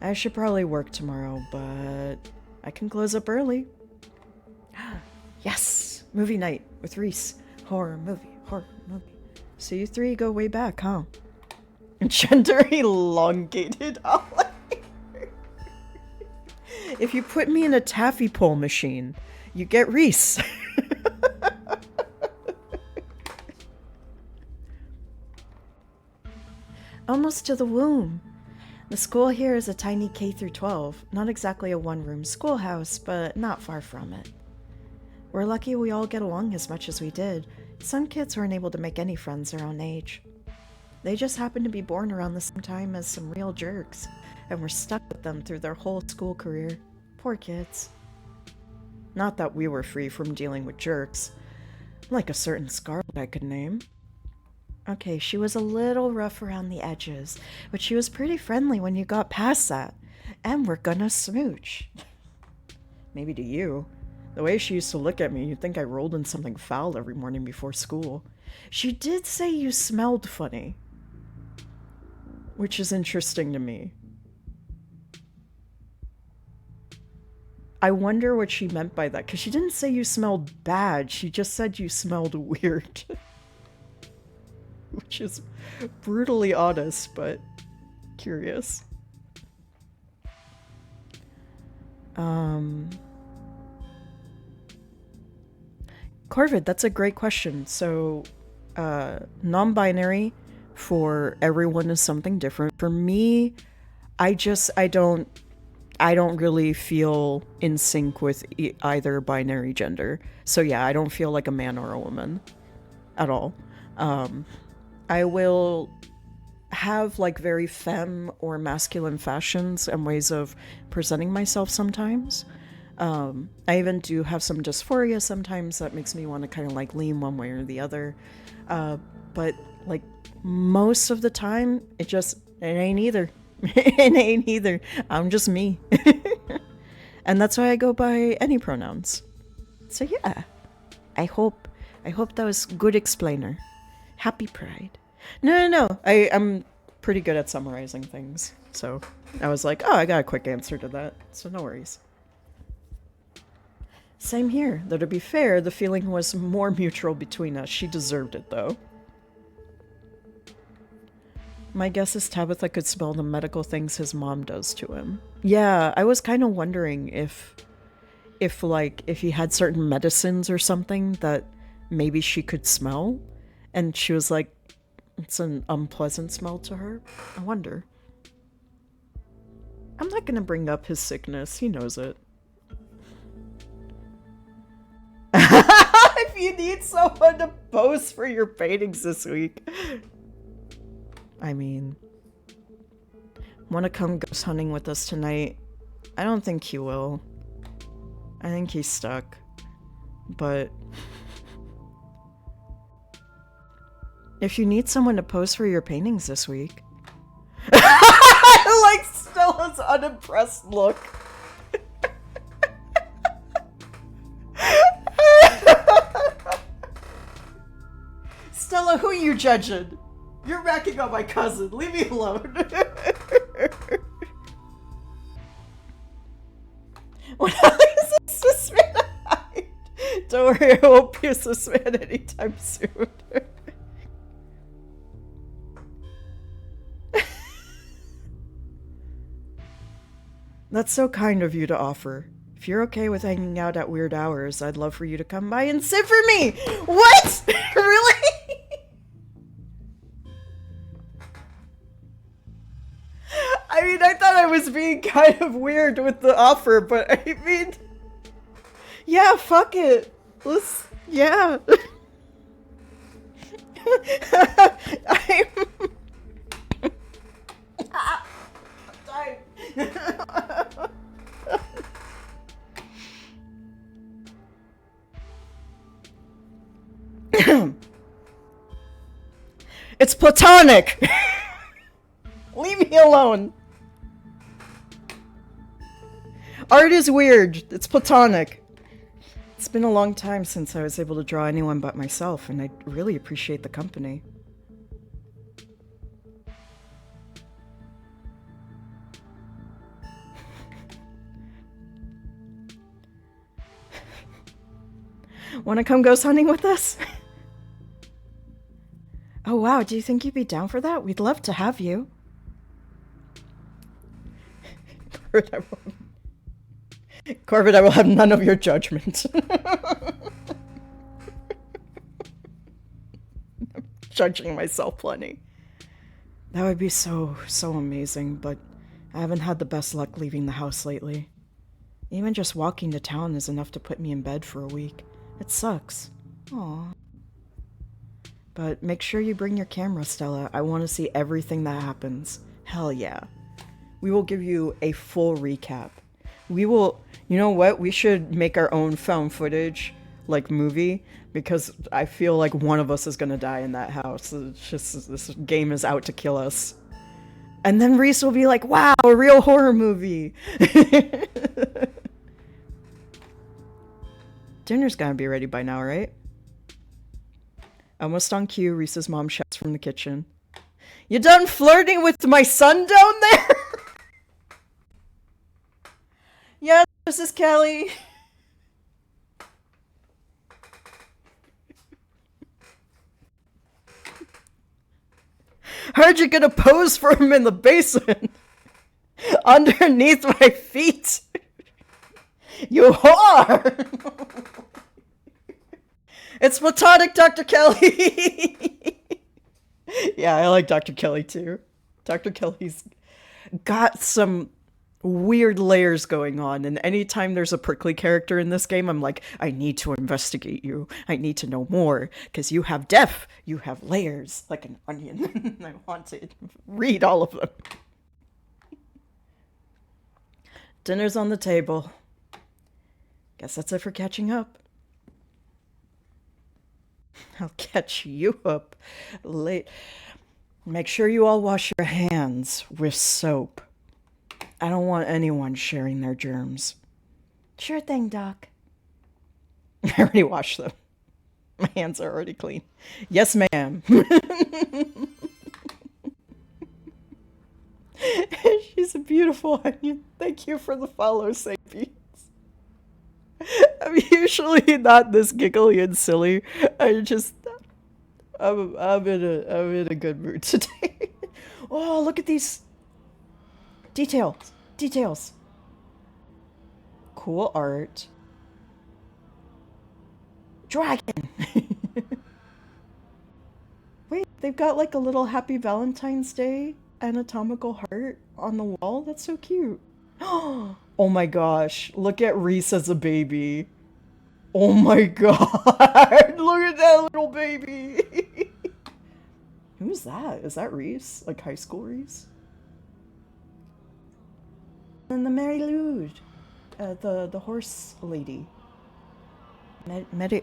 I should probably work tomorrow, but I can close up early. Yes! Movie night with Reese. Horror movie. So you three go way back, huh? Gender elongated Holly. If you put me in a taffy pole machine, you get Reese. Almost to the womb. The school here is a tiny K through 12, not exactly a one-room schoolhouse, but not far from it. We're lucky we all get along as much as we did. Some kids weren't able to make any friends their own age. They just happened to be born around the same time as some real jerks, and were stuck with them through their whole school career. Poor kids. Not that we were free from dealing with jerks, like a certain Scarlet I could name. Okay, she was a little rough around the edges, but she was pretty friendly when you got past that. And we're gonna smooch. Maybe to you. The way she used to look at me, you'd think I rolled in something foul every morning before school. She did say you smelled funny, which is interesting to me. I wonder what she meant by that, because she didn't say you smelled bad, she just said you smelled weird. Which is brutally honest, but curious. Corvid, that's a great question. So, non-binary for everyone is something different. For me, I don't really feel in sync with either binary gender. So yeah, I don't feel like a man or a woman at all. I will have like very femme or masculine fashions and ways of presenting myself sometimes. I even do have some dysphoria sometimes that makes me want to kind of like lean one way or the other. But like most of the time, it ain't either. It ain't either. I'm just me. And that's why I go by any pronouns. So yeah, I hope that was good explainer. Happy Pride. No. I'm pretty good at summarizing things. So I was like, oh, I got a quick answer to that. So no worries. Same here. Though to be fair, the feeling was more mutual between us. She deserved it, though. My guess is Tabitha could smell the medical things his mom does to him. Yeah, I was kind of wondering if he had certain medicines or something that maybe she could smell. And she was like, it's an unpleasant smell to her. I wonder. I'm not gonna bring up his sickness. He knows it. If you need someone to pose for your paintings this week. I mean, want to come ghost hunting with us tonight? I don't think he will. I think he's stuck. But If you need someone to pose for your paintings this week. I like Stella's unimpressed look. Stella, who are you judging? You're racking on my cousin. Leave me alone. When Alex is suspended, don't worry, I won't be a suspended anytime soon. That's so kind of you to offer. If you're okay with hanging out at weird hours, I'd love for you to come by and sit for me! What? Really? I mean, I thought I was being kind of weird with the offer, but I mean... Yeah, fuck it. Let's... Yeah. I'm dying. It's platonic! Leave me alone! Art is weird. It's platonic. It's been a long time since I was able to draw anyone but myself, and I really appreciate the company. Wanna come ghost hunting with us? Oh wow, do you think you'd be down for that? We'd love to have you. Corbett, I will have none of your judgment. I'm judging myself plenty. That would be so amazing, but I haven't had the best luck leaving the house lately. Even just walking to town is enough to put me in bed for a week. It sucks. Aww. But make sure you bring your camera, Stella. I want to see everything that happens. Hell yeah. We will give you a full recap. We will... You know what? We should make our own found footage, like, movie, because I feel like one of us is gonna die in that house. It's just... This game is out to kill us. And then Reese will be like, wow, a real horror movie! Dinner's gotta be ready by now, right? Almost on cue, Reese's mom shouts from the kitchen. You done flirting with my son down there? Yes, this is Kelly. Heard you gonna pose for him in the basement. Underneath my feet. You whore! It's platonic, Dr. Kelly! Yeah, I like Dr. Kelly too. Dr. Kelly's got some weird layers going on, and anytime there's a prickly character in this game, I'm like, I need to investigate you. I need to know more, because you have depth. You have layers, like an onion. I want to read all of them. Dinner's on the table. Guess that's it for catching up. I'll catch you up late. Make sure you all wash your hands with soap. I don't want anyone sharing their germs. Sure thing, Doc. I already washed them. My hands are already clean. Yes, ma'am. She's a beautiful onion. Thank you for the follow, Sapiens. I'm usually not this giggly and silly. I'm in a good mood today. Oh, look at these details. Cool art. Dragon. Wait, they've got like a little Happy Valentine's Day anatomical heart on the wall. That's so cute. Oh my gosh, look at Reese as a baby. Oh my god, look at that little baby. Who's that? Is that Reese? Like high school Reese? And the Mary Lou, the horse lady. Mari?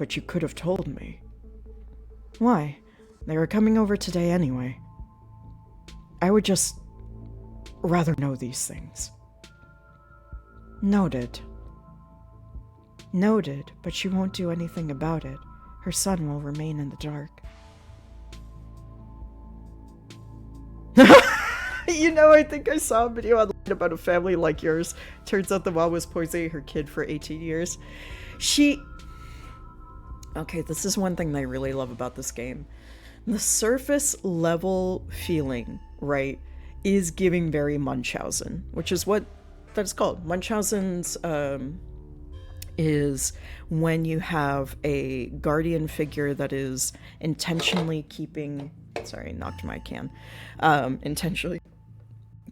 but you could have told me. Why? They were coming over today anyway. I would just rather know these things. Noted. Noted, but she won't do anything about it. Her son will remain in the dark. You know, I think I saw a video online about a family like yours. Turns out the mom was poisoning her kid for 18 years. Okay, this is one thing that I really love about this game. The surface level feeling, right, is giving very Munchausen, which is what that's called. Munchausen's is when you have a guardian figure that is intentionally keeping... Sorry, knocked my can. Intentionally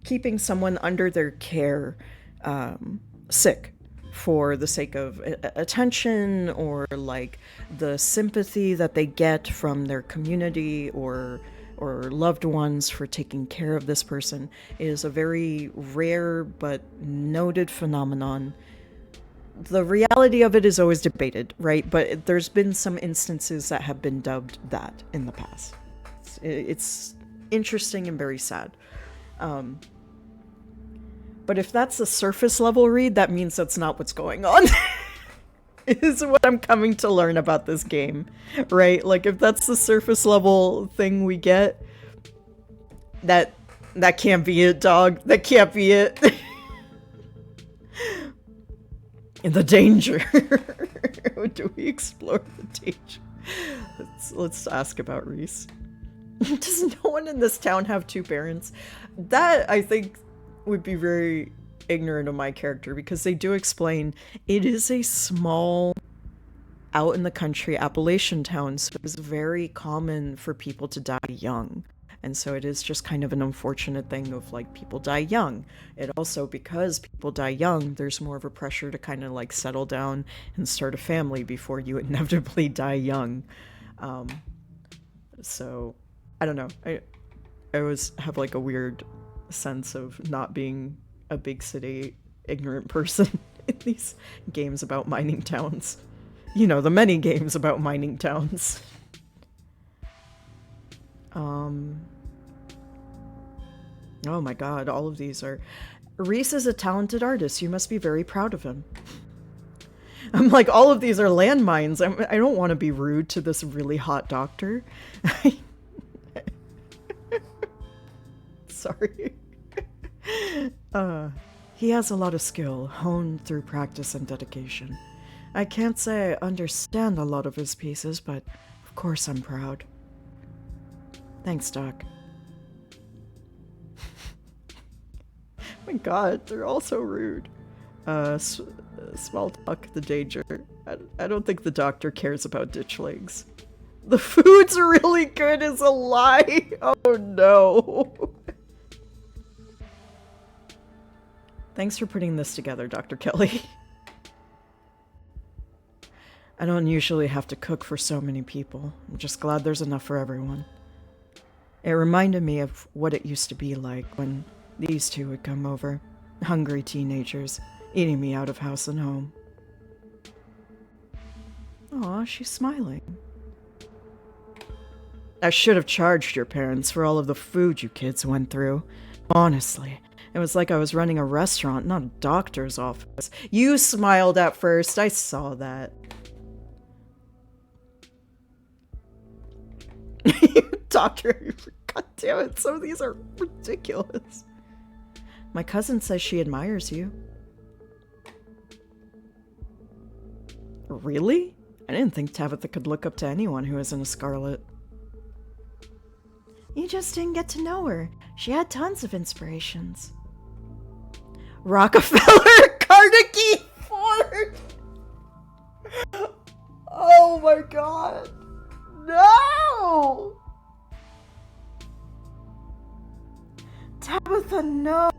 keeping someone under their care sick for the sake of attention or like the sympathy that they get from their community or loved ones for taking care of this person. Is a very rare but noted phenomenon. The reality of it is always debated, right? But there's been some instances that have been dubbed that in the past. It's interesting and very sad. But if that's a surface level read, that means that's not what's going on. Is what I'm coming to learn about this game, right? Like, if that's the surface level thing we get, that can't be it, dog. That can't be it. In the danger. Do we explore the danger? Let's ask about Reese. Does no one in this town have two parents? That, I think, would be very ignorant of my character, because they do explain it is a small, out in the country Appalachian town, so it's very common for people to die young. And so it is just kind of an unfortunate thing of, like, people die young. It also, because people die young, there's more of a pressure to kind of, like, settle down and start a family before you inevitably die young. So, I don't know. I always have, like, a weird sense of not being a big city ignorant person in these games about mining towns. You know, the many games about mining towns. Oh my god, all of these are... Reese is a talented artist. You must be very proud of him. I'm like, all of these are landmines. I don't want to be rude to this really hot doctor. Sorry. He has a lot of skill, honed through practice and dedication. I can't say I understand a lot of his pieces, but of course I'm proud. Thanks, Doc. Oh my god, they're all so rude. Small talk, the danger. I don't think the doctor cares about ditchlings. The food's really good is a lie! Oh no! Thanks for putting this together, Dr. Kelly. I don't usually have to cook for so many people. I'm just glad there's enough for everyone. It reminded me of what it used to be like when these two would come over. Hungry teenagers, eating me out of house and home. Aw, she's smiling. I should have charged your parents for all of the food you kids went through. Honestly, it was like I was running a restaurant, not a doctor's office. You smiled at first, I saw that. Doctor, god damn it, some of these are ridiculous. My cousin says she admires you. Really? I didn't think Tabitha could look up to anyone who isn't a Scarlet. You just didn't get to know her. She had tons of inspirations. Rockefeller, Carnegie, Ford! Oh my god. No! Tabitha, no!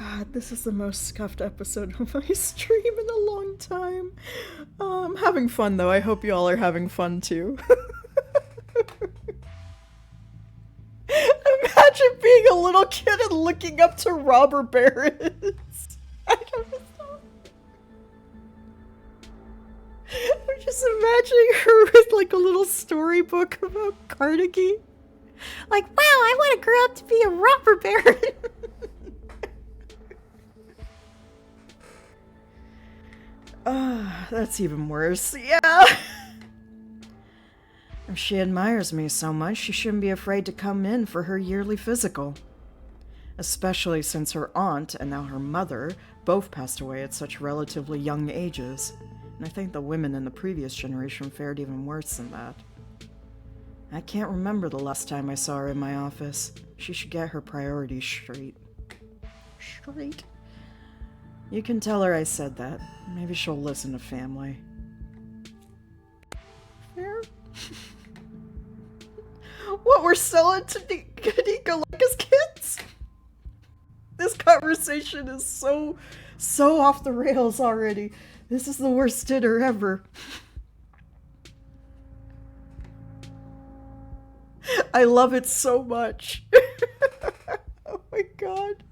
God, this is the most scuffed episode of my stream in a long time. I'm having fun though. I hope you all are having fun too. Imagine being a little kid and looking up to robber barons. I don't know. I'm just imagining her with like a little storybook about Carnegie. Like, wow, I want to grow up to be a robber baron. That's even worse. Yeah. If she admires me so much, she shouldn't be afraid to come in for her yearly physical. Especially since her aunt and now her mother both passed away at such relatively young ages. And I think the women in the previous generation fared even worse than that. I can't remember the last time I saw her in my office. She should get her priorities straight. Straight? You can tell her I said that. Maybe she'll listen to family. Fair? What, we're selling to Kanika like as kids? This conversation is so off the rails already. This is the worst dinner ever. I love it so much. Oh my god.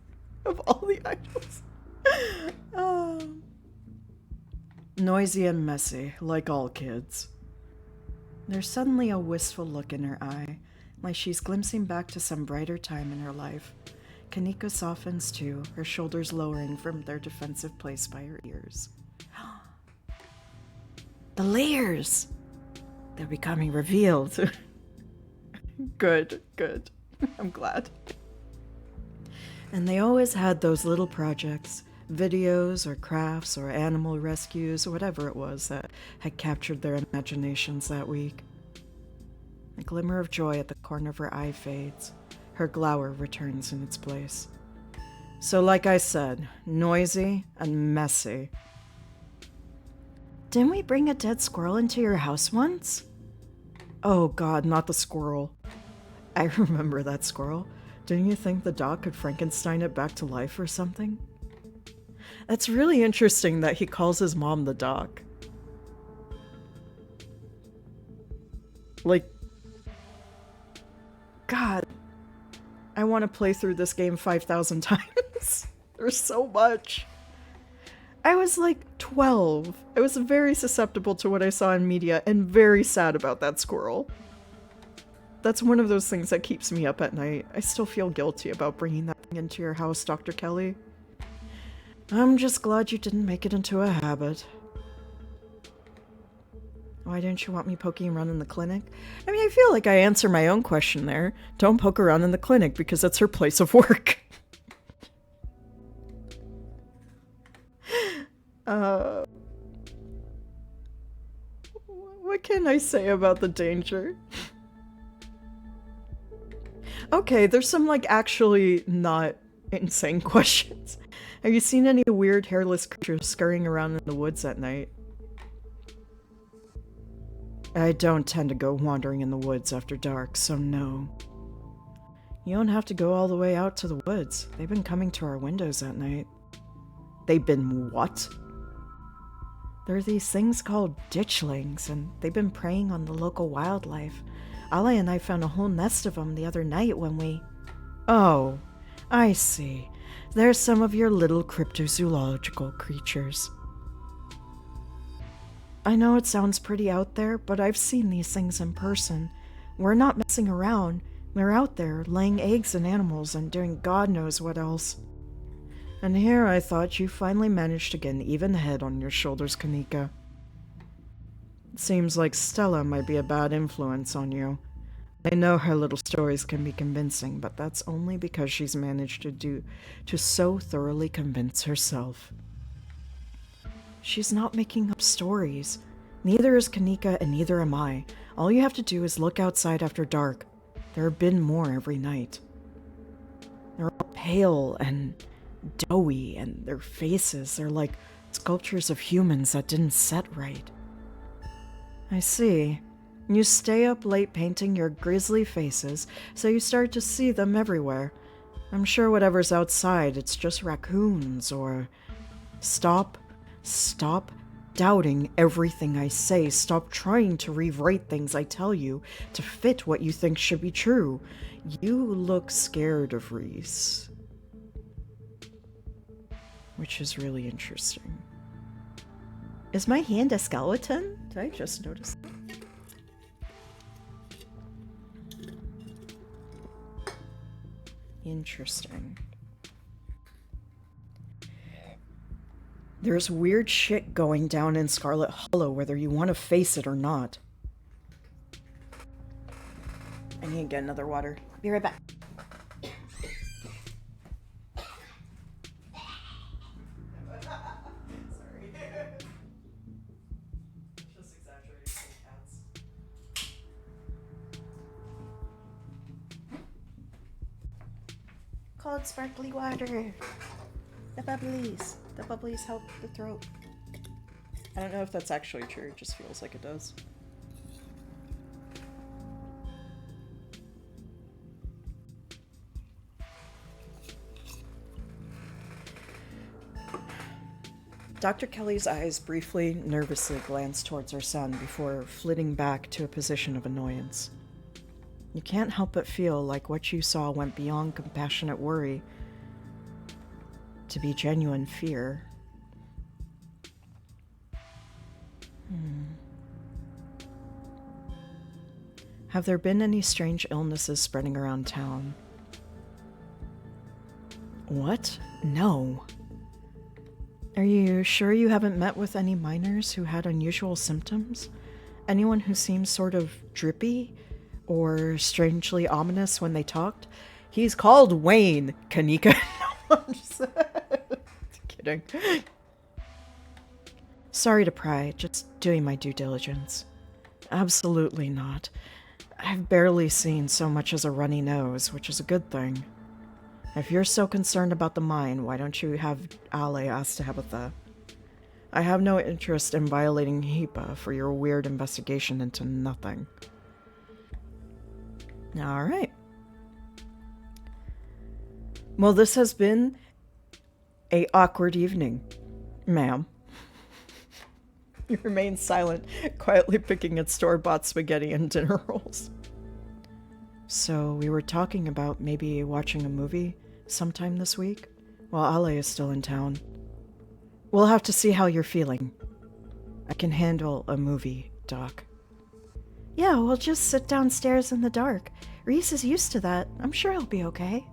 Of all the idols. Noisy and messy, like all kids. There's suddenly a wistful look in her eye, like she's glimpsing back to some brighter time in her life. Kanika softens too, her shoulders lowering from their defensive place by her ears. The layers! They're becoming revealed. Good. I'm glad. And they always had those little projects, videos or crafts or animal rescues or whatever it was that had captured their imaginations that week. A glimmer of joy at the corner of her eye fades. Her glower returns in its place. So like I said, noisy and messy. Didn't we bring a dead squirrel into your house once? Oh god, not the squirrel. I remember that squirrel. Didn't you think the dog could Frankenstein it back to life or something? That's really interesting that he calls his mom the dog. Like, God, I want to play through this game 5,000 times. There's so much. I was like 12. I was very susceptible to what I saw in media and very sad about that squirrel. That's one of those things that keeps me up at night. I still feel guilty about bringing that thing into your house, Dr. Kelly. I'm just glad you didn't make it into a habit. Why didn't you want me poking around in the clinic? I mean, I feel like I answer my own question there. Don't poke around in the clinic because that's her place of work. What can I say about the danger? Okay, there's some like actually not insane questions. Have you seen any weird hairless creatures scurrying around in the woods at night? I don't tend to go wandering in the woods after dark, so no. You don't have to go all the way out to the woods. They've been coming to our windows at night. They've been what? There are these things called ditchlings, and they've been preying on the local wildlife. Ali and I found a whole nest of them the other night when we... Oh, I see. There's some of your little cryptozoological creatures. I know it sounds pretty out there, but I've seen these things in person. We're not messing around. They're out there, laying eggs in animals and doing God knows what else. And here I thought you finally managed to get an even head on your shoulders, Kanika. It seems like Stella might be a bad influence on you. I know her little stories can be convincing, but that's only because she's managed to so thoroughly convince herself. She's not making up stories. Neither is Kanika and neither am I. All you have to do is look outside after dark. There have been more every night. They're all pale and doughy, and their faces, they're like sculptures of humans that didn't set right. I see. You stay up late painting your grisly faces, so you start to see them everywhere. I'm sure whatever's outside, it's just raccoons or... Stop doubting everything I say. Stop trying to rewrite things I tell you to fit what you think should be true. You look scared of Reese. Which is really interesting. Is my hand a skeleton? Did I just notice that? Interesting. There's weird shit going down in Scarlet Hollow, whether you want to face it or not. I need to get another water. Be right back. Sorry. Just exaggerating some cats. Cold sparkly water. The bubblies. The bubblies help the throat. I don't know if that's actually true, it just feels like it does. Dr. Kelly's eyes briefly, nervously glanced towards her son before flitting back to a position of annoyance. You can't help but feel like what you saw went beyond compassionate worry to be genuine fear. Have there been any strange illnesses spreading around town? What? No. Are you sure you haven't met with any minors who had unusual symptoms? Anyone who seems sort of drippy or strangely ominous when they talked? He's called Wayne, Kanika. No, I'm just kidding. Sorry to pry, just doing my due diligence. Absolutely not. I've barely seen so much as a runny nose, which is a good thing. If you're so concerned about the mine, why don't you have Ale ask Tabitha? I have no interest in violating HIPAA for your weird investigation into nothing. Alright. Well, this has been a awkward evening, ma'am. He remains silent, quietly picking at store-bought spaghetti and dinner rolls. So, we were talking about maybe watching a movie sometime this week, while Ale is still in town. We'll have to see how you're feeling. I can handle a movie, Doc. Yeah, we'll just sit downstairs in the dark. Reese is used to that. I'm sure he'll be okay.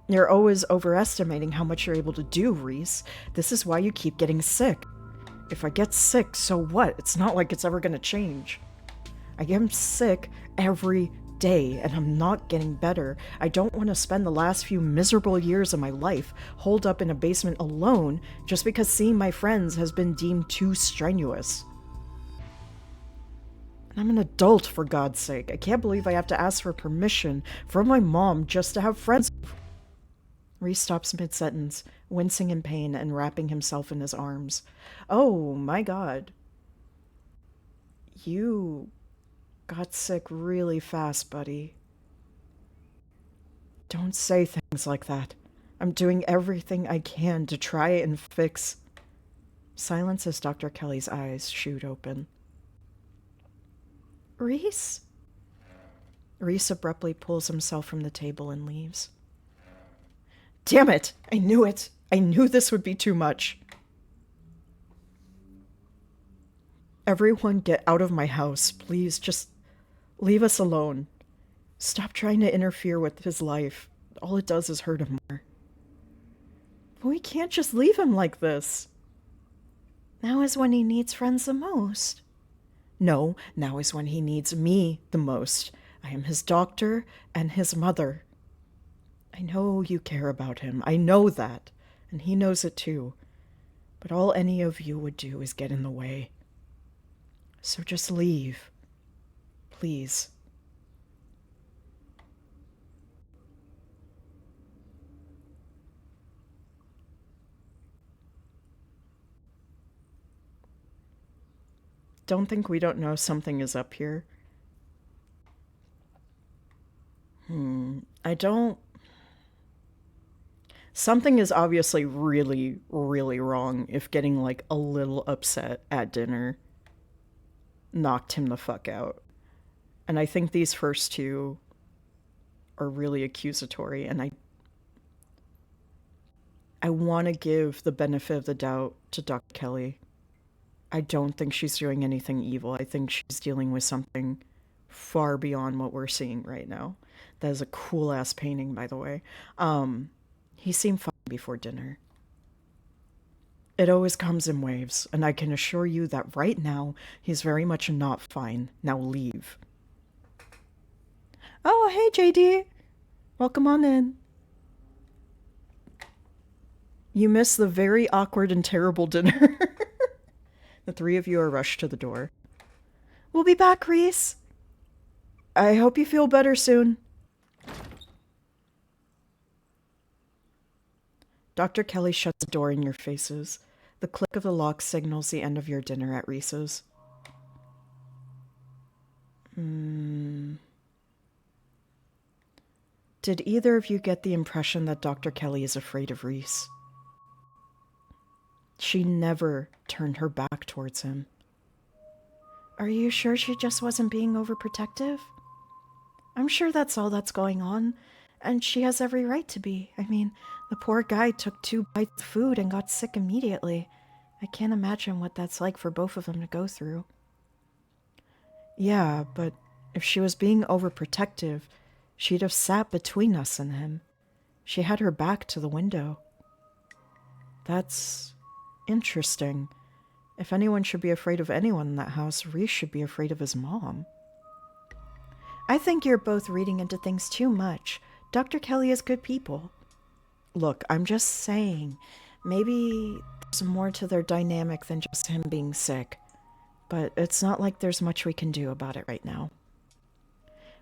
You're always overestimating how much you're able to do, Reese. This is why you keep getting sick. If I get sick, so what? It's not like it's ever gonna change. I am sick every day, and I'm not getting better. I don't want to spend the last few miserable years of my life holed up in a basement alone just because seeing my friends has been deemed too strenuous. And I'm an adult, for God's sake. I can't believe I have to ask for permission from my mom just to have friends. Reese stops mid-sentence, wincing in pain and wrapping himself in his arms. Oh, my God. You got sick really fast, buddy. Don't say things like that. I'm doing everything I can to try and fix... Silence as Dr. Kelly's eyes shoot open. Reese? Reese abruptly pulls himself from the table and leaves. Damn it! I knew it! I knew this would be too much. Everyone get out of my house, please. Just leave us alone. Stop trying to interfere with his life. All it does is hurt him more. But we can't just leave him like this. Now is when he needs friends the most. No, now is when he needs me the most. I am his doctor and his mother. I know you care about him. I know that. And he knows it too. But all any of you would do is get in the way. So just leave. Please. Don't think we don't know something is up here. I don't... Something is obviously really, really wrong if getting like a little upset at dinner knocked him the fuck out. And I think these first two are really accusatory, and I want to give the benefit of the doubt to Dr. Kelly. I don't think she's doing anything evil. I think she's dealing with something far beyond what we're seeing right now. That is a cool ass painting, by the way. He seemed fine before dinner. It always comes in waves, and I can assure you that right now he's very much not fine. Now leave. Oh, hey JD. Welcome on in. You missed the very awkward and terrible dinner. The three of you are rushed to the door. We'll be back, Reese. I hope you feel better soon. Dr. Kelly shuts the door in your faces. The click of the lock signals the end of your dinner at Reese's. Did either of you get the impression that Dr. Kelly is afraid of Reese? She never turned her back towards him. Are you sure she just wasn't being overprotective? I'm sure that's all that's going on, and she has every right to be. I mean, the poor guy took 2 bites of food and got sick immediately. I can't imagine what that's like for both of them to go through. Yeah, but if she was being overprotective, she'd have sat between us and him. She had her back to the window. That's interesting. If anyone should be afraid of anyone in that house, Reese should be afraid of his mom. I think you're both reading into things too much. Dr. Kelly is good people. Look, I'm just saying, maybe there's more to their dynamic than just him being sick. But it's not like there's much we can do about it right now.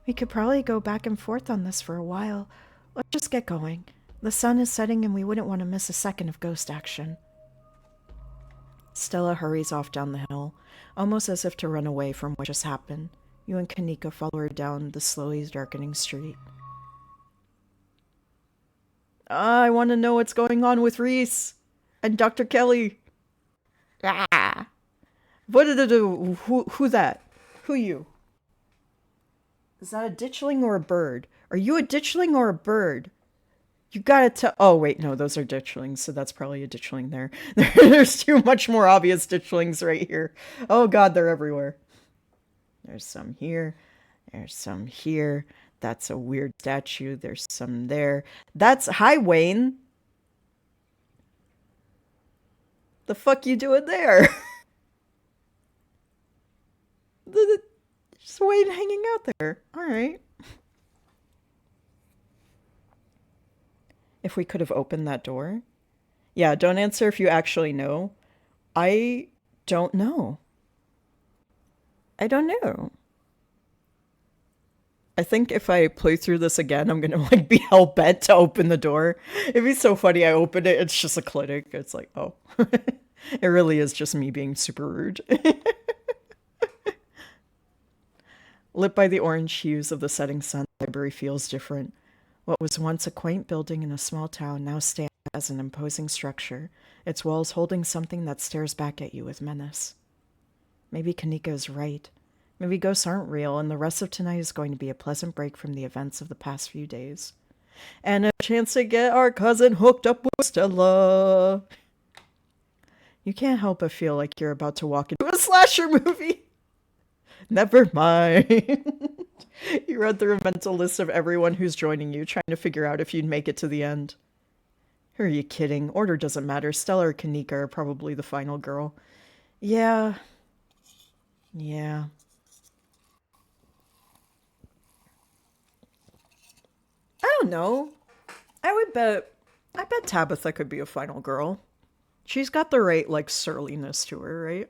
We could probably go back and forth on this for a while. Let's just get going. The sun is setting and we wouldn't want to miss a second of ghost action. Stella hurries off down the hill, almost as if to run away from what just happened. You and Kanika follow her down the slowly darkening street. I want to know what's going on with Reese and Dr. Kelly. Ah! What did it do? Who that? Who you? Is that a ditchling or a bird? Are you a ditchling or a bird? You gotta tell. Oh, wait, no, those are ditchlings, so that's probably a ditchling there. There's too much more obvious ditchlings right here. Oh, God, they're everywhere. There's some here. There's some here. That's a weird statue. There's some there. That's. Hi, Wayne. The fuck you doing there? Just Wayne hanging out there. All right. If we could have opened that door? Yeah, don't answer if you actually know. I don't know. I don't know. I think if I play through this again, I'm gonna like be hell bent to open the door. It'd be so funny. I open it, it's just a clinic. It's like, oh, it really is just me being super rude. Lit by the orange hues of the setting sun, the library feels different. What was once a quaint building in a small town now stands as an imposing structure, its walls holding something that stares back at you with menace. Maybe Kanika is right. Maybe ghosts aren't real, and the rest of tonight is going to be a pleasant break from the events of the past few days. And a chance to get our cousin hooked up with Stella. You can't help but feel like you're about to walk into a slasher movie. Never mind. You read through a mental list of everyone who's joining you, trying to figure out if you'd make it to the end. Who are you kidding? Order doesn't matter. Stella or Kanika are probably the final girl. Yeah. I don't know. I bet Tabitha could be a final girl. She's got the right, like, surliness to her, right?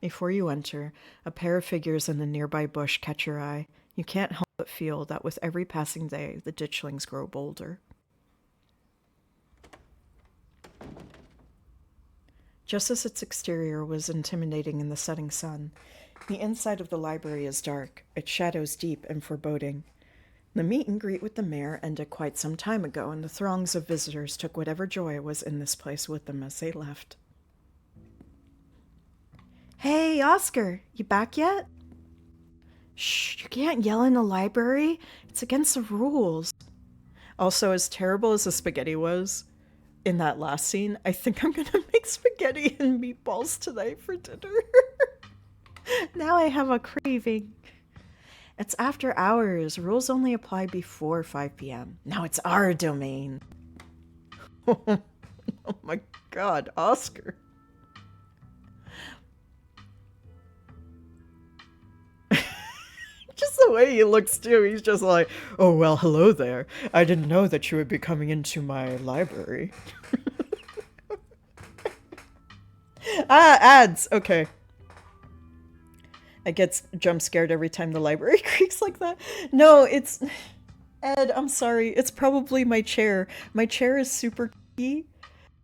Before you enter, a pair of figures in the nearby bush catch your eye. You can't help but feel that with every passing day, the ditchlings grow bolder. Just as its exterior was intimidating in the setting sun, the inside of the library is dark, its shadows deep and foreboding. The meet and greet with the mayor ended quite some time ago, and the throngs of visitors took whatever joy was in this place with them as they left. Hey, Oscar, you back yet? Shh, you can't yell in the library. It's against the rules. Also, as terrible as the spaghetti was in that last scene, I think I'm gonna make spaghetti and meatballs tonight for dinner. Now I have a craving. It's after hours. Rules only apply before 5 p.m. Now it's our domain. Oh my god, Oscar. Just the way he looks too, he's just like, oh well, hello there. I didn't know that you would be coming into my library. Ah, ads, okay. I get jump scared every time the library creaks like that. No, it's... Ed, I'm sorry. It's probably my chair. My chair is super key,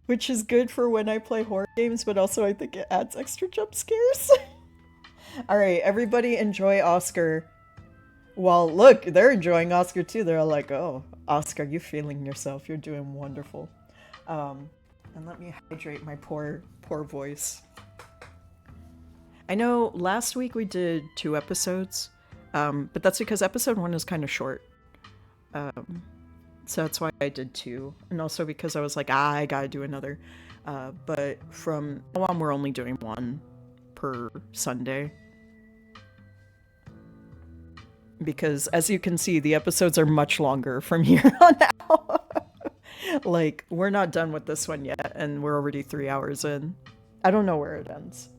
which is good for when I play horror games, but also I think it adds extra jump scares. Alright, everybody enjoy Oscar. Well, look, they're enjoying Oscar too. They're all like, oh, Oscar, you feeling yourself. You're doing wonderful. And let me hydrate my poor voice. I know last week we did 2 episodes, but that's because episode 1 is kind of short. So that's why I did 2. And also because I was like, I gotta do another. But from now on, we're only doing 1 per Sunday. Because as you can see, the episodes are much longer from here on out. Like, we're not done with this one yet, and we're already 3 hours in. I don't know where it ends.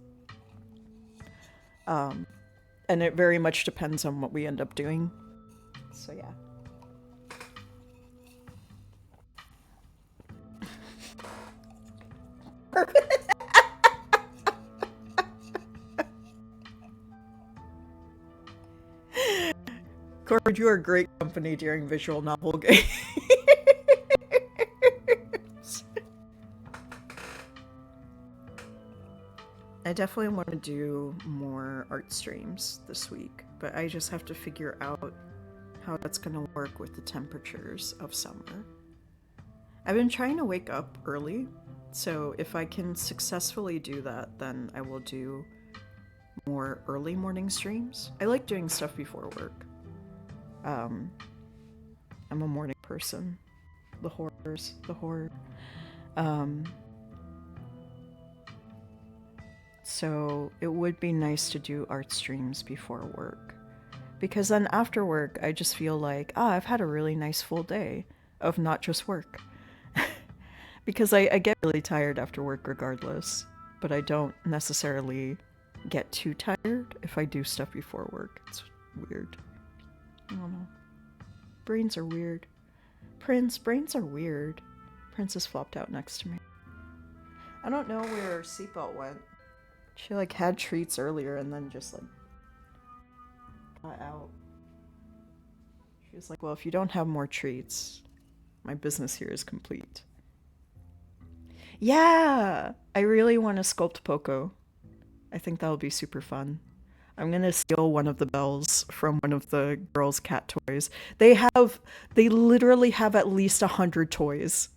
And it very much depends on what we end up doing. So yeah. Cord, you are great company during visual novel games. I definitely want to do more art streams this week, but I just have to figure out how that's going to work with the temperatures of summer. I've been trying to wake up early, so if I can successfully do that, then I will do more early morning streams. I like doing stuff before work. I'm a morning person. The horror. So it would be nice to do art streams before work. Because then after work, I just feel like, I've had a really nice full day of not just work. Because I get really tired after work regardless, but I don't necessarily get too tired if I do stuff before work. It's weird. I don't know. Brains are weird. Brains are weird. Prince is flopped out next to me. I don't know where Seatbelt went. She like had treats earlier and then just like got out. She was like, well, if you don't have more treats, my business here is complete. Yeah! I really want to sculpt Poco. I think that'll be super fun. I'm gonna steal one of the bells from one of the girls' cat toys. They literally have at least 100 toys.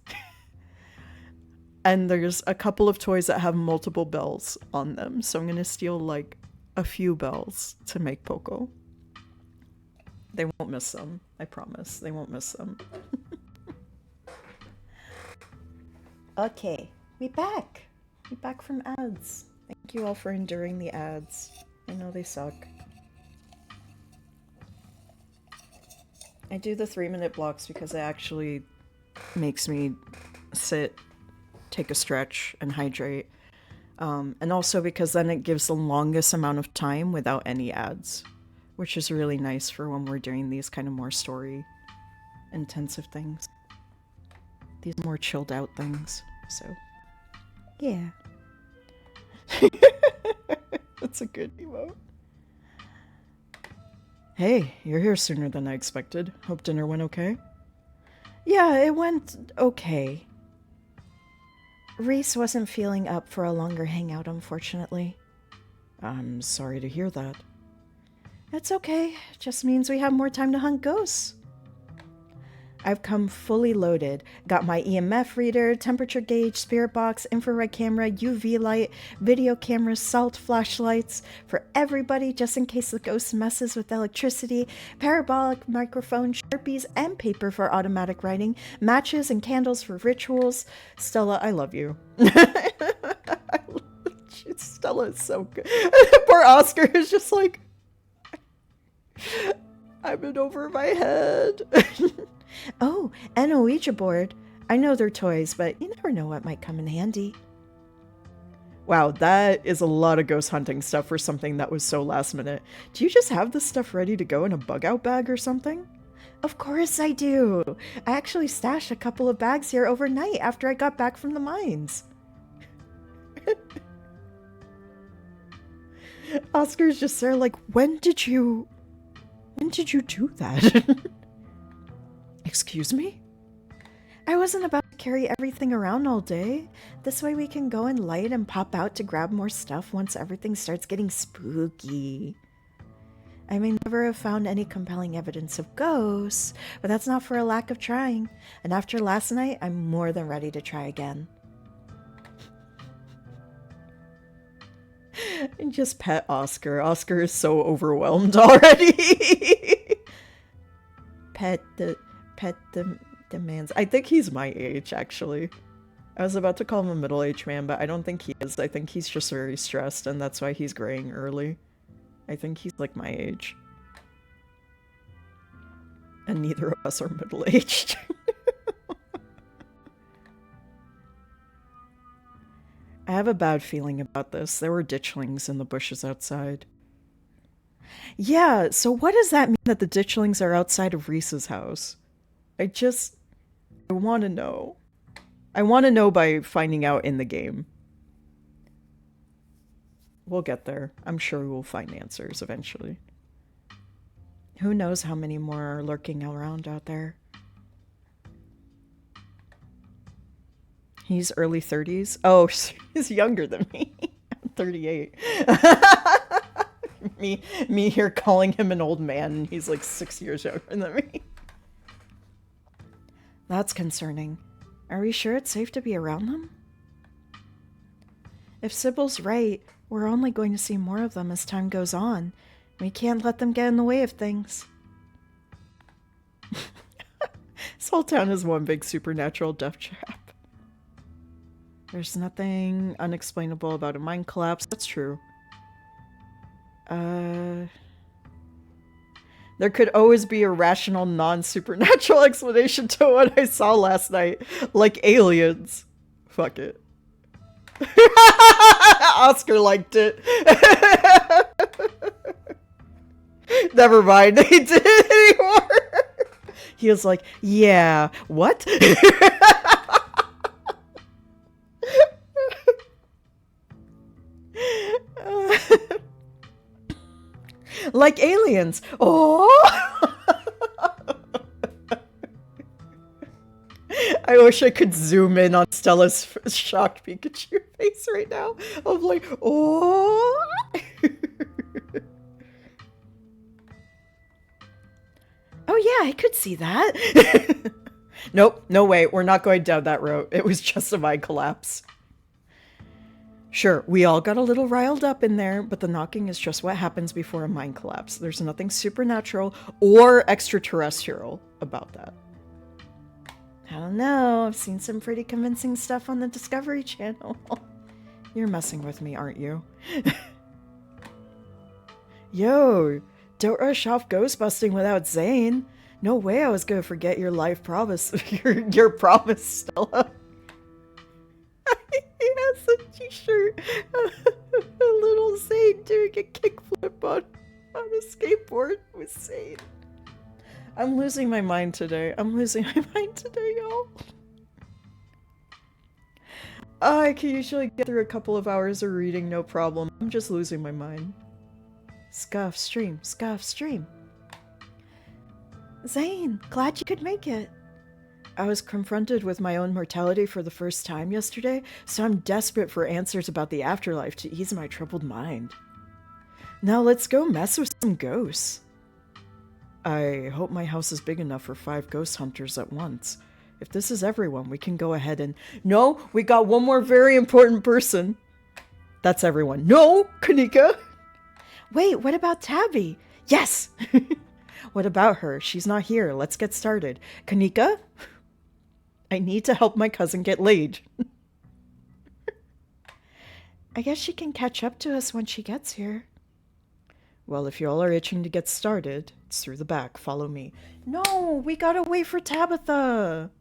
And there's a couple of toys that have multiple bells on them. So I'm gonna steal like a few bells to make Poco. They won't miss them. I promise. They won't miss them. Okay, we back. We back from ads. Thank you all for enduring the ads. I know they suck. I do the 3-minute blocks because it actually makes me sit, take a stretch, and hydrate. And also because then it gives the longest amount of time without any ads, which is really nice for when we're doing these kind of more story-intensive things. These more chilled out things, so yeah. That's a good emote. Hey, you're here sooner than I expected. Hope dinner went okay? Yeah, it went okay. Reese wasn't feeling up for a longer hangout, unfortunately. I'm sorry to hear that. It's okay. It just means we have more time to hunt ghosts. I've come fully loaded. Got my EMF reader, temperature gauge, spirit box, infrared camera, UV light, video cameras, salt flashlights for everybody just in case the ghost messes with electricity, parabolic microphone, Sharpies, and paper for automatic writing, matches and candles for rituals. Stella, I love you. Stella is so good. Poor Oscar is just like, I'm in over my head. Oh, and a Ouija board. I know they're toys, but you never know what might come in handy. Wow, that is a lot of ghost hunting stuff for something that was so last minute. Do you just have this stuff ready to go in a bug out bag or something? Of course I do. I actually stashed a couple of bags here overnight after I got back from the mines. Oscar's just there like, when did you do that? Excuse me? I wasn't about to carry everything around all day. This way we can go in light and pop out to grab more stuff once everything starts getting spooky. I may never have found any compelling evidence of ghosts, but that's not for a lack of trying. And after last night, I'm more than ready to try again. And just pet Oscar. Oscar is so overwhelmed already. Pet the man's. I think he's my age, actually. I was about to call him a middle-aged man, but I don't think he is. I think he's just very stressed, and that's why he's graying early. I think he's like my age. And neither of us are middle-aged. I have a bad feeling about this. There were ditchlings in the bushes outside. Yeah, so what does that mean that the ditchlings are outside of Reese's house? I want to know. I want to know by finding out in the game. We'll get there. I'm sure we'll find answers eventually. Who knows how many more are lurking around out there? He's early 30s. Oh, he's younger than me. I'm 38. me here calling him an old man, and he's like 6 years younger than me. That's concerning. Are we sure it's safe to be around them? If Sybil's right, we're only going to see more of them as time goes on. We can't let them get in the way of things. This whole town is one big supernatural death trap. There's nothing unexplainable about a mine collapse. That's true. There could always be a rational, non-supernatural explanation to what I saw last night. Like aliens. Fuck it. Oscar liked it. Never mind. He didn't anymore. He was like, yeah, what? Like aliens. Oh! I wish I could zoom in on Stella's shocked Pikachu face right now. I'm like, oh! Oh yeah, I could see that. Nope, no way. We're not going down that road. It was just a mine collapse. Sure, we all got a little riled up in there, but the knocking is just what happens before a mine collapse. There's nothing supernatural or extraterrestrial about that. I don't know. I've seen some pretty convincing stuff on the Discovery Channel. You're messing with me, aren't you? Yo, don't rush off ghost busting without Zane. No way I was gonna forget your life promise. your promise, Stella. He has a t-shirt. A little Zane doing a kickflip on a skateboard with Zane. I'm losing my mind today. Y'all. I can usually get through a couple of hours of reading, no problem. I'm just losing my mind. Scuff stream, scuff stream. Zane, glad you could make it. I was confronted with my own mortality for the first time yesterday, so I'm desperate for answers about the afterlife to ease my troubled mind. Now let's go mess with some ghosts. I hope my house is big enough for 5 ghost hunters at once. If this is everyone, we can go ahead and... No, we got one more very important person. That's everyone. No, Kanika! Wait, what about Tabby? Yes! What about her? She's not here. Let's get started. Kanika? I need to help my cousin get laid. I guess she can catch up to us when she gets here. Well, if y'all are itching to get started, it's through the back. Follow me. No, we gotta wait for Tabitha.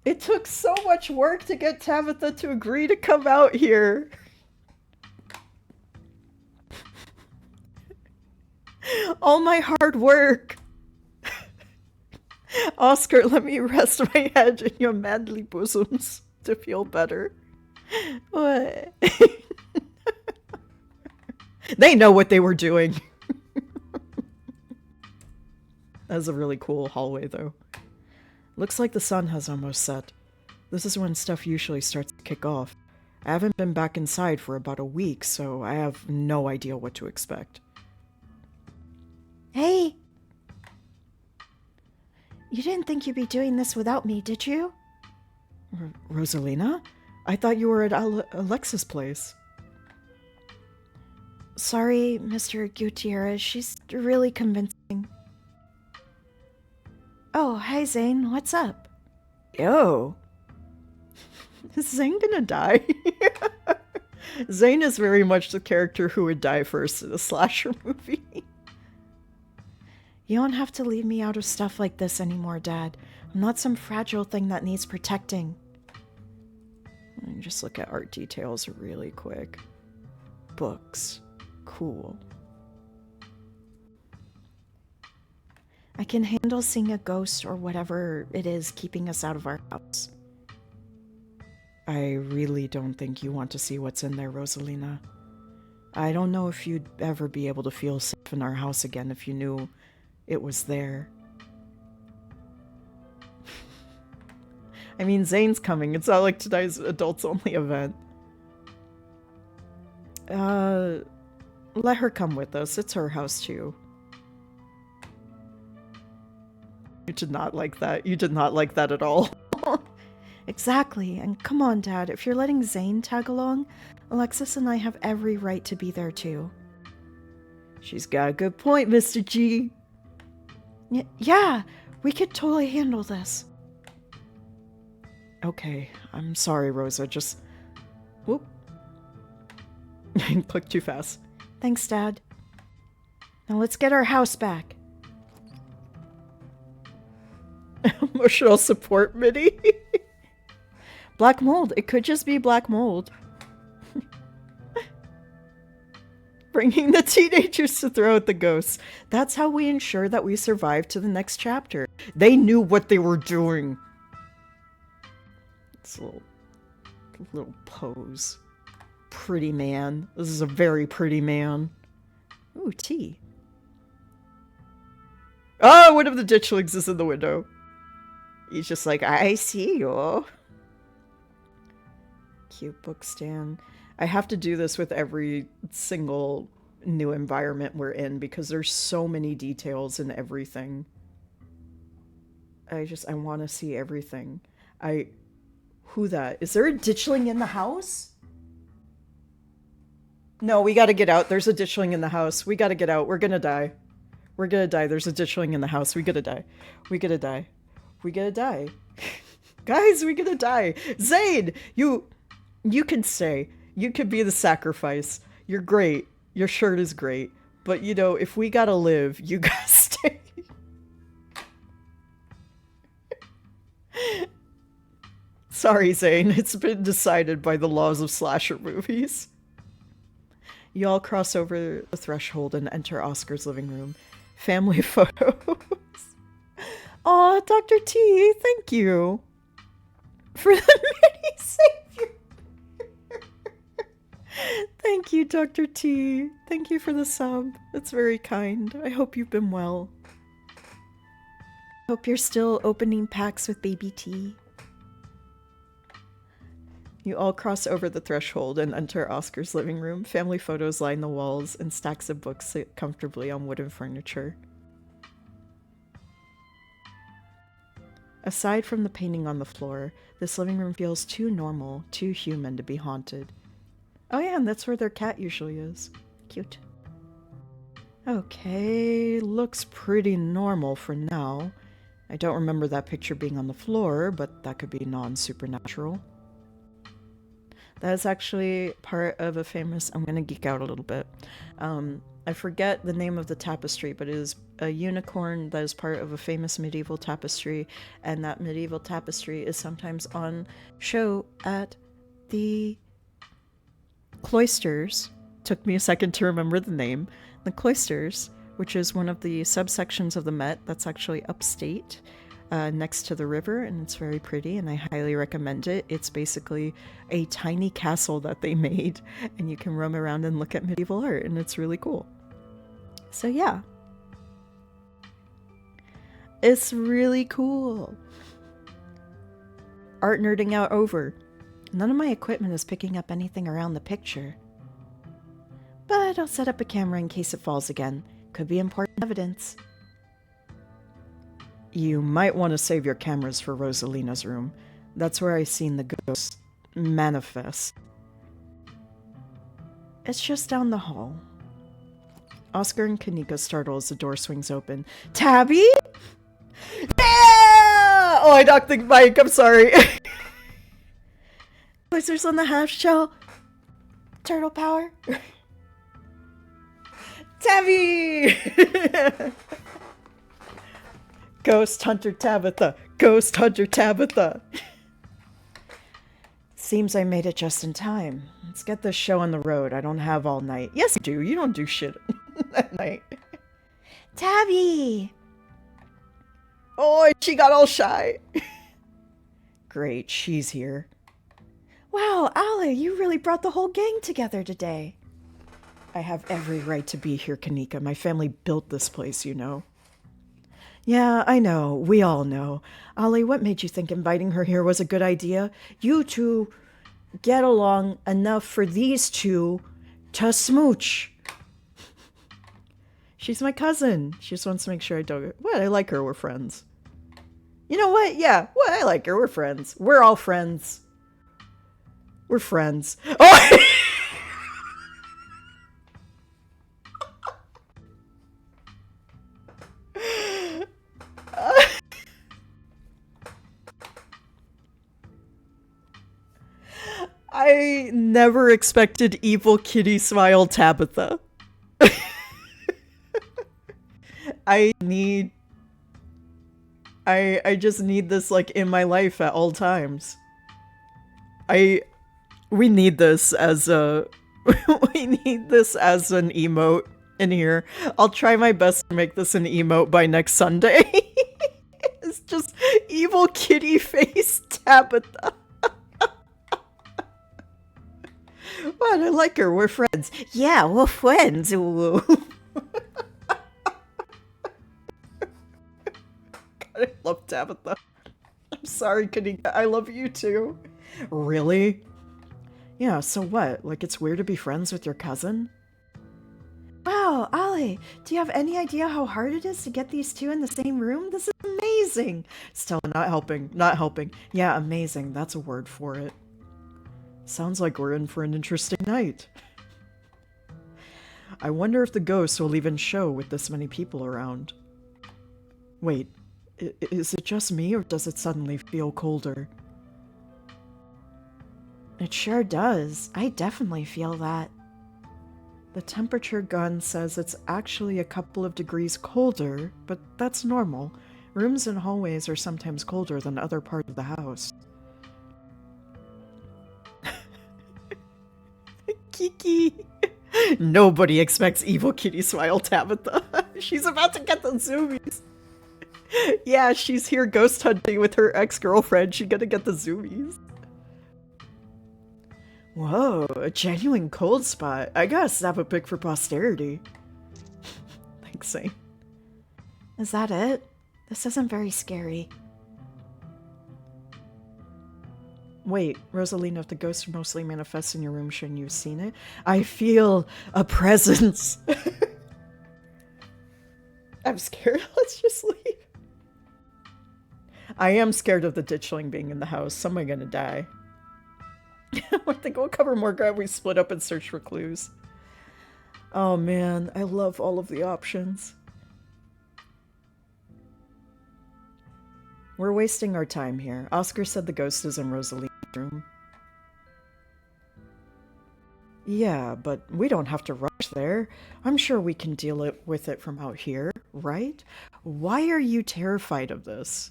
It took so much work to get Tabitha to agree to come out here. All my hard work. Oscar, let me rest my head in your manly bosoms to feel better. What? They know what they were doing. That's a really cool hallway, though. Looks like the sun has almost set. This is when stuff usually starts to kick off. I haven't been back inside for about a week, so I have no idea what to expect. Hey! You didn't think you'd be doing this without me, did you? Rosalina? I thought you were at Alexa's place. Sorry, Mr. Gutierrez. She's really convincing. Oh, hi Zane. What's up? Yo. Is Zane gonna die? Zane is very much the character who would die first in a slasher movie. You don't have to leave me out of stuff like this anymore, Dad. I'm not some fragile thing that needs protecting. Let me just look at art details really quick. Books. Cool. I can handle seeing a ghost or whatever it is keeping us out of our house. I really don't think you want to see what's in there, Rosalina. I don't know if you'd ever be able to feel safe in our house again if you knew it was there. I mean, Zane's coming. It's not like tonight's adults-only event. Let her come with us. It's her house, too. You did not like that. You did not like that at all. Exactly. And come on, Dad. If you're letting Zane tag along, Alexis and I have every right to be there, too. She's got a good point, Mr. G. Yeah, we could totally handle this. Okay, I'm sorry, Rosa. Just... Whoop. Click too fast. Thanks, Dad. Now let's get our house back. Emotional support mini. Black mold. It could just be black mold. Bringing the teenagers to throw at the ghosts. That's how we ensure that we survive to the next chapter. They knew what they were doing. It's a little pose. Pretty man. This is a very pretty man. Ooh, tea. Oh, one of the ditchlings is in the window. He's just like, I see you. Cute book stand. I have to do this with every single new environment we're in because there's so many details in everything. I want to see everything. Who that? Is there a ditchling in the house? No, we gotta get out. There's a ditchling in the house. We gotta get out. We're gonna die. We're gonna die. There's a ditchling in the house. We gotta die. We gotta die. We gotta die. Guys, we gotta die. Zane, you can stay. You could be the sacrifice. You're great. Your shirt is great. But, you know, if we gotta live, you gotta stay. Sorry, Zane. It's been decided by the laws of slasher movies. You all cross over the threshold and enter Oscar's living room. Family photos. Aw, Dr. T, thank you. For the mini savior. Thank you, Dr. T. Thank you for the sub. That's very kind. I hope you've been well. Hope you're still opening packs with baby T. You all cross over the threshold and enter Oscar's living room. Family photos line the walls, and stacks of books sit comfortably on wooden furniture. Aside from the painting on the floor, this living room feels too normal, too human to be haunted. Oh yeah, and that's where their cat usually is. Cute. Okay, looks pretty normal for now. I don't remember that picture being on the floor, but that could be non-supernatural. That is actually part of a famous... I'm gonna geek out a little bit. I forget the name of the tapestry, but it is a unicorn that is part of a famous medieval tapestry, and that medieval tapestry is sometimes on show at the Cloisters. Took me a second to remember the name. The Cloisters, which is one of the subsections of the Met that's actually upstate, next to the river, and it's very pretty, and I highly recommend it. It's basically a tiny castle that they made, and you can roam around and look at medieval art, and it's really cool. So yeah. It's really cool. Art nerding out over. None of my equipment is picking up anything around the picture. But I'll set up a camera in case it falls again. Could be important evidence. You might want to save your cameras for Rosalina's room. That's where I seen the ghost manifest. It's just down the hall. Oscar and Kanika startle as the door swings open. Tabby? Yeah! Oh, I knocked the mic. I'm sorry. Blizzards on the half shell. Turtle power. Tabby! Ghost Hunter Tabitha! Ghost Hunter Tabitha! Seems I made it just in time. Let's get this show on the road. I don't have all night. Yes, you do. You don't do shit at night. Tabby! Oh, she got all shy. Great, she's here. Wow, Allie, you really brought the whole gang together today. I have every right to be here, Kanika. My family built this place, you know. Yeah, I know. We all know. Ollie, what made you think inviting her here was a good idea? You two get along enough for these two to smooch. She's my cousin. She just wants to make sure I don't... What? I like her. We're friends. You know what? Yeah. What? I like her. We're friends. We're all friends. We're friends. Oh! I never expected evil kitty smile Tabitha. I just need this like in my life at all times. We need this as a we need this as an emote in here. I'll try my best to make this an emote by next Sunday. It's just evil kitty face Tabitha. What? I like her. We're friends. Yeah, we're friends. God, I love Tabitha. I'm sorry, Kanika. I love you too. Really? Yeah, so what? Like, it's weird to be friends with your cousin? Wow, Ollie, do you have any idea how hard it is to get these two in the same room? This is amazing. Stella, not helping. Not helping. Yeah, amazing. That's a word for it. Sounds like we're in for an interesting night. I wonder if the ghosts will even show with this many people around. Wait, is it just me or does it suddenly feel colder? It sure does. I definitely feel that. The temperature gun says it's actually a couple of degrees colder, but that's normal. Rooms and hallways are sometimes colder than other parts of the house. Kiki! Nobody expects evil kitty smile Tabitha. She's about to get the zoomies. Yeah, she's here ghost hunting with her ex-girlfriend. She's gonna get the zoomies. Whoa, a genuine cold spot. I gotta snap a pic for posterity. Thanks, Saint. Is that it? This isn't very scary. Wait, Rosalina, if the ghost mostly manifests in your room, shouldn't you have seen it? I feel a presence. I'm scared. Let's just leave. I am scared of the ditchling being in the house. Somebody gonna die. I think we'll cover more ground. We split up and search for clues. Oh man, I love all of the options. We're wasting our time here. Oscar said the ghost is in Rosalina's room. Yeah, but we don't have to rush there. I'm sure we can deal with it from out here, right? Why are you terrified of this?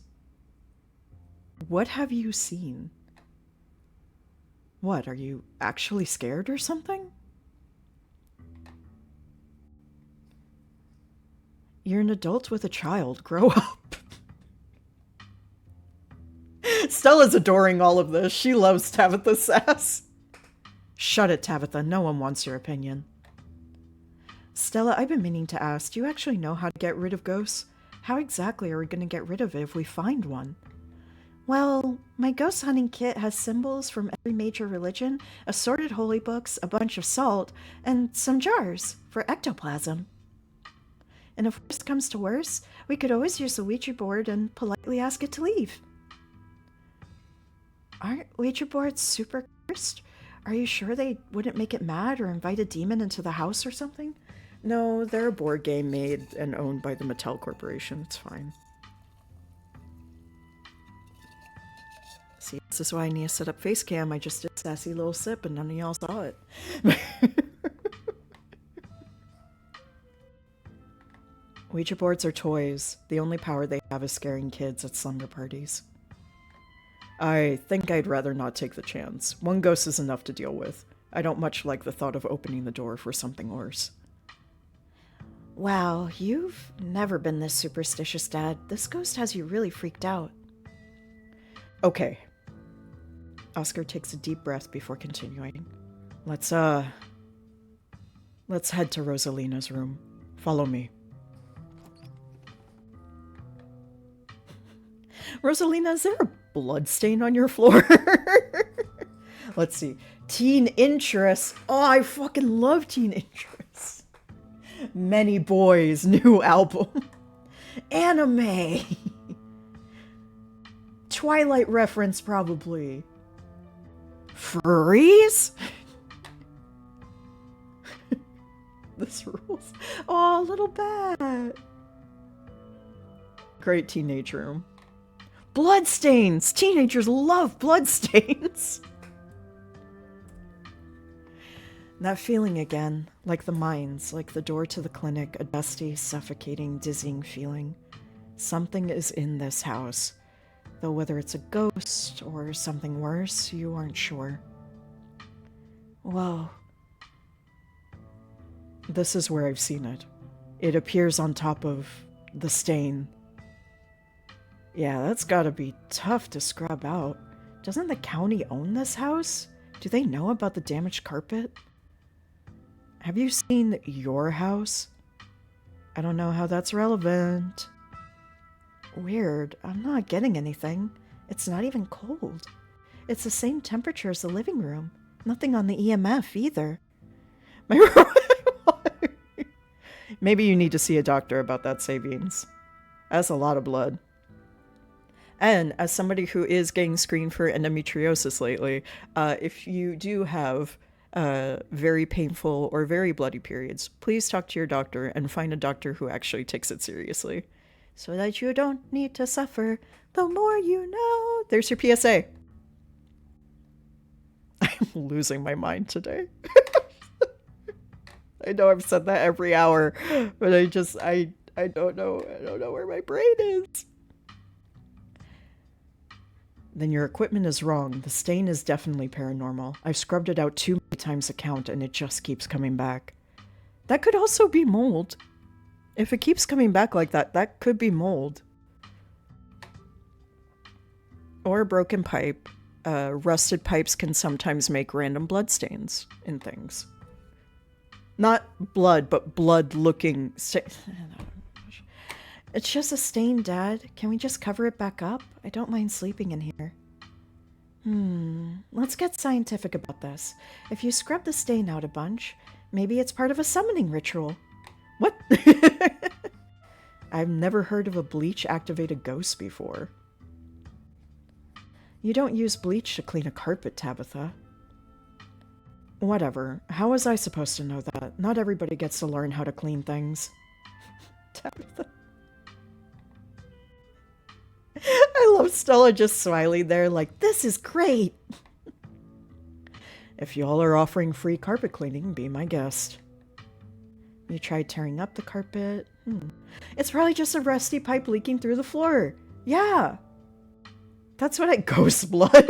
What have you seen? What, are you actually scared or something? You're an adult with a child. Grow up. Stella's adoring all of this. She loves Tabitha's sass. Shut it, Tabitha. No one wants your opinion. Stella, I've been meaning to ask, do you actually know how to get rid of ghosts? How exactly are we going to get rid of it if we find one? Well, my ghost hunting kit has symbols from every major religion, assorted holy books, a bunch of salt, and some jars for ectoplasm. And if worst comes to worse, we could always use the Ouija board and politely ask it to leave. Aren't Ouija boards super cursed? Are you sure they wouldn't make it mad or invite a demon into the house or something? No, they're a board game made and owned by the Mattel Corporation. It's fine. See, this is why I need to set up face cam. I just did a sassy little sip and none of y'all saw it. Ouija boards are toys. The only power they have is scaring kids at slumber parties. I think I'd rather not take the chance. One ghost is enough to deal with. I don't much like the thought of opening the door for something worse. Wow, you've never been this superstitious, Dad. This ghost has you really freaked out. Okay. Oscar takes a deep breath before continuing. Let's head to Rosalina's room. Follow me. Rosalina, is there a blood stain on your floor? Let's see. Teen Interest. Oh, I fucking love Teen Interest. Many Boys, new album. Anime. Twilight reference, probably. Furries? This rules. Oh, little bat. Great teenage room. Bloodstains! Teenagers love bloodstains! That feeling again, like the mines, like the door to the clinic, a dusty, suffocating, dizzying feeling. Something is in this house, though whether it's a ghost or something worse, you aren't sure. Whoa. This is where I've seen it. It appears on top of the stain. Yeah, that's gotta be tough to scrub out. Doesn't the county own this house? Do they know about the damaged carpet? Have you seen your house? I don't know how that's relevant. Weird. I'm not getting anything. It's not even cold. It's the same temperature as the living room. Nothing on the EMF either. Maybe you need to see a doctor about that, Savines. That's a lot of blood. And as somebody who is getting screened for endometriosis lately, if you do have very painful or very bloody periods, please talk to your doctor and find a doctor who actually takes it seriously. So that you don't need to suffer, the more you know. There's your PSA. I'm losing my mind today. I know I've said that every hour, but I don't know. I don't know where my brain is. Then your equipment is wrong. The stain is definitely paranormal. I've scrubbed it out too many times a count and it just keeps coming back. That could also be mold. If it keeps coming back like that, that could be mold. Or a broken pipe. Rusted pipes can sometimes make random blood stains in things. Not blood, but blood-looking stains. It's just a stain, Dad. Can we just cover it back up? I don't mind sleeping in here. Let's get scientific about this. If you scrub the stain out a bunch, maybe it's part of a summoning ritual. What? I've never heard of a bleach-activated ghost before. You don't use bleach to clean a carpet, Tabitha. Whatever. How was I supposed to know that? Not everybody gets to learn how to clean things. Tabitha. I love Stella just smiling there like, this is great! If y'all are offering free carpet cleaning, be my guest. You tried tearing up the carpet? It's probably just a rusty pipe leaking through the floor. Yeah! That's what I ghost blood.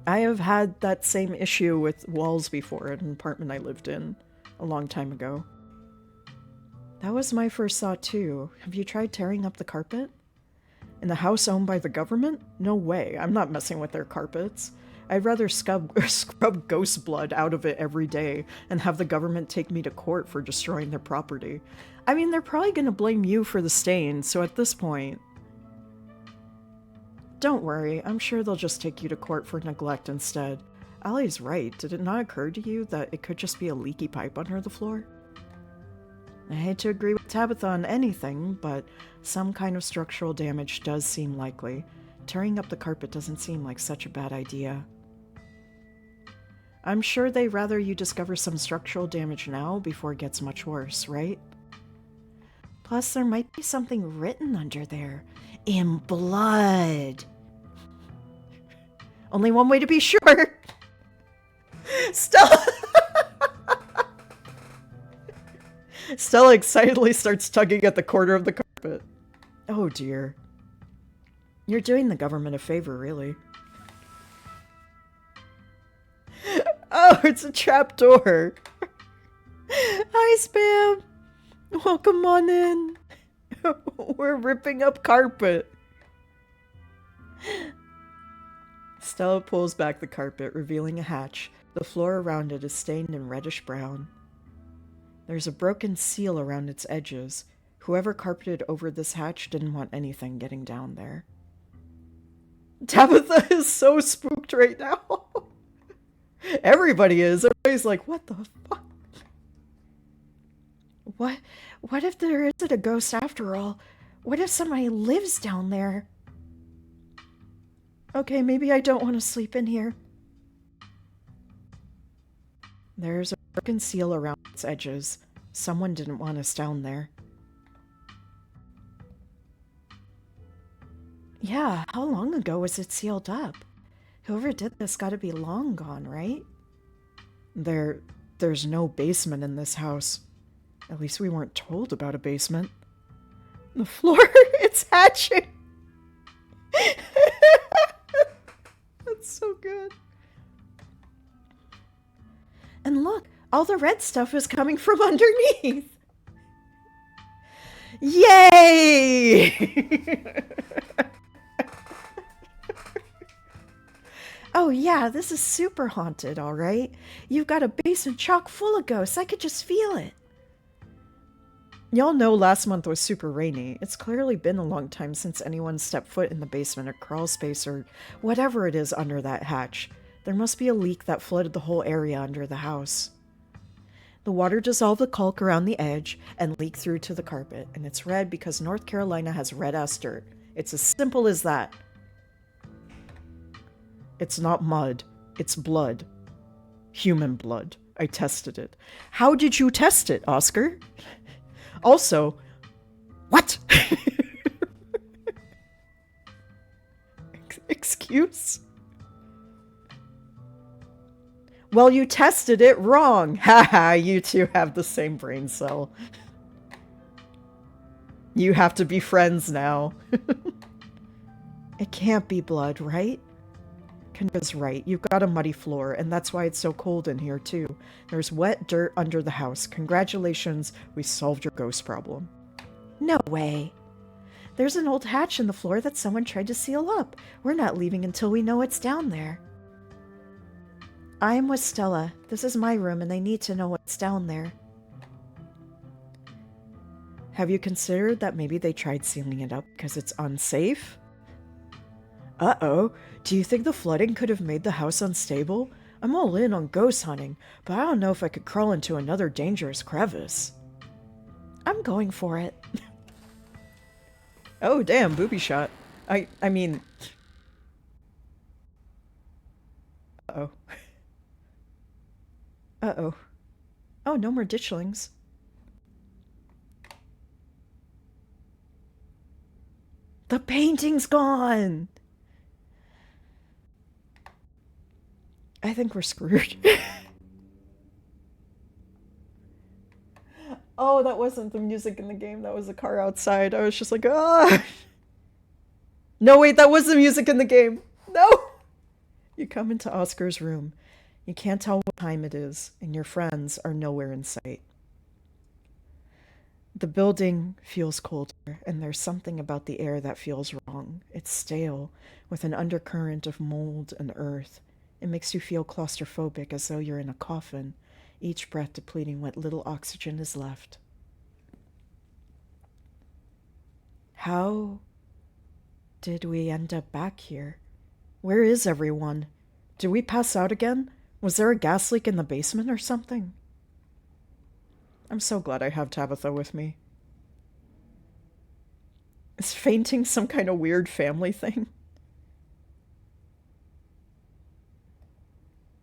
I have had that same issue with walls before in an apartment I lived in a long time ago. That was my first thought too. Have you tried tearing up the carpet? In the house owned by the government? No way. I'm not messing with their carpets. I'd rather scrub ghost blood out of it every day and have the government take me to court for destroying their property. I mean, they're probably going to blame you for the stain, so at this point... Don't worry, I'm sure they'll just take you to court for neglect instead. Allie's right. Did it not occur to you that it could just be a leaky pipe under the floor? I hate to agree with Tabitha on anything, but some kind of structural damage does seem likely. Tearing up the carpet doesn't seem like such a bad idea. I'm sure they'd rather you discover some structural damage now before it gets much worse, right? Plus, there might be something written under there. In blood! Only one way to be sure! Stella! Stella excitedly starts tugging at the corner of the carpet. Oh dear. You're doing the government a favor, really. Oh, it's a trapdoor. Hi, Spam. Welcome on in. We're ripping up carpet. Stella pulls back the carpet, revealing a hatch. The floor around it is stained in reddish brown. There's a broken seal around its edges. Whoever carpeted over this hatch didn't want anything getting down there. Tabitha is so spooked right now. Everybody is. Everybody's like, what the fuck? What if there isn't a ghost after all? What if somebody lives down there? Okay, maybe I don't want to sleep in here. There's a broken seal around its edges. Someone didn't want us down there. Yeah, how long ago was it sealed up? Whoever did this gotta be long gone, right? There's no basement in this house. At least we weren't told about a basement. The floor, it's hatching! That's so good. And look, all the red stuff is coming from underneath! Yay! Oh yeah, this is super haunted, alright? You've got a basement chock full of ghosts, I could just feel it. Y'all know last month was super rainy. It's clearly been a long time since anyone stepped foot in the basement or crawl space or whatever it is under that hatch. There must be a leak that flooded the whole area under the house. The water dissolved the caulk around the edge and leaked through to the carpet, and it's red because North Carolina has red-ass dirt. It's as simple as that. It's not mud. It's blood. Human blood. I tested it. How did you test it, Oscar? Also, what? Excuse? Well, you tested it wrong. Haha, you two have the same brain cell. You have to be friends now. It can't be blood, right? Kendra's right. You've got a muddy floor, and that's why it's so cold in here, too. There's wet dirt under the house. Congratulations, we solved your ghost problem. No way. There's an old hatch in the floor that someone tried to seal up. We're not leaving until we know what's down there. I'm with Stella. This is my room, and I need to know what's down there. Have you considered that maybe they tried sealing it up because it's unsafe? Uh-oh. Do you think the flooding could have made the house unstable? I'm all in on ghost hunting, but I don't know if I could crawl into another dangerous crevice. I'm going for it. Oh, damn, booby shot. I mean... Uh-oh. Uh-oh. Oh, no more ditchlings. The painting's gone! I think we're screwed. Oh, that wasn't the music in the game. That was the car outside. I was just like, ah! No, wait, that was the music in the game. No! You come into Oscar's room. You can't tell what time it is, and your friends are nowhere in sight. The building feels colder, and there's something about the air that feels wrong. It's stale, with an undercurrent of mold and earth. It makes you feel claustrophobic, as though you're in a coffin, each breath depleting what little oxygen is left. How did we end up back here? Where is everyone? Did we pass out again? Was there a gas leak in the basement or something? I'm so glad I have Tabitha with me. Is fainting some kind of weird family thing?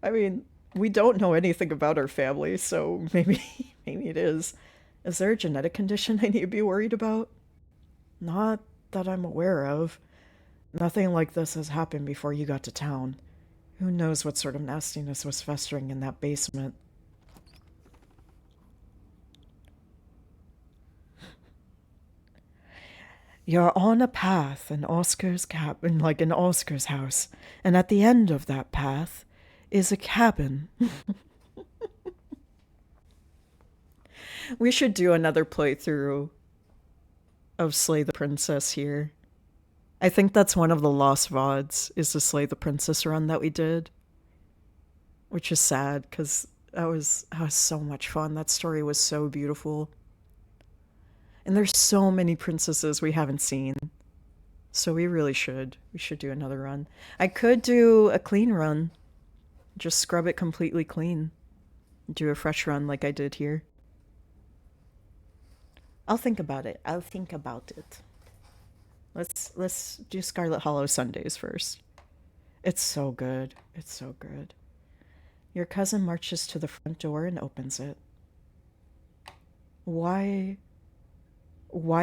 I mean, we don't know anything about our family, so maybe it is. Is there a genetic condition I need to be worried about? Not that I'm aware of. Nothing like this has happened before you got to town. Who knows what sort of nastiness was festering in that basement? You're on a path in Oscar's in Oscar's house, and at the end of that path is a cabin. We should do another playthrough of Slay the Princess here. I think that's one of the lost VODs, is the Slay the Princess run that we did. Which is sad, because that was so much fun. That story was so beautiful. And there's so many princesses we haven't seen. So we really should. We should do another run. I could do a clean run. Just scrub it completely clean. Do a fresh run like I did here. I'll think about it. I'll think about it. Let's do Scarlet Hollow Sundays first. It's so good. It's so good. Your cousin marches to the front door and opens it. Why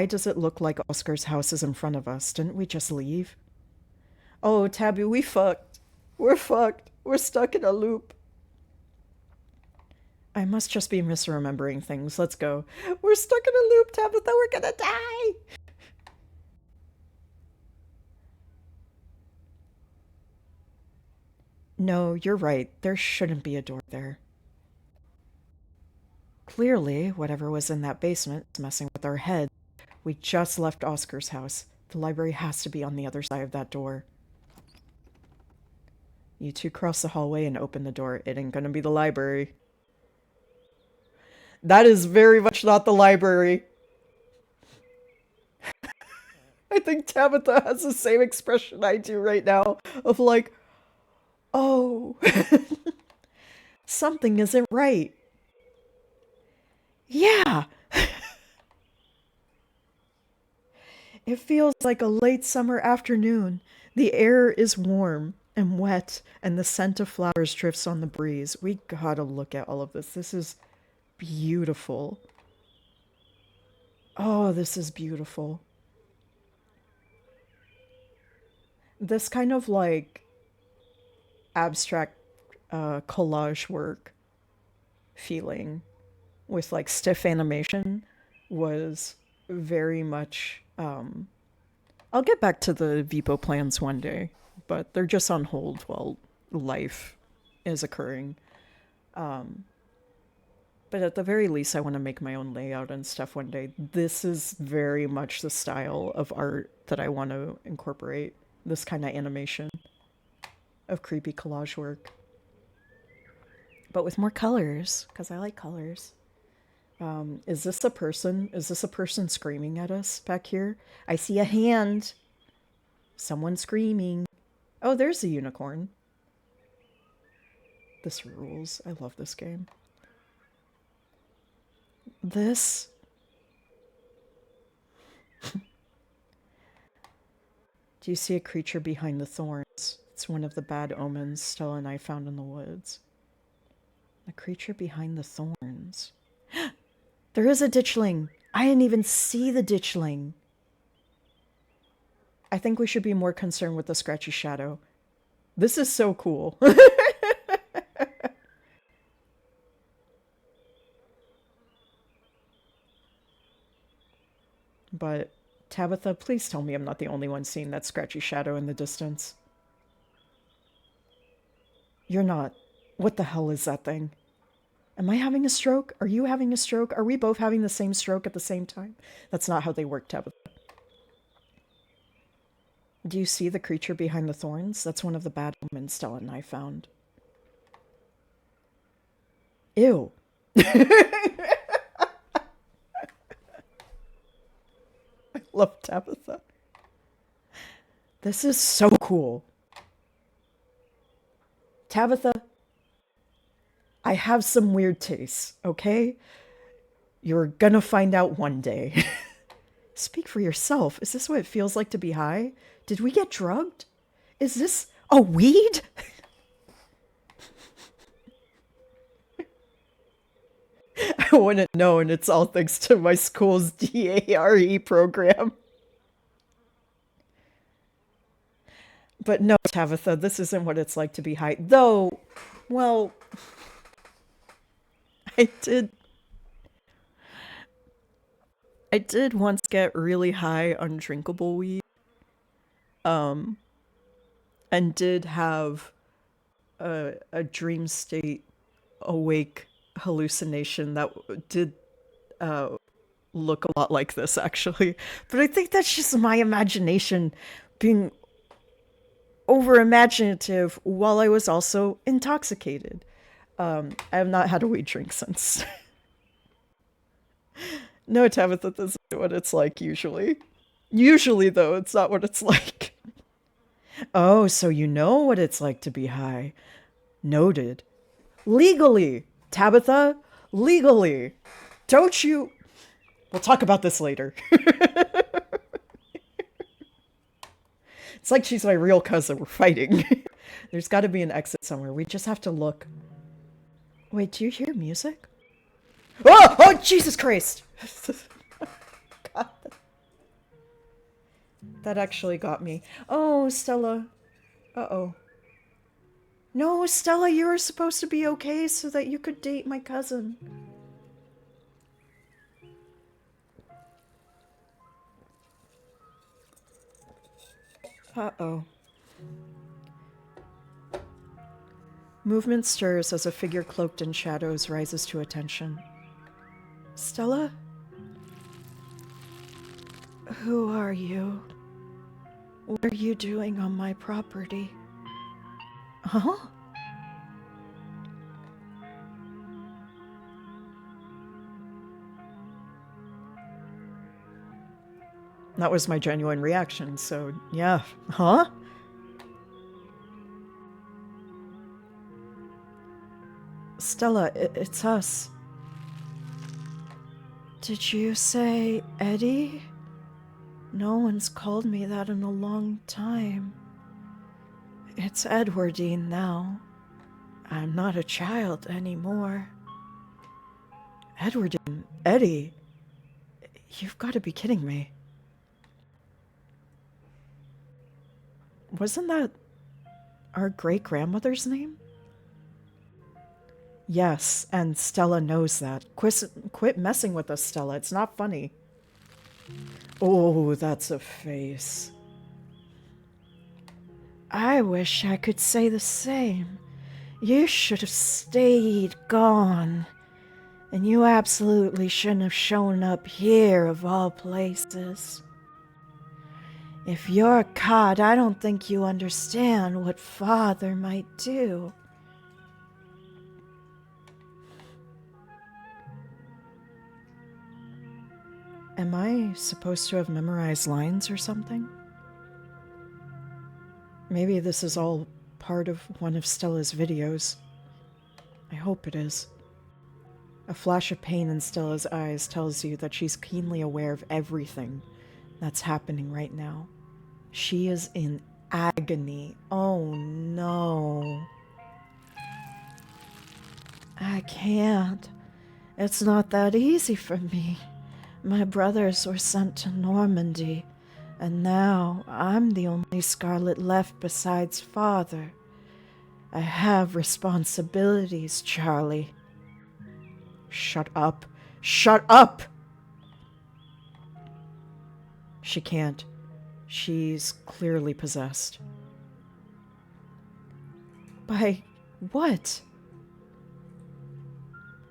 does it look like Oscar's house is in front of us? Didn't we just leave? Oh, Tabby, we fucked. We're fucked. We're stuck in a loop. I must just be misremembering things. Let's go. We're stuck in a loop, Tabitha. We're gonna die. No, you're right. There shouldn't be a door there. Clearly, whatever was in that basement is messing with our head. We just left Oscar's house. The library has to be on the other side of that door. You two cross the hallway and open the door. It ain't gonna be the library. That is very much not the library. I think Tabitha has the same expression I do right now of like, oh, something isn't right. Yeah. It feels like a late summer afternoon. The air is warm and wet, and the scent of flowers drifts on the breeze. We gotta look at all of this. This is beautiful. Oh, this is beautiful. This kind of like abstract collage work feeling with like stiff animation was very much I'll get back to the Vipo plans one day, but they're just on hold while life is occurring. But at the very least, I want to make my own layout and stuff one day. This is very much the style of art that I want to incorporate. This kind of animation of creepy collage work. But with more colors, because I like colors. Is this a person? Is this a person screaming at us back here? I see a hand. Someone screaming. Oh, there's a unicorn. This rules. I love this game. This... Do you see a creature behind the thorns? It's one of the bad omens Stella and I found in the woods. The creature behind the thorns. There is a ditchling. I didn't even see the ditchling. I think we should be more concerned with the scratchy shadow. This is so cool. But, Tabitha, please tell me I'm not the only one seeing that scratchy shadow in the distance. You're not. What the hell is that thing? Am I having a stroke? Are you having a stroke? Are we both having the same stroke at the same time? That's not how they work, Tabitha. Do you see the creature behind the thorns? That's one of the bad omens Stella and I found. Ew. I love Tabitha. This is so cool. Tabitha, I have some weird tastes, okay? You're gonna find out one day. Speak for yourself. Is this what it feels like to be high? Did we get drugged? Is this a weed? I wouldn't know, and it's all thanks to my school's DARE program. But no, Tabitha, this isn't what it's like to be high. Though, well, I did once get really high undrinkable weed. And did have a dream state awake hallucination that did look a lot like this, actually. But I think that's just my imagination being over imaginative while I was also intoxicated. I have not had a weed drink since. No, Tabitha, this is what it's like usually. Usually, though, it's not what it's like. Oh, so you know what it's like to be high. Noted. Legally, Tabitha, legally. Don't you... We'll talk about this later. It's like she's my real cousin. We're fighting. There's got to be an exit somewhere. We just have to look. Wait, do you hear music? Oh! Oh, Jesus Christ! God. That actually got me. Oh, Stella. Uh-oh. No, Stella, you were supposed to be okay so that you could date my cousin. Uh-oh. Movement stirs as a figure cloaked in shadows rises to attention. Stella? Who are you? What are you doing on my property? Huh? That was my genuine reaction, so yeah. Huh? Stella, it's us. Did you say Eddie? No one's called me that in a long time. It's Edwardine now. I'm not a child anymore. Edwardine? Eddie? You've got to be kidding me. Wasn't that our great-grandmother's name? Yes, and Stella knows that. Quit messing with us, Stella. It's not funny. Oh, that's a face. I wish I could say the same. You should have stayed gone. And you absolutely shouldn't have shown up here of all places. If you're caught, I don't think you understand what Father might do. Am I supposed to have memorized lines or something? Maybe this is all part of one of Stella's videos. I hope it is. A flash of pain in Stella's eyes tells you that she's keenly aware of everything that's happening right now. She is in agony. Oh no. I can't. It's not that easy for me. My brothers were sent to Normandy, and now I'm the only Scarlet left besides Father. I have responsibilities, Charlie. Shut up. Shut up! She can't. She's clearly possessed. By what?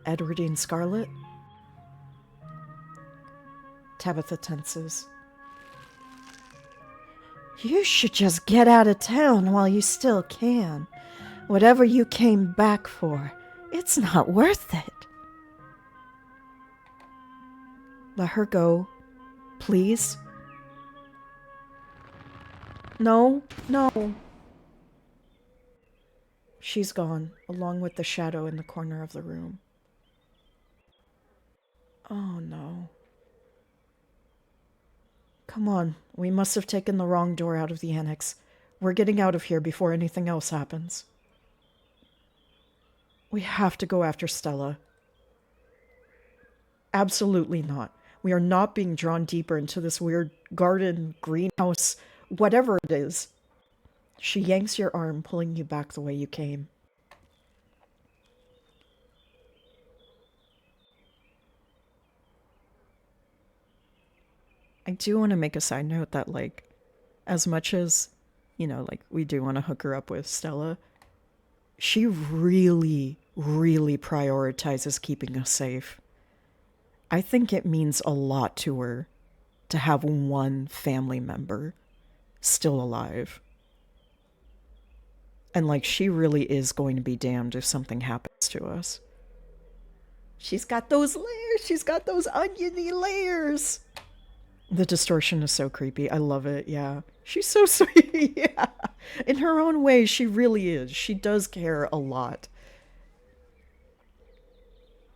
Edwardine Scarlet? Tabitha tenses. You should just get out of town while you still can. Whatever you came back for, it's not worth it. Let her go, please. No, no. She's gone, along with the shadow in the corner of the room. Oh no. Come on, we must have taken the wrong door out of the annex. We're getting out of here before anything else happens. We have to go after Stella. Absolutely not. We are not being drawn deeper into this weird garden, greenhouse, whatever it is. She yanks your arm, pulling you back the way you came. I do want to make a side note that, like, as much as, you know, like, we do want to hook her up with Stella, she really, really prioritizes keeping us safe. I think it means a lot to her to have one family member still alive. And, like, she really is going to be damned if something happens to us. She's got those layers! She's got those oniony layers! The distortion is so creepy. I love it, yeah. She's so sweet, yeah. In her own way, she really is. She does care a lot.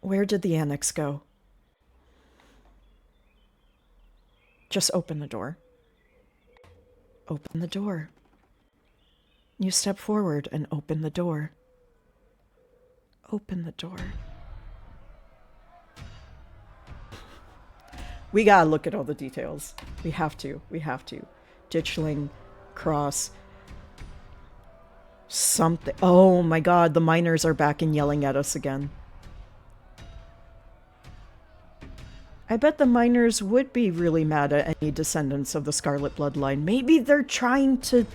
Where did the annex go? Just open the door. Open the door. You step forward and open the door. Open the door. We gotta look at all the details. We have to. We have to. Ditchling, cross. Something. Oh my god, the miners are back and yelling at us again. I bet the miners would be really mad at any descendants of the Scarlet bloodline. Maybe they're trying to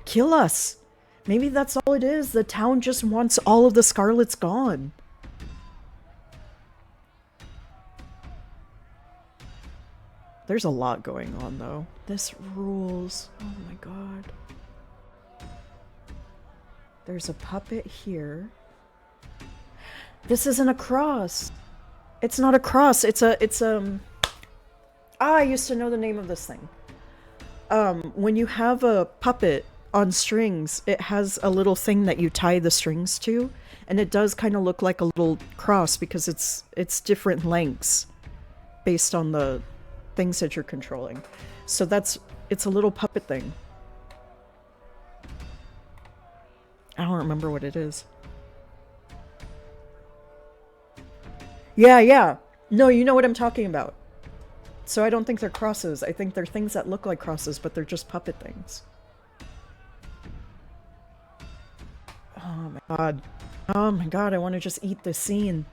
kill us. Maybe that's all it is. The town just wants all of the Scarlets gone. There's a lot going on, though. This rules. Oh my god. There's a puppet here. This isn't a cross. It's not a cross. It's I used to know the name of this thing. When you have a puppet on strings, it has a little thing that you tie the strings to, and it does kind of look like a little cross because it's different lengths based on the things that you're controlling. So it's a little puppet thing. I don't remember what it is. Yeah. No, you know what I'm talking about. So I don't think they're crosses. I think they're things that look like crosses, but they're just puppet things. Oh my god. Oh my god, I want to just eat this scene.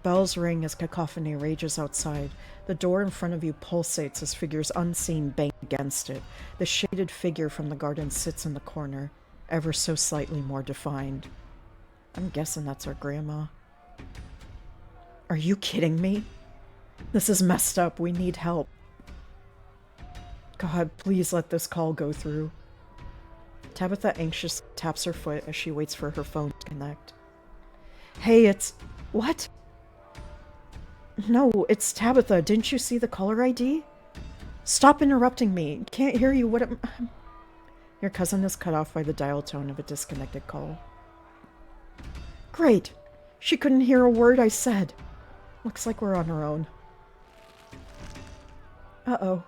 Bells ring as cacophony rages outside. The door in front of you pulsates as figures unseen bang against it. The shaded figure from the garden sits in the corner, ever so slightly more defined. I'm guessing that's our grandma. Are you kidding me? This is messed up. We need help. God, please let this call go through. Tabitha anxiously taps her foot as she waits for her phone to connect. Hey, it's... What? No, it's Tabitha. Didn't you see the caller ID? Stop interrupting me. Can't hear you. What am... Your cousin is cut off by the dial tone of a disconnected call. Great. She couldn't hear a word I said. Looks like we're on our own. Uh-oh.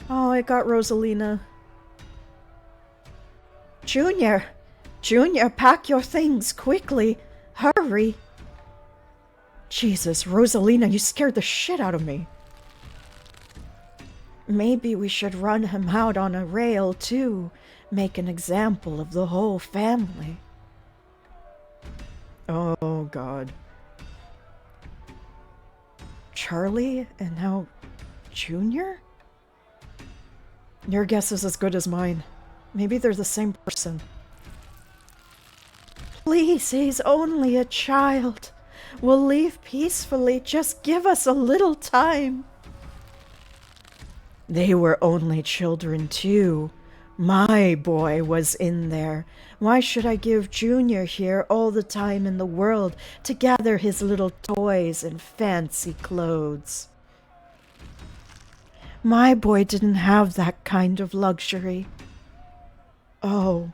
Oh, I got Rosalina. Junior! Junior, pack your things, quickly! Hurry! Jesus, Rosalina, you scared the shit out of me. Maybe we should run him out on a rail, too. Make an example of the whole family. Oh, God. Charlie and now Junior? Your guess is as good as mine. Maybe they're the same person. Please, he's only a child. We'll leave peacefully. Just give us a little time. They were only children, too. My boy was in there. Why should I give Junior here all the time in the world to gather his little toys and fancy clothes? My boy didn't have that kind of luxury. Oh.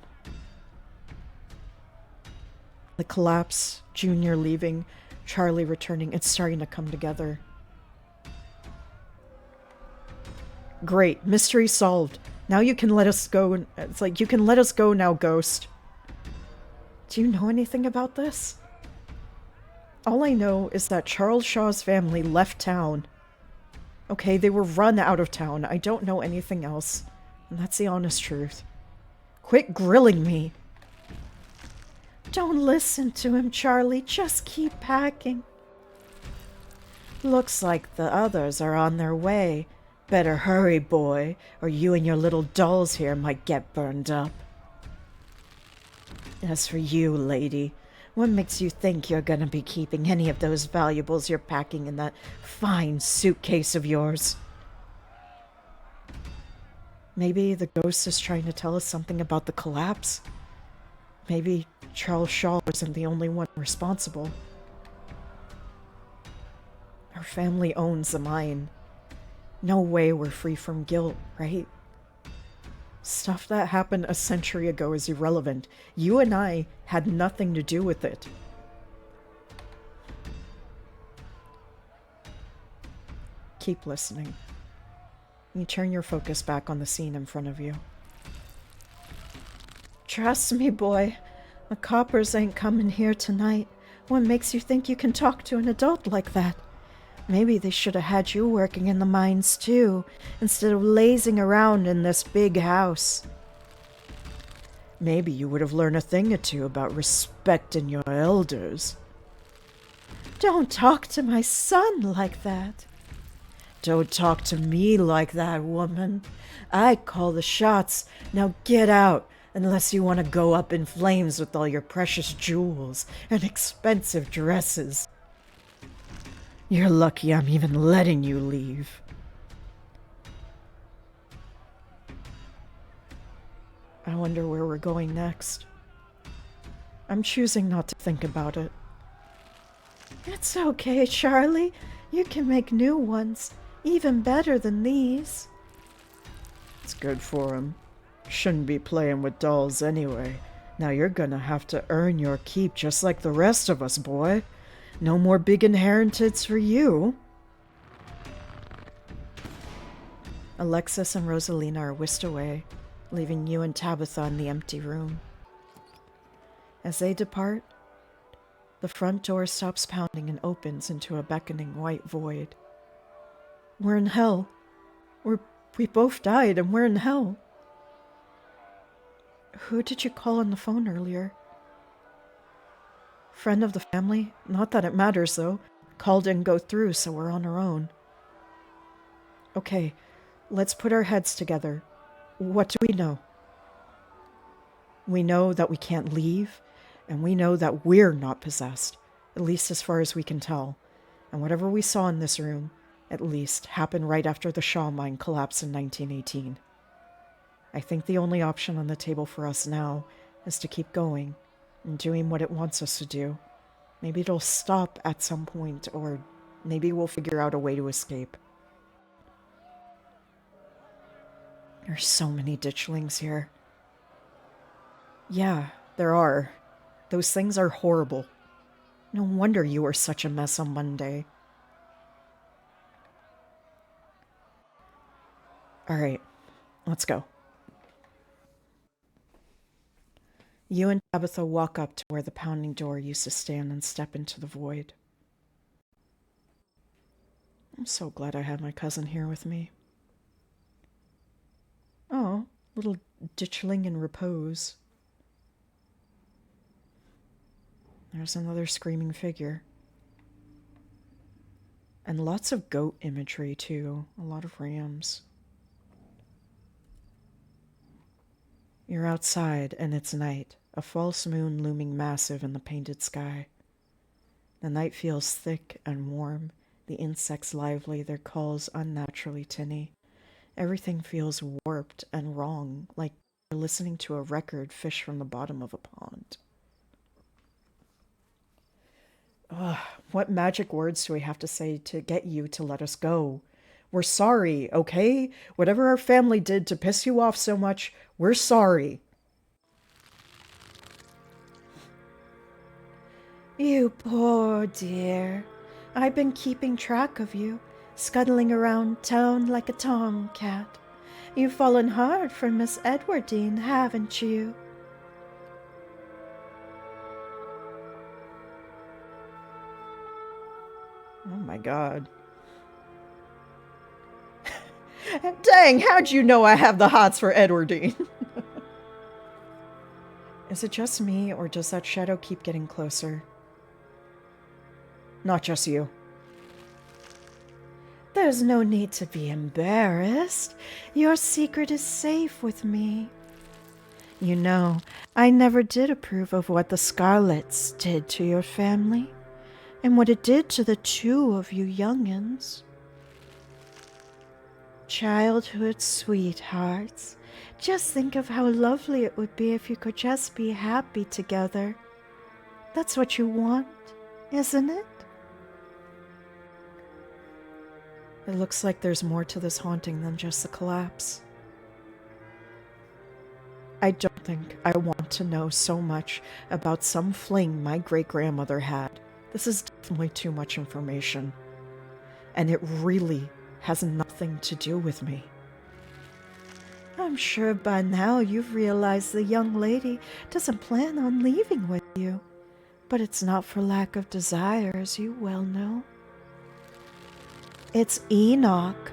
The collapse, Junior leaving, Charlie returning, it's starting to come together. Great, mystery solved. Now you can let us go. It's like, you can let us go now, Ghost. Do you know anything about this? All I know is that Charles Shaw's family left town. Okay, they were run out of town. I don't know anything else. And that's the honest truth. Quit grilling me. Don't listen to him, Charlie. Just keep packing. Looks like the others are on their way. Better hurry, boy, or you and your little dolls here might get burned up. As for you, lady, what makes you think you're gonna be keeping any of those valuables you're packing in that fine suitcase of yours? Maybe the ghost is trying to tell us something about the collapse. Maybe Charles Shaw isn't the only one responsible. Our family owns the mine. No way we're free from guilt, right? Stuff that happened a century ago is irrelevant. You and I had nothing to do with it. Keep listening. You turn your focus back on the scene in front of you. Trust me, boy. The coppers ain't coming here tonight. What makes you think you can talk to an adult like that? Maybe they should have had you working in the mines too, instead of lazing around in this big house. Maybe you would have learned a thing or two about respecting your elders. Don't talk to my son like that. Don't talk to me like that, woman. I call the shots. Now get out, unless you want to go up in flames with all your precious jewels and expensive dresses. You're lucky I'm even letting you leave. I wonder where we're going next. I'm choosing not to think about it. It's okay, Charlie. You can make new ones, even better than these. It's good for him. Shouldn't be playing with dolls anyway. Now you're gonna have to earn your keep just like the rest of us, boy. No more big inheritance for you. Alexis and Rosalina are whisked away, leaving you and Tabitha in the empty room. As they depart, the front door stops pounding and opens into a beckoning white void. We're in hell. We both died and we're in hell. Who did you call on the phone earlier? Friend of the family? Not that it matters, though. Call didn't go through, so we're on our own. Okay, let's put our heads together. What do we know? We know that we can't leave, and we know that we're not possessed, at least as far as we can tell. And whatever we saw in this room, at least, happened right after the Shaw mine collapsed in 1918. I think the only option on the table for us now is to keep going and doing what it wants us to do. Maybe it'll stop at some point, or Maybe we'll figure out a way to escape. There's so many ditchlings here. Yeah, there are. Those things are horrible. No wonder you were such a mess on Monday. Alright, let's go. You and Tabitha walk up to where the pounding door used to stand and step into the void. I'm so glad I had my cousin here with me. Oh, little ditchling in repose. There's another screaming figure. And lots of goat imagery, too. A lot of rams. You're outside, and it's night, a false moon looming massive in the painted sky. The night feels thick and warm, the insects lively, their calls unnaturally tinny. Everything feels warped and wrong, like you're listening to a record fish from the bottom of a pond. Ugh, what magic words do we have to say to get you to let us go? We're sorry, okay? Whatever our family did to piss you off so much, we're sorry. You poor dear. I've been keeping track of you, scuttling around town like a tomcat. You've fallen hard for Miss Edwardine, haven't you? Oh my god. Dang, how'd you know I have the hots for Edwardine? Is it just me, or does that shadow keep getting closer? Not just you. There's no need to be embarrassed. Your secret is safe with me. You know, I never did approve of what the Scarlets did to your family, and what it did to the two of you young'uns. Childhood sweethearts. Just think of how lovely it would be if you could just be happy together. That's what you want, isn't it? It looks like there's more to this haunting than just the collapse. I don't think I want to know so much about some fling my great-grandmother had. This is definitely too much information. And it really has nothing to do with me. I'm sure by now you've realized the young lady doesn't plan on leaving with you. But it's not for lack of desire, as you well know. It's Enoch.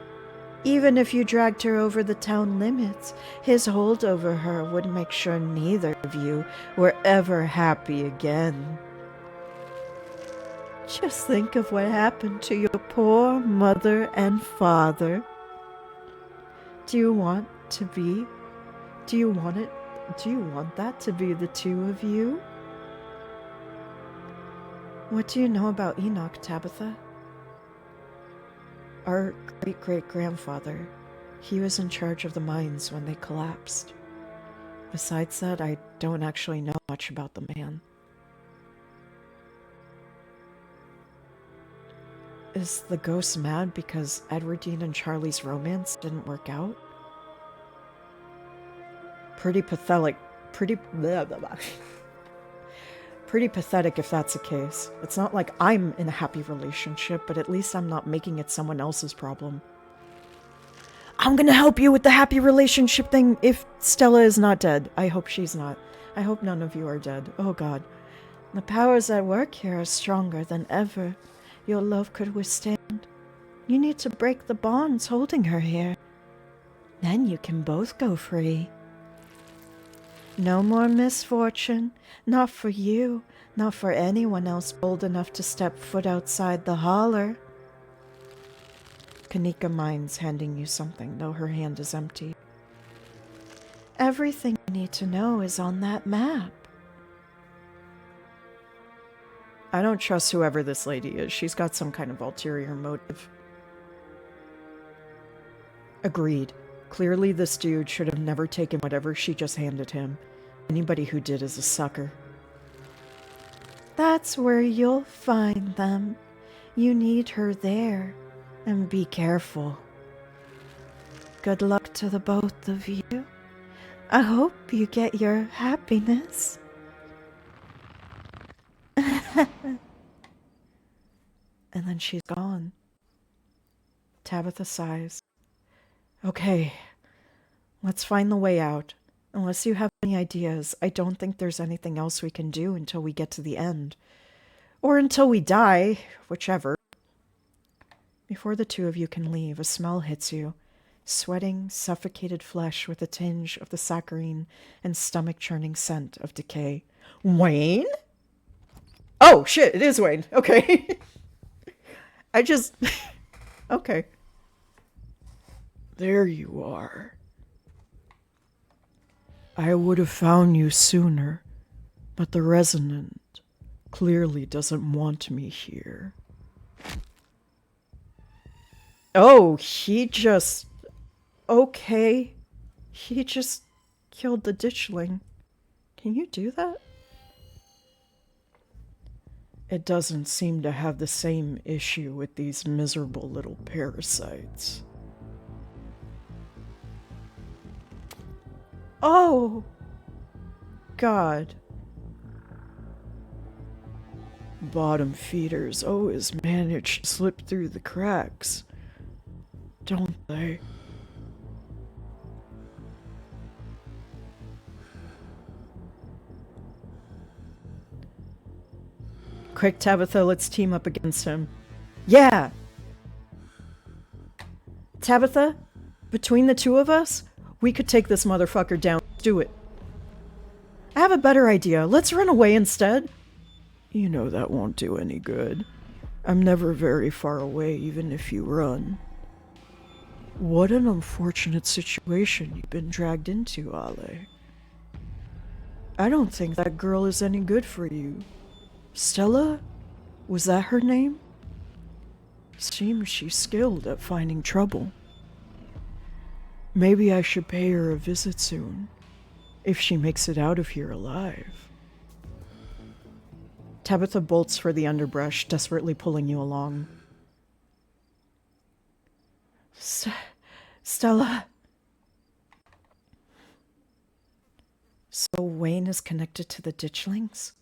Even if you dragged her over the town limits, his hold over her would make sure neither of you were ever happy again. Just think of what happened to your poor mother and father. Do you want that to be the two of you? What do you know about Enoch, Tabitha? Our great-great-grandfather, he was in charge of the mines when they collapsed. Besides that, I don't actually know much about the man. Is the ghost mad because Edwardine and Charlie's romance didn't work out? Pretty pathetic. Pretty pathetic if that's the case. It's not like I'm in a happy relationship, but at least I'm not making it someone else's problem. I'm gonna help you with the happy relationship thing if Stella is not dead. I hope she's not. I hope none of you are dead. Oh god. The powers at work here are stronger than ever your love could withstand. You need to break the bonds holding her here. Then you can both go free. No more misfortune. Not for you. Not for anyone else bold enough to step foot outside the holler. Kanika minds handing you something, though her hand is empty. Everything you need to know is on that map. I don't trust whoever this lady is. She's got some kind of ulterior motive. Agreed. Clearly this dude should have never taken whatever she just handed him. Anybody who did is a sucker. That's where you'll find them. You need her there. And be careful. Good luck to the both of you. I hope you get your happiness. And then she's gone. Tabitha sighs. Okay, let's find the way out. Unless you have any ideas, I don't think there's anything else we can do until we get to the end. Or until we die, whichever. Before the two of you can leave, a smell hits you. Sweating, suffocated flesh with a tinge of the saccharine and stomach-churning scent of decay. Wayne? Oh, shit, it is Wayne. Okay. Okay. There you are. I would have found you sooner, but the Resonant clearly doesn't want me here. Oh, okay. He just killed the ditchling. Can you do that? It doesn't seem to have the same issue with these miserable little parasites. Oh! God. Bottom feeders always manage to slip through the cracks, don't they? Quick, Tabitha, let's team up against him. Yeah! Tabitha, between the two of us, we could take this motherfucker down. Let's do it. I have a better idea. Let's run away instead. You know that won't do any good. I'm never very far away, even if you run. What an unfortunate situation you've been dragged into, Ale. I don't think that girl is any good for you. Stella? Was that her name? Seems she's skilled at finding trouble. Maybe I should pay her a visit soon, if she makes it out of here alive. Tabitha bolts for the underbrush, desperately pulling you along. Stella. So Wayne is connected to the ditchlings?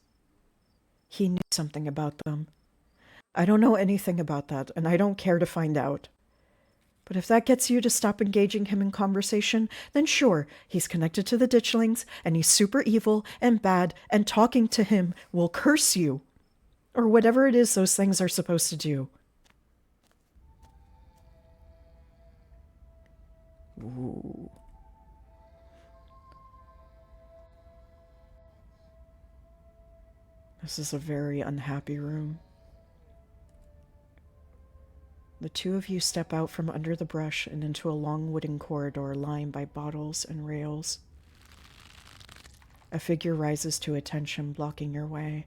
He knew something about them. I don't know anything about that, and I don't care to find out. But if that gets you to stop engaging him in conversation, then sure, he's connected to the ditchlings, and he's super evil and bad, and talking to him will curse you. Or whatever it is those things are supposed to do. Ooh. This is a very unhappy room. The two of you step out from under the brush and into a long wooden corridor lined by bottles and rails. A figure rises to attention, blocking your way.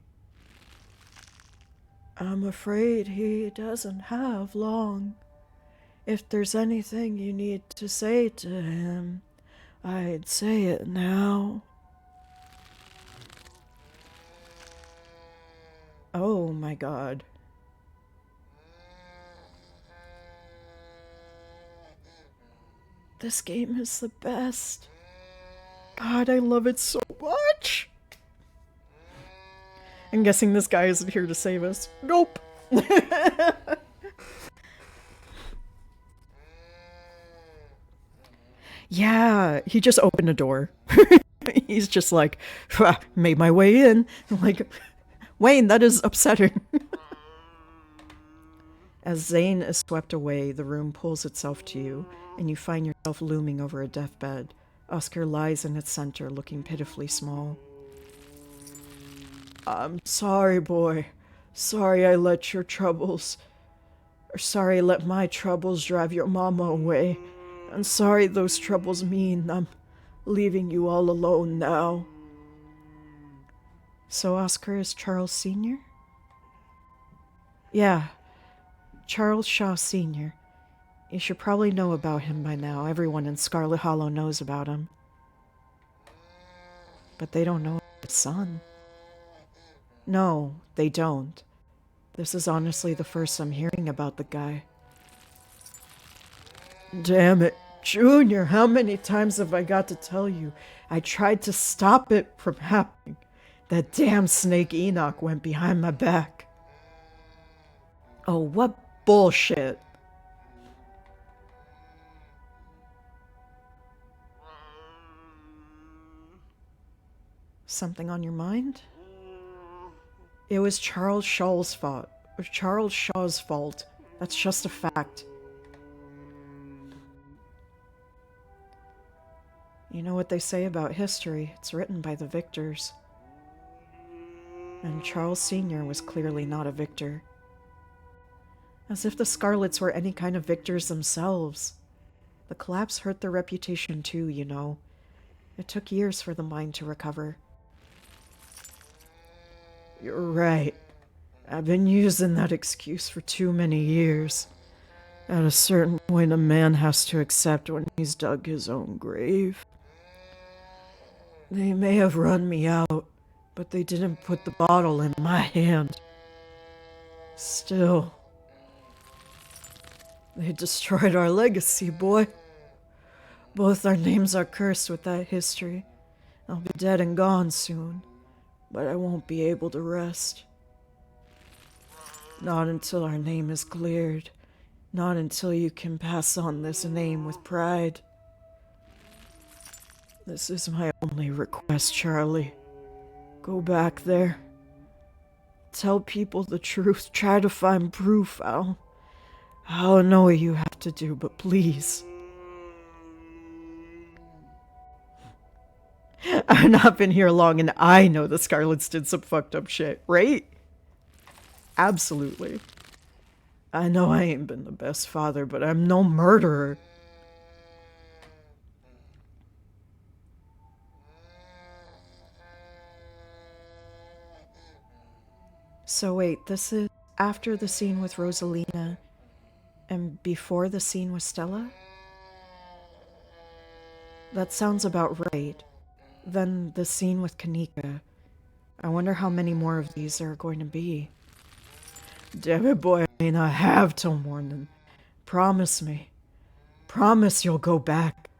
I'm afraid he doesn't have long. If there's anything you need to say to him, I'd say it now. Oh my God. This game is the best. God, I love it so much. I'm guessing this guy isn't here to save us. Nope. Yeah, he just opened a door. He's just like, made my way in. I'm like, Wayne, that is upsetting. As Zane is swept away, the room pulls itself to you, and you find yourself looming over a deathbed. Oscar lies in its center, looking pitifully small. I'm sorry, boy. Sorry I let your troubles... Or sorry I let my troubles drive your mama away. I'm sorry those troubles mean I'm leaving you all alone now. So Oscar is Charles Sr.? Yeah, Charles Shaw Sr. You should probably know about him by now. Everyone in Scarlet Hollow knows about him. But they don't know his son. No, they don't. This is honestly the first I'm hearing about the guy. Damn it. Junior, how many times have I got to tell you? I tried to stop it from happening. That damn snake Enoch went behind my back. Oh, what bullshit. Something on your mind? It was Charles Shaw's fault. Charles Shaw's fault. That's just a fact. You know what they say about history? It's written by the victors. And Charles Sr. was clearly not a victor. As if the Scarlets were any kind of victors themselves. The collapse hurt their reputation too, you know. It took years for the mine to recover. You're right. I've been using that excuse for too many years. At a certain point, a man has to accept when he's dug his own grave. They may have run me out, but they didn't put the bottle in my hand. Still, they destroyed our legacy, boy. Both our names are cursed with that history. I'll be dead and gone soon, but I won't be able to rest. Not until our name is cleared. Not until you can pass on this name with pride. This is my only request, Charlie. Go back there. Tell people the truth. Try to find proof. I'll know what you have to do, but please. I've not been here long, and I know the Scarlets did some fucked up shit, right? Absolutely. I know I ain't been the best father, but I'm no murderer. So wait, this is after the scene with Rosalina and before the scene with Stella? That sounds about right. Then the scene with Kanika. I wonder how many more of these there are going to be. Damn it, boy, I may not have till morning. Promise me. Promise you'll go back.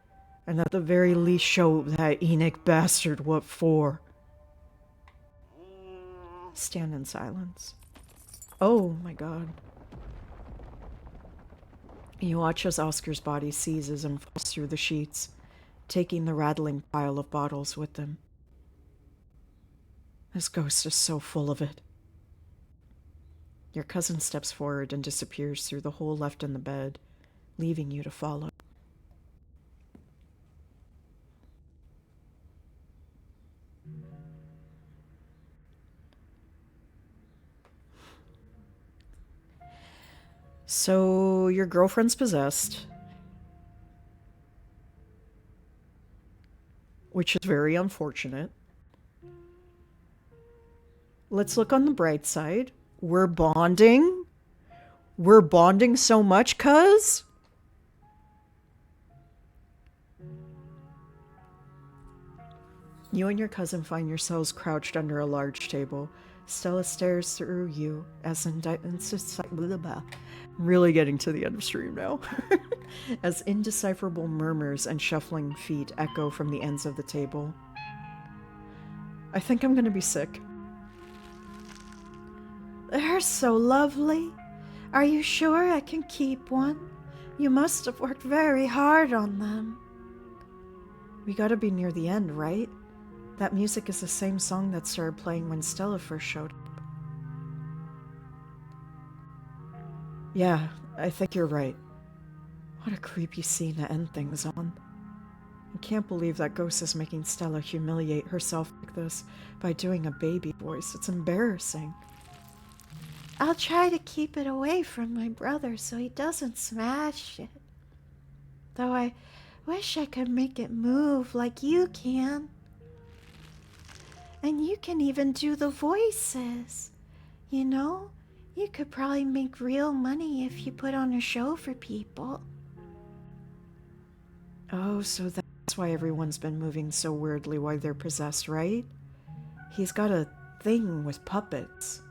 And at the very least show that Enoch bastard what for. Stand in silence. Oh my god. You watch as Oscar's body seizes and falls through the sheets, taking the rattling pile of bottles with them. This ghost is so full of it. Your cousin steps forward and disappears through the hole left in the bed, leaving you to follow. So, your girlfriend's possessed. Which is very unfortunate. Let's look on the bright side. We're bonding. We're bonding so much, cuz. You and your cousin find yourselves crouched under a large table. Stella stares through you as I'm really getting to the end of stream now. As indecipherable murmurs and shuffling feet echo from the ends of the table. I think I'm gonna be sick. They're so lovely. Are you sure I can keep one? You must have worked very hard on them. We gotta be near the end, right? That music is the same song that started playing when Stella first showed up. Yeah, I think you're right. What a creepy scene to end things on. I can't believe that ghost is making Stella humiliate herself like this by doing a baby voice. It's embarrassing. I'll try to keep it away from my brother so he doesn't smash it. Though I wish I could make it move like you can. And you can even do the voices. You know, you could probably make real money if you put on a show for people. Oh, so that's why everyone's been moving so weirdly while they're possessed, right? He's got a thing with puppets.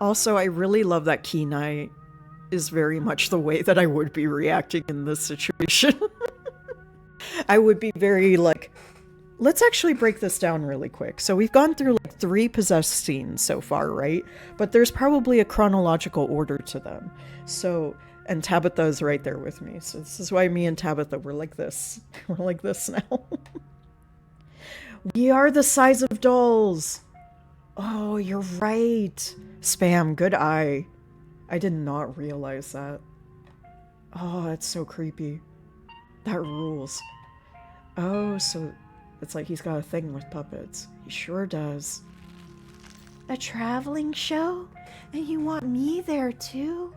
Also, I really love that Kenai is very much the way that I would be reacting in this situation. I would be very like, let's actually break this down really quick. So we've gone through like 3 possessed scenes so far, right? But there's probably a chronological order to them. So, and Tabitha is right there with me. So this is why me and Tabitha were like this. We're like this now. We are the size of dolls. Oh, you're right. Spam, good eye. I did not realize that. Oh, that's so creepy. That rules. Oh, so it's like he's got a thing with puppets. He sure does. A traveling show? And you want me there too?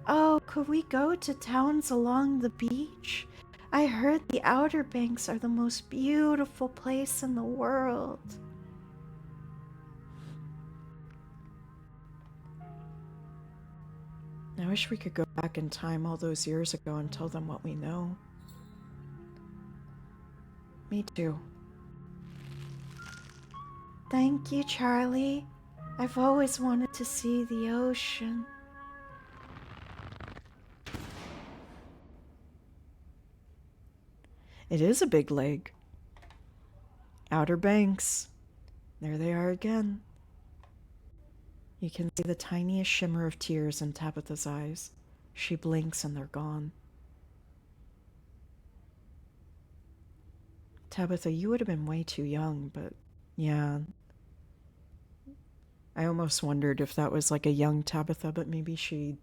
Oh, could we go to towns along the beach? I heard the Outer Banks are the most beautiful place in the world. I wish we could go back in time all those years ago and tell them what we know. Me too. Thank you, Charlie. I've always wanted to see the ocean. It is a big lake. Outer Banks. There they are again. You can see the tiniest shimmer of tears in Tabitha's eyes. She blinks and they're gone. Tabitha, you would have been way too young, but yeah. I almost wondered if that was like a young Tabitha, but maybe she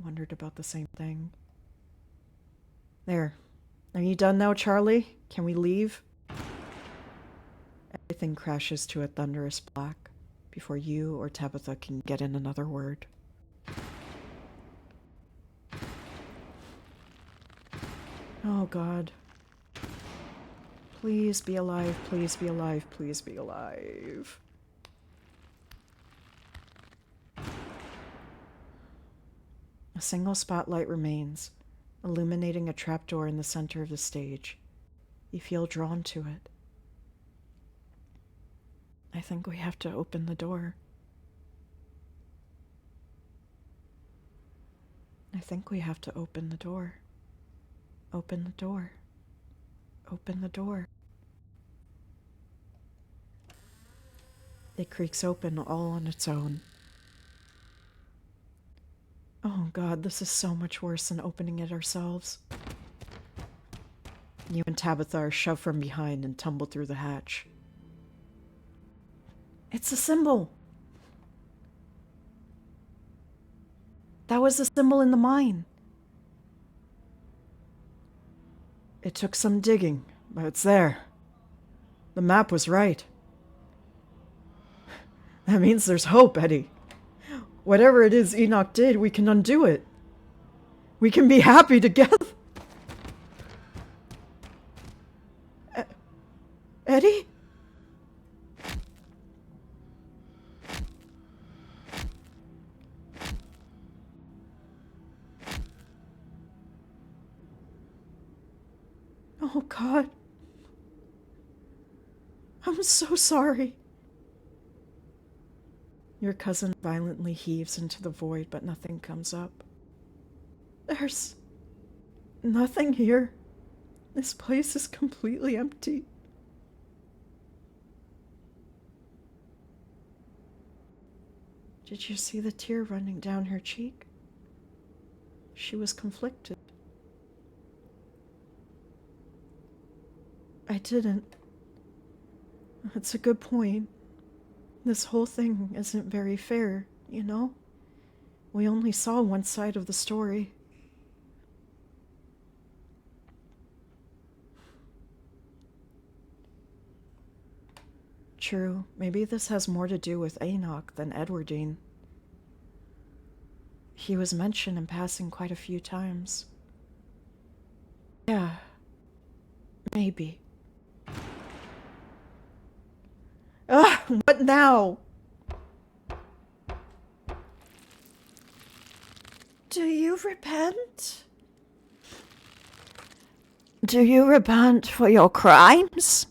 wondered about the same thing. There. Are you done now, Charlie? Can we leave? Everything crashes to a thunderous black before you or Tabitha can get in another word. Oh, God. Please be alive, please be alive, please be alive. A single spotlight remains, illuminating a trapdoor in the center of the stage. You feel drawn to it. I think we have to open the door. I think we have to open the door. Open the door. Open the door. It creaks open all on its own. Oh God, this is so much worse than opening it ourselves. You and Tabitha are shoved from behind and tumble through the hatch. It's a symbol! That was the symbol in the mine. It took some digging, but it's there. The map was right. That means there's hope, Eddie. Whatever it is Enoch did, we can undo it. We can be happy together. Eddie? Oh, God. I'm so sorry. Your cousin violently heaves into the void, but nothing comes up. There's nothing here. This place is completely empty. Did you see the tear running down her cheek? She was conflicted. I didn't. That's a good point. This whole thing isn't very fair, you know? We only saw one side of the story. True, maybe this has more to do with Enoch than Edwardine. He was mentioned in passing quite a few times. Yeah, maybe. What now? Do you repent? Do you repent for your crimes?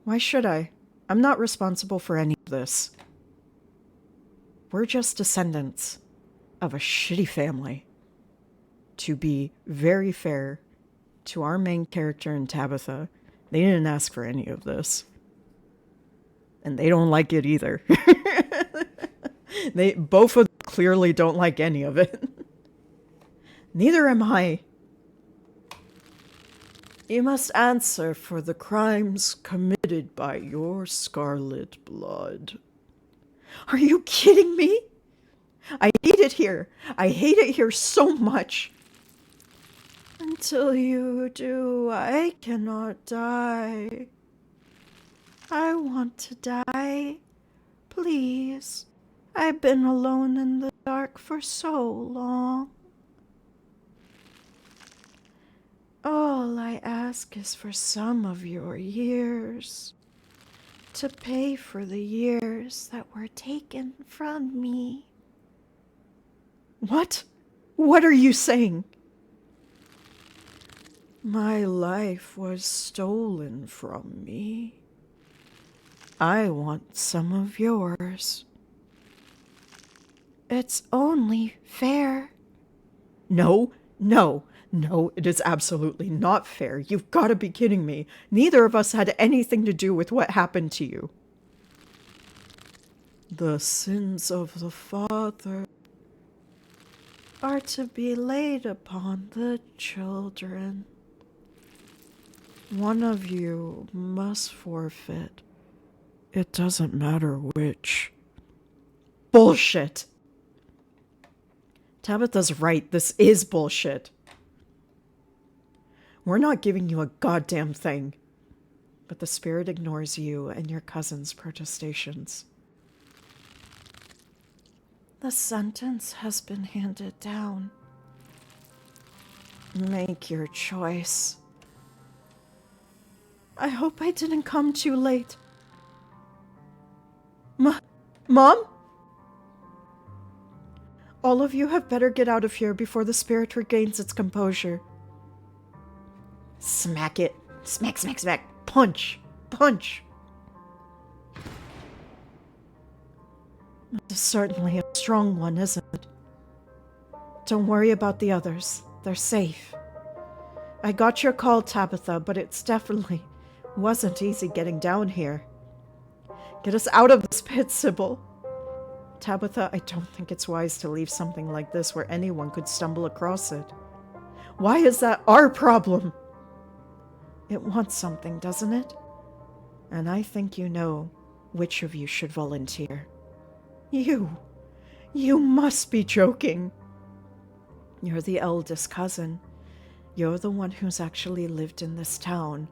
Why should I? I'm not responsible for any of this. We're just descendants of a shitty family. To be very fair to our main character and Tabitha, they didn't ask for any of this. And they don't like it either. They both of them clearly don't like any of it. Neither am I. You must answer for the crimes committed by your scarlet blood. Are you kidding me? I hate it here. I hate it here so much. Until you do, I cannot die. I want to die. Please. I've been alone in the dark for so long. All I ask is for some of your years. To pay for the years that were taken from me. What? What are you saying? My life was stolen from me. I want some of yours. It's only fair. No, it is absolutely not fair. You've got to be kidding me. Neither of us had anything to do with what happened to you. The sins of the father are to be laid upon the children. One of you must forfeit. It doesn't matter which. Bullshit! Tabitha's right. This is bullshit. We're not giving you a goddamn thing. But the spirit ignores you and your cousin's protestations. The sentence has been handed down. Make your choice. I hope I didn't come too late. Mom? All of you have better get out of here before the spirit regains its composure. Smack it. Smack, smack, smack. Punch. Punch. This is certainly a strong one, isn't it? Don't worry about the others. They're safe. I got your call, Tabitha, but it's definitely wasn't easy getting down here. Get us out of this pit, Sybil. Tabitha, I don't think it's wise to leave something like this where anyone could stumble across it. Why is that our problem? It wants something, doesn't it? And I think you know which of you should volunteer. You must be joking. You're the eldest cousin. You're the one who's actually lived in this town.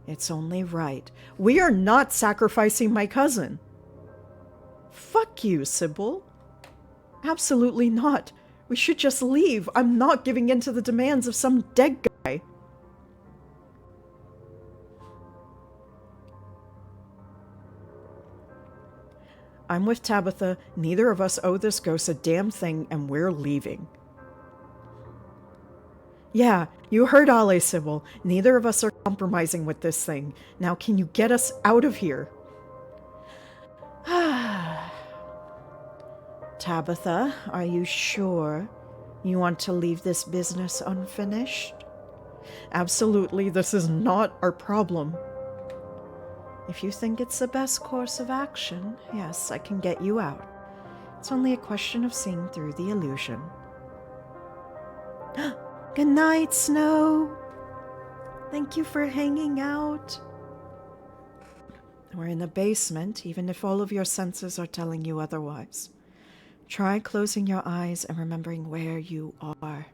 It's only right. We are not sacrificing my cousin. Fuck you, Sybil. Absolutely not. We should just leave. I'm not giving in to the demands of some dead guy. I'm with Tabitha. Neither of us owe this ghost a damn thing, and we're leaving. Yeah, you heard Ale, Sybil. Neither of us are compromising with this thing. Now can you get us out of here? Tabitha, are you sure you want to leave this business unfinished? Absolutely, this is not our problem. If you think it's the best course of action, yes, I can get you out. It's only a question of seeing through the illusion. Good night, Snow. Thank you for hanging out. We're in the basement, even if all of your senses are telling you otherwise. Try closing your eyes and remembering where you are.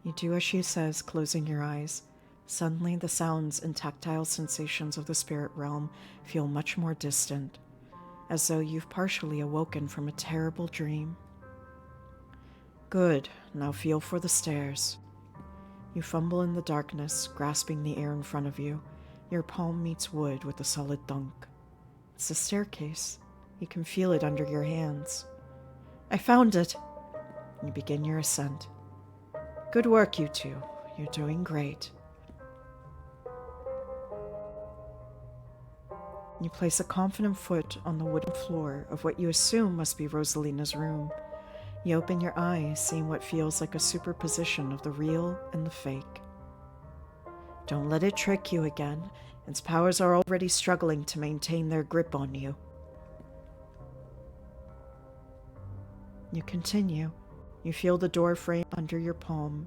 You do as she says, closing your eyes. Suddenly, the sounds and tactile sensations of the spirit realm feel much more distant, as though you've partially awoken from a terrible dream. Good. Now feel for the stairs. You fumble in the darkness, grasping the air in front of you. Your palm meets wood with a solid thunk. It's a staircase. You can feel it under your hands. I found it. You begin your ascent. Good work, you two. You're doing great. You place a confident foot on the wooden floor of what you assume must be Rosalina's room. You open your eyes, seeing what feels like a superposition of the real and the fake. Don't let it trick you again. Its powers are already struggling to maintain their grip on you. You continue. You feel the door frame under your palm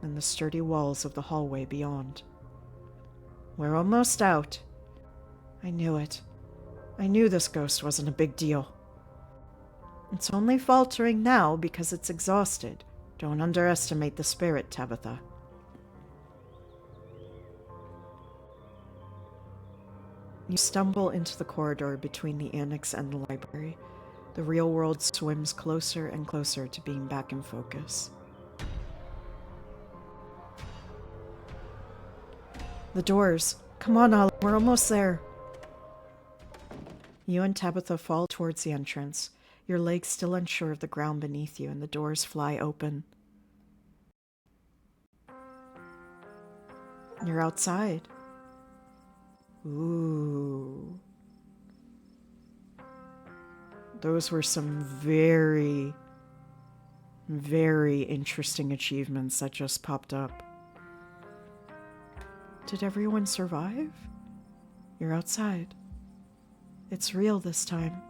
and the sturdy walls of the hallway beyond. We're almost out. I knew it. I knew this ghost wasn't a big deal. It's only faltering now because it's exhausted. Don't underestimate the spirit, Tabitha. You stumble into the corridor between the annex and the library. The real world swims closer and closer to being back in focus. The doors. Come on, Ollie, we're almost there. You and Tabitha fall towards the entrance, your legs still unsure of the ground beneath you, and the doors fly open. You're outside. Ooh. Those were some very, very interesting achievements that just popped up. Did everyone survive? You're outside. It's real this time.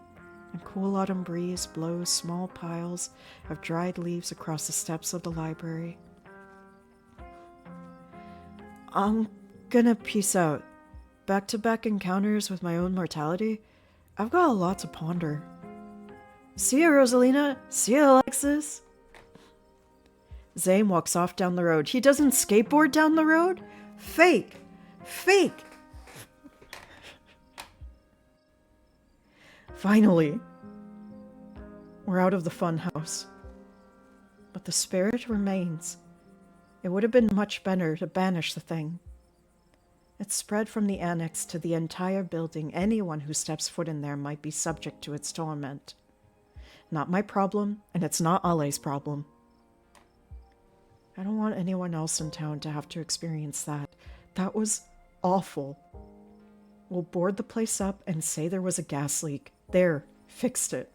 A cool autumn breeze blows small piles of dried leaves across the steps of the library. I'm gonna peace out. Back-to-back encounters with my own mortality? I've got a lot to ponder. See ya, Rosalina. See ya, Alexis. Zane walks off down the road. He doesn't skateboard down the road? Fake! Fake! Finally, we're out of the fun house. But the spirit remains. It would have been much better to banish the thing. It spread from the annex to the entire building. Anyone who steps foot in there might be subject to its torment. Not my problem, and it's not Ale's problem. I don't want anyone else in town to have to experience that. That was awful. We'll board the place up and say there was a gas leak. There, fixed it.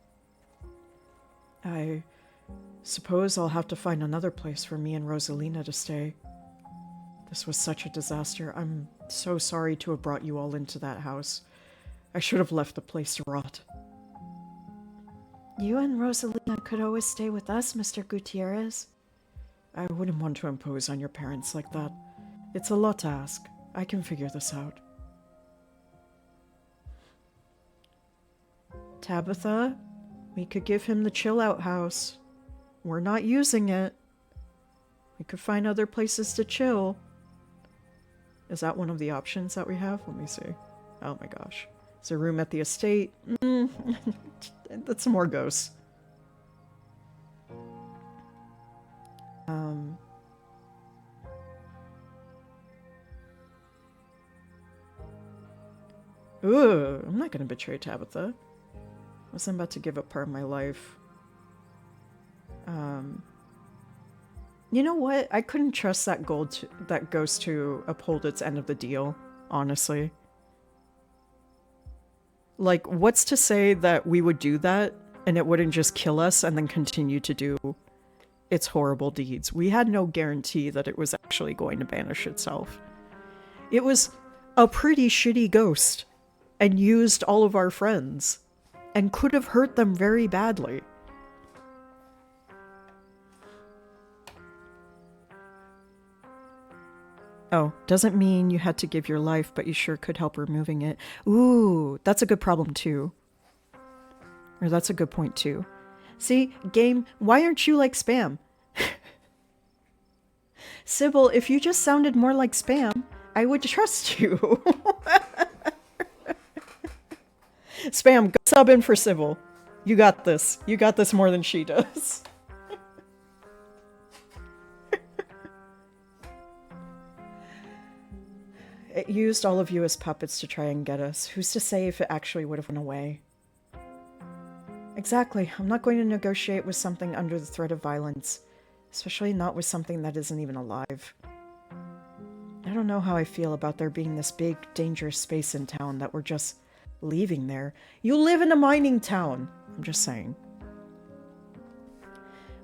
I suppose I'll have to find another place for me and Rosalina to stay. This was such a disaster. I'm so sorry to have brought you all into that house. I should have left the place to rot. You and Rosalina could always stay with us, Mr. Gutierrez. I wouldn't want to impose on your parents like that. It's a lot to ask. I can figure this out. Tabitha, we could give him the chill-out house. We're not using it. We could find other places to chill. Is that one of the options that we have? Let me see. Oh my gosh. Is there room at the estate? That's more ghosts. Ooh, I'm not gonna betray Tabitha. I wasn't about to give up part of my life. You know what? I couldn't trust that ghost to uphold its end of the deal, honestly. Like, what's to say that we would do that and it wouldn't just kill us and then continue to do its horrible deeds? We had no guarantee that it was actually going to banish itself. It was a pretty shitty ghost and used all of our friends and could have hurt them very badly. Oh, doesn't mean you had to give your life, but you sure could help removing it. Ooh, that's a good problem too. Or that's a good point too. See, game, why aren't you like Spam? Sybil, if you just sounded more like Spam, I would trust you. Spam, go sub in for Sybil. You got this. You got this more than she does. It used all of you as puppets to try and get us. Who's to say if it actually would have went away? Exactly. I'm not going to negotiate with something under the threat of violence. Especially not with something that isn't even alive. I don't know how I feel about there being this big, dangerous space in town that we're just leaving there. You live in a mining town. I'm just saying.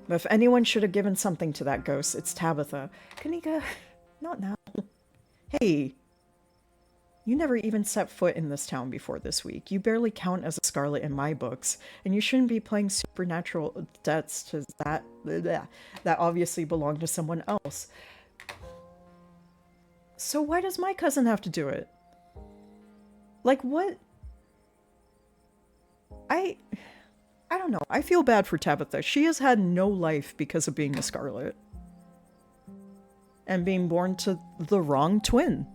But if anyone should have given something to that ghost, it's Tabitha. Kanika, not now. Hey, you never even set foot in this town before this week. You barely count as a Scarlet in my books, and you shouldn't be playing supernatural debts to that obviously belong to someone else. So why does my cousin have to do it? Like, what? I don't know. I feel bad for Tabitha. She has had no life because of being a Scarlet. And being born to the wrong twin.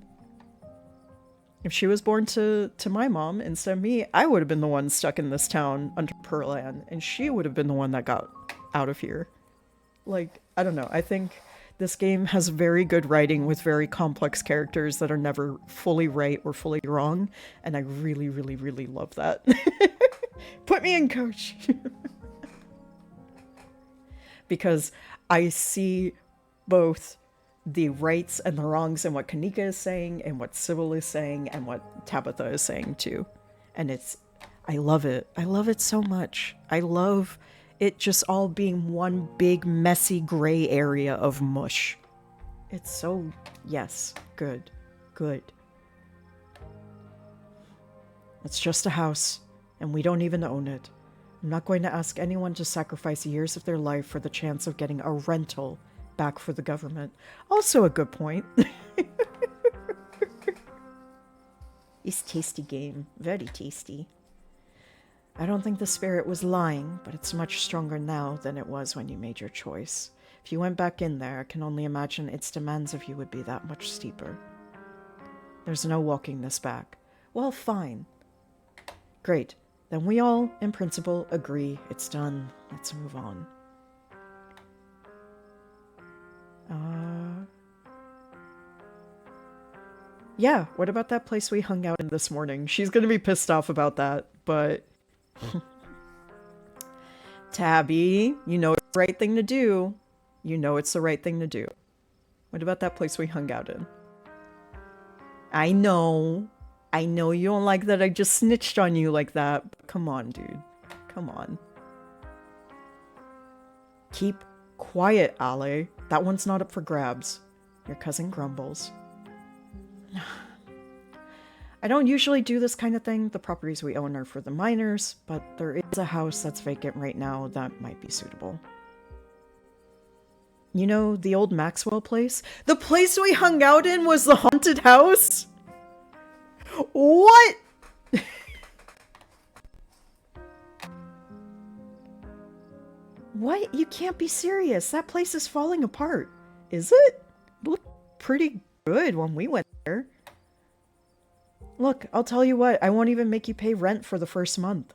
If she was born to my mom instead of me, I would have been the one stuck in this town under Pearl Ann, and she would have been the one that got out of here. Like, I don't know. I think this game has very good writing with very complex characters that are never fully right or fully wrong, and I really, really, really love that. Put me in, coach! Because I see both the rights and the wrongs in what Kanika is saying, and what Sybil is saying, and what Tabitha is saying too. And I love it. I love it so much. I love it just all being one big, messy, gray area of mush. It's so, yes, good. Good. It's just a house, and we don't even own it. I'm not going to ask anyone to sacrifice years of their life for the chance of getting a rental back for the government. Also a good point. It's tasty game. Very tasty. I don't think the spirit was lying, but it's much stronger now than it was when you made your choice. If you went back in there, I can only imagine its demands of you would be that much steeper. There's no walking this back. Well, fine. Great. Then we all, in principle, agree it's done. Let's move on. Yeah, what about that place we hung out in this morning? She's gonna be pissed off about that, but... Tabby, you know it's the right thing to do. You know it's the right thing to do. What about that place we hung out in? I know you don't like that I just snitched on you like that. But come on, dude. Come on. Keep quiet, Ale. That one's not up for grabs. Your cousin grumbles. I don't usually do this kind of thing. The properties we own are for the miners, but there is a house that's vacant right now that might be suitable. You know, the old Maxwell place? The place we hung out in was the haunted house? What? What? You can't be serious. That place is falling apart. Is it? It looked pretty good when we went there. Look, I'll tell you what. I won't even make you pay rent for the first month.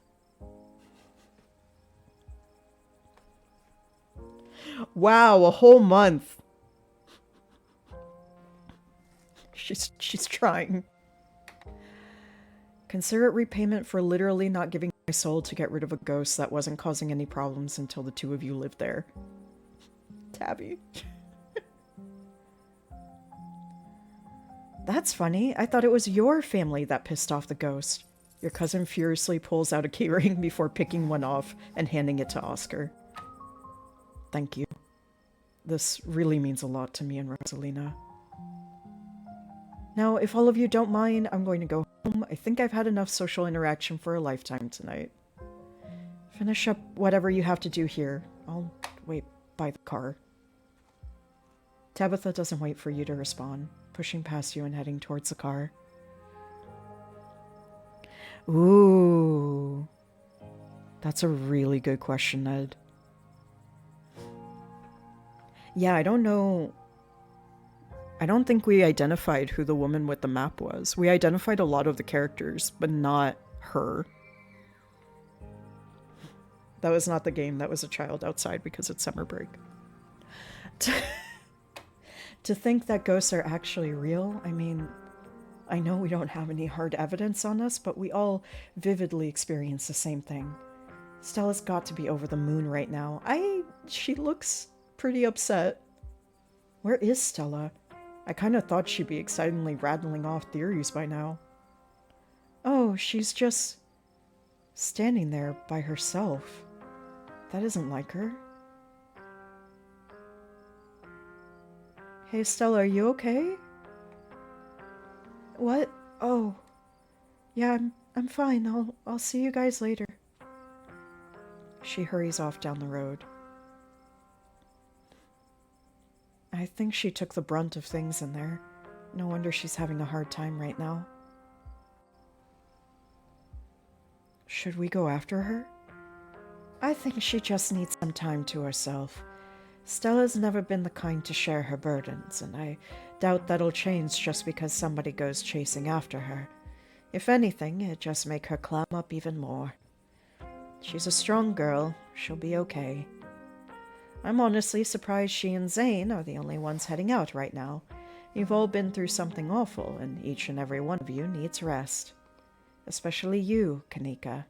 Wow, a whole month. She's trying. Consider it repayment for literally not giving my soul to get rid of a ghost that wasn't causing any problems until the two of you lived there. Tabby. That's funny. I thought it was your family that pissed off the ghost. Your cousin furiously pulls out a keyring before picking one off and handing it to Oscar. Thank you. This really means a lot to me and Rosalina. Now, if all of you don't mind, I'm going to go home. I think I've had enough social interaction for a lifetime tonight. Finish up whatever you have to do here. I'll wait by the car. Tabitha doesn't wait for you to respond, pushing past you and heading towards the car. Ooh. That's a really good question, Ned. Yeah, I don't know. I don't think we identified who the woman with the map was. We identified a lot of the characters, but not her. That was not the game. That was a child outside because it's summer break. To think that ghosts are actually real, I mean, I know we don't have any hard evidence on us, but we all vividly experience the same thing. Stella's got to be over the moon right now. She looks pretty upset. Where is Stella? I kind of thought she'd be excitedly rattling off theories by now. Oh, she's just standing there by herself. That isn't like her. Hey, Stella, are you okay? What? Oh. Yeah, I'm fine. I'll see you guys later. She hurries off down the road. I think she took the brunt of things in there. No wonder she's having a hard time right now. Should we go after her? I think she just needs some time to herself. Stella's never been the kind to share her burdens, and I doubt that'll change just because somebody goes chasing after her. If anything, it just make her clam up even more. She's a strong girl. She'll be okay. I'm honestly surprised she and Zane are the only ones heading out right now. You've all been through something awful, and each and every one of you needs rest. Especially you, Kanika.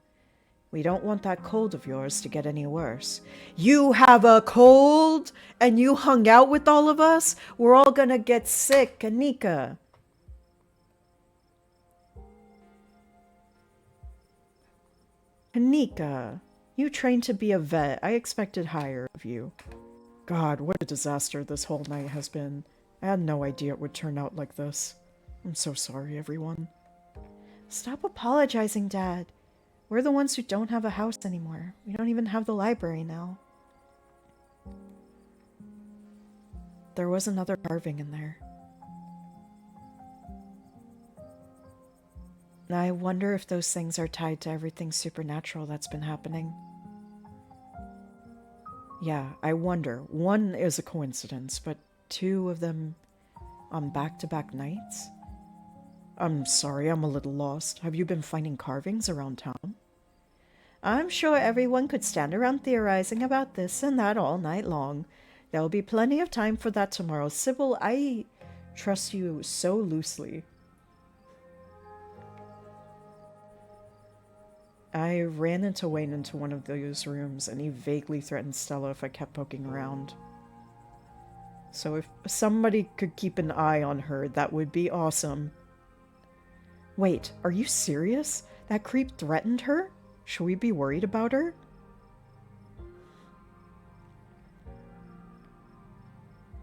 We don't want that cold of yours to get any worse. You have a cold? And you hung out with all of us? We're all gonna get sick, Kanika. Kanika, you trained to be a vet. I expected higher of you. God, what a disaster this whole night has been. I had no idea it would turn out like this. I'm so sorry, everyone. Stop apologizing, Dad. We're the ones who don't have a house anymore. We don't even have the library now. There was another carving in there. I wonder if those things are tied to everything supernatural that's been happening. Yeah, I wonder. One is a coincidence, but two of them on back-to-back nights? I'm sorry, I'm a little lost. Have you been finding carvings around town? I'm sure everyone could stand around theorizing about this and that all night long. There'll be plenty of time for that tomorrow. Sybil, I trust you so loosely. I ran into Wayne into one of those rooms, and he vaguely threatened Stella if I kept poking around. So if somebody could keep an eye on her, that would be awesome. Wait, are you serious? That creep threatened her? Should we be worried about her?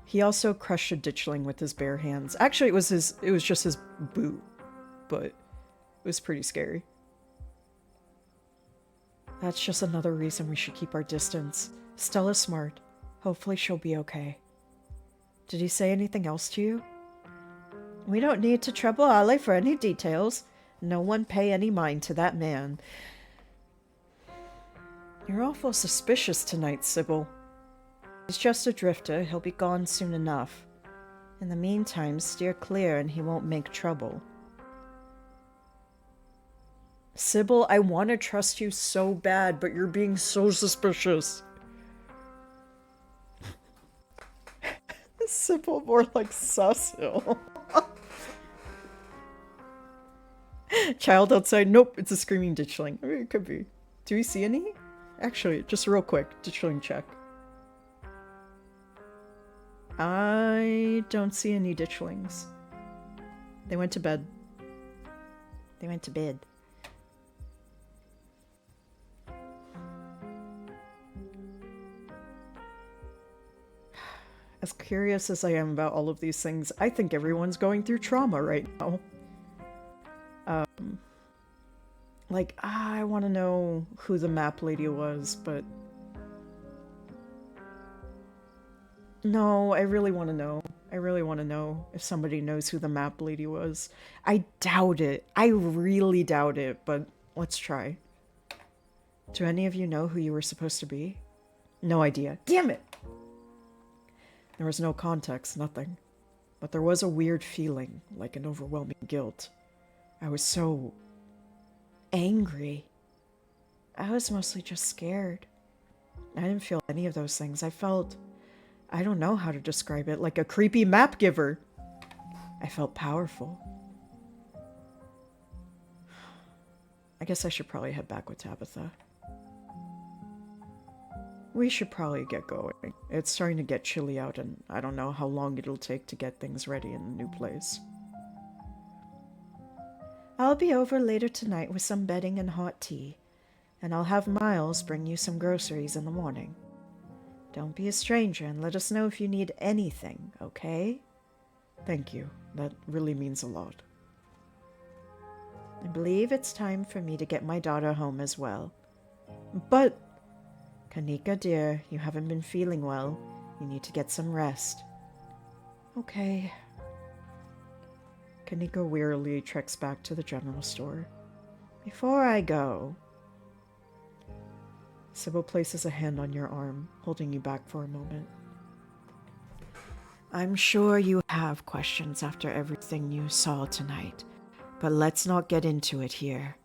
He also crushed a ditchling with his bare hands. Actually, it was just his boot, but it was pretty scary. That's just another reason we should keep our distance. Stella's smart. Hopefully she'll be okay. Did he say anything else to you? We don't need to trouble Ale for any details. No one pay any mind to that man. You're awful suspicious tonight, Sybil. He's just a drifter. He'll be gone soon enough. In the meantime, steer clear and he won't make trouble. Sybil, I want to trust you so bad, but you're being so suspicious. Sybil, more like Susil. Child outside. Nope, it's a screaming ditchling. I mean, it could be. Do we see any? Actually, just real quick, ditchling check. I don't see any ditchlings. They went to bed. They went to bed. As curious as I am about all of these things, I think everyone's going through trauma right now. I want to know who the map lady was, but... No, I really want to know. I really want to know if somebody knows who the map lady was. I doubt it. I really doubt it, but let's try. Do any of you know who you were supposed to be? No idea. Damn it! There was no context, nothing. But there was a weird feeling, like an overwhelming guilt. I was so... angry. I was mostly just scared. I didn't feel any of those things. I felt... I don't know how to describe it, like a creepy map giver. I felt powerful. I guess I should probably head back with Tabitha. We should probably get going. It's starting to get chilly out, and I don't know how long it'll take to get things ready in the new place. I'll be over later tonight with some bedding and hot tea, and I'll have Miles bring you some groceries in the morning. Don't be a stranger and let us know if you need anything, okay? Thank you. That really means a lot. I believe it's time for me to get my daughter home as well. But, Kanika dear, you haven't been feeling well. You need to get some rest. Okay. Kanika wearily treks back to the general store. Before I go... Sybil places a hand on your arm, holding you back for a moment. I'm sure you have questions after everything you saw tonight, but let's not get into it here.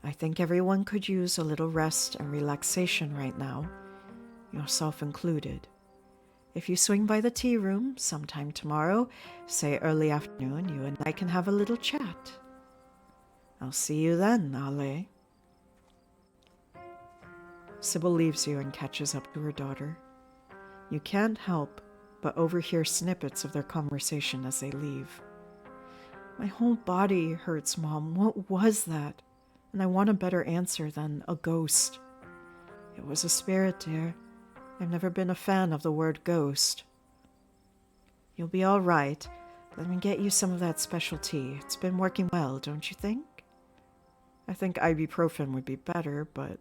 I think everyone could use a little rest and relaxation right now, yourself included. If you swing by the tea room sometime tomorrow, say early afternoon, you and I can have a little chat. I'll see you then, Ale. Sybil leaves you and catches up to her daughter. You can't help but overhear snippets of their conversation as they leave. My whole body hurts, Mom. What was that? And I want a better answer than a ghost. It was a spirit, dear. I've never been a fan of the word ghost. You'll be all right. Let me get you some of that special tea. It's been working well, don't you think? I think ibuprofen would be better, but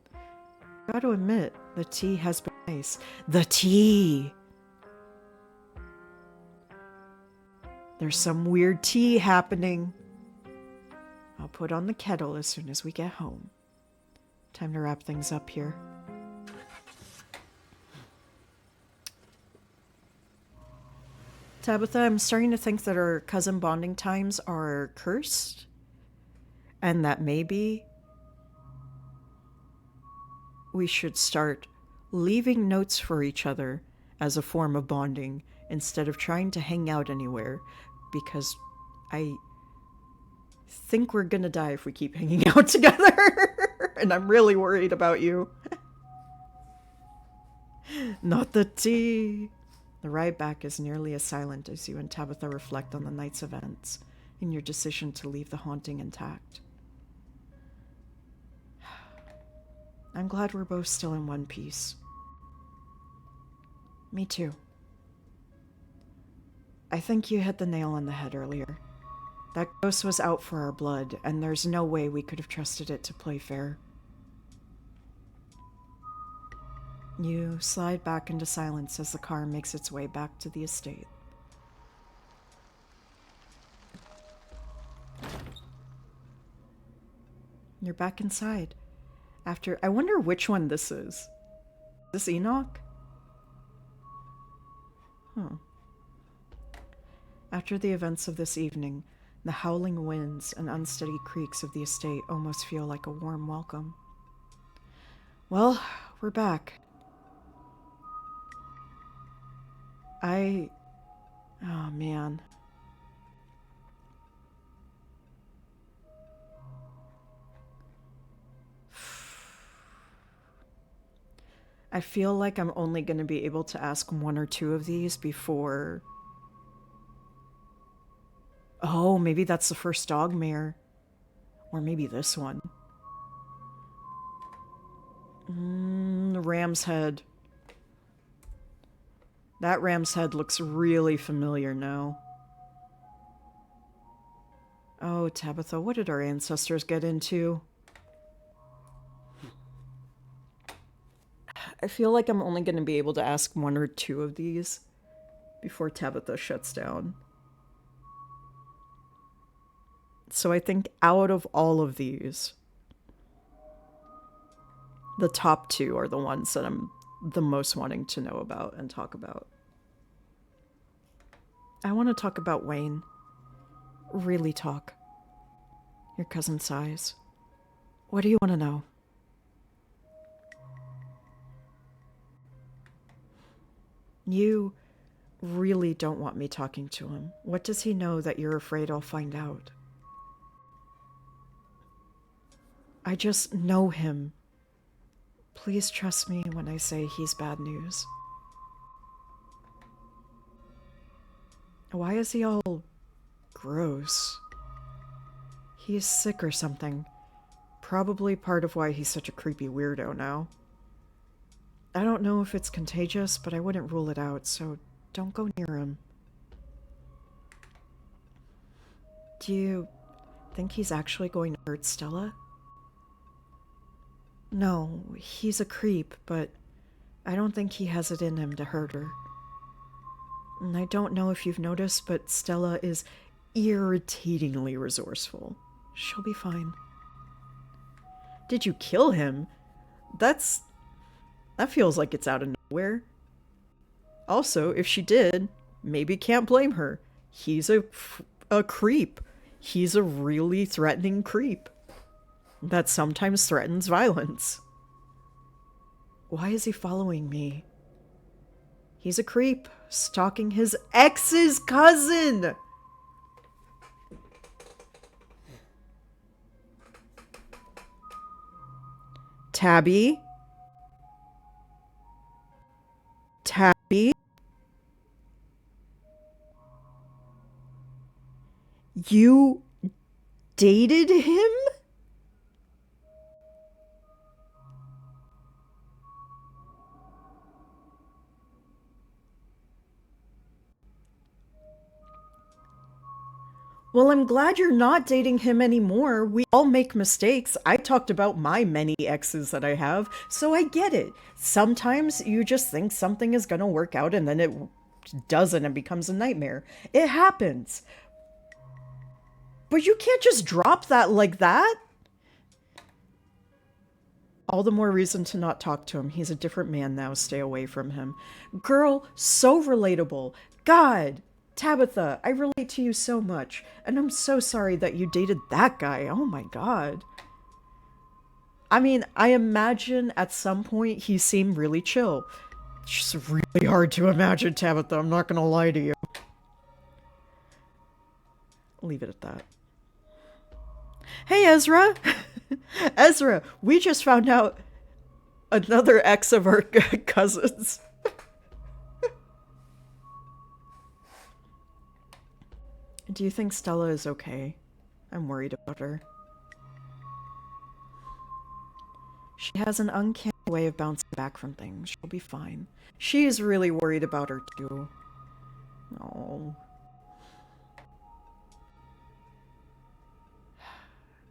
I gotta admit, the tea has been nice. The tea! There's some weird tea happening. I'll put on the kettle as soon as we get home. Time to wrap things up here. Tabitha, I'm starting to think that our cousin bonding times are cursed. And that maybe we should start leaving notes for each other as a form of bonding instead of trying to hang out anywhere, because I think we're gonna die if we keep hanging out together. And I'm really worried about you. Not the tea. The ride back is nearly as silent as you and Tabitha reflect on the night's events and your decision to leave the haunting intact. I'm glad we're both still in one piece. Me too. I think you hit the nail on the head earlier. That ghost was out for our blood, and there's no way we could have trusted it to play fair. You slide back into silence as the car makes its way back to the estate. You're back inside. I wonder which one this is. Is this Enoch? After the events of this evening, the howling winds and unsteady creaks of the estate almost feel like a warm welcome. Well, we're back. Oh man. I feel like I'm only going to be able to ask one or two of these before... Oh, maybe that's the first dogmare. Or maybe this one. The ram's head. That ram's head looks really familiar now. Oh, Tabitha, what did our ancestors get into? I feel like I'm only going to be able to ask one or two of these before Tabitha shuts down. So I think out of all of these, the top two are the ones that I'm the most wanting to know about and talk about. I want to talk about Wayne. Really talk. Your cousin sighs. What do you want to know? You really don't want me talking to him. What does he know that you're afraid I'll find out? I just know him. Please trust me when I say he's bad news. Why is he all gross? He's sick or something. Probably part of why he's such a creepy weirdo now. I don't know if it's contagious, but I wouldn't rule it out, so don't go near him. Do you think he's actually going to hurt Stella? No, he's a creep, but I don't think he has it in him to hurt her. And I don't know if you've noticed, but Stella is irritatingly resourceful. She'll be fine. Did you kill him? That feels like it's out of nowhere. Also, if she did, maybe can't blame her. He's a creep. He's a really threatening creep that sometimes threatens violence. Why is he following me? He's a creep, stalking his ex's cousin! Tabby? Tabby? You dated him? Well, I'm glad you're not dating him anymore. We all make mistakes. I talked about my many exes that I have, so I get it. Sometimes you just think something is gonna work out and then it doesn't and becomes a nightmare. It happens. But you can't just drop that like that. All the more reason to not talk to him. He's a different man now. Stay away from him. Girl, so relatable. God. Tabitha, I relate to you so much, and I'm so sorry that you dated that guy. Oh my god. I mean, I imagine at some point he seemed really chill. It's just really hard to imagine, Tabitha, I'm not gonna lie to you. Leave it at that. Hey, Ezra! Ezra, we just found out another ex of our cousins. Do you think Stella is okay? I'm worried about her. She has an uncanny way of bouncing back from things. She'll be fine. She's really worried about her too. Oh.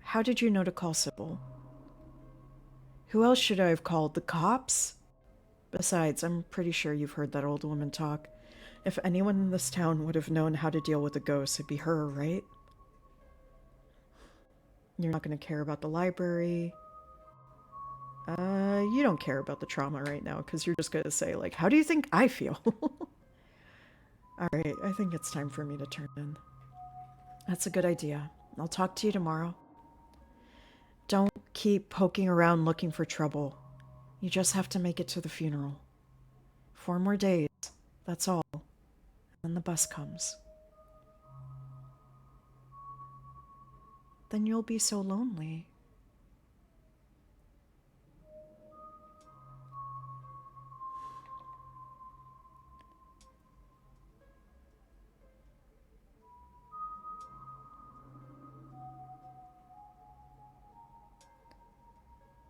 How did you know to call Sybil? Who else should I have called? The cops? Besides, I'm pretty sure you've heard that old woman talk. If anyone in this town would have known how to deal with a ghost, it'd be her, right? You're not going to care about the library. You don't care about the trauma right now, because you're just going to say, like, how do you think I feel? Alright, I think it's time for me to turn in. That's a good idea. I'll talk to you tomorrow. Don't keep poking around looking for trouble. You just have to make it to the funeral. 4 more days. That's all. Then the bus comes. Then you'll be so lonely.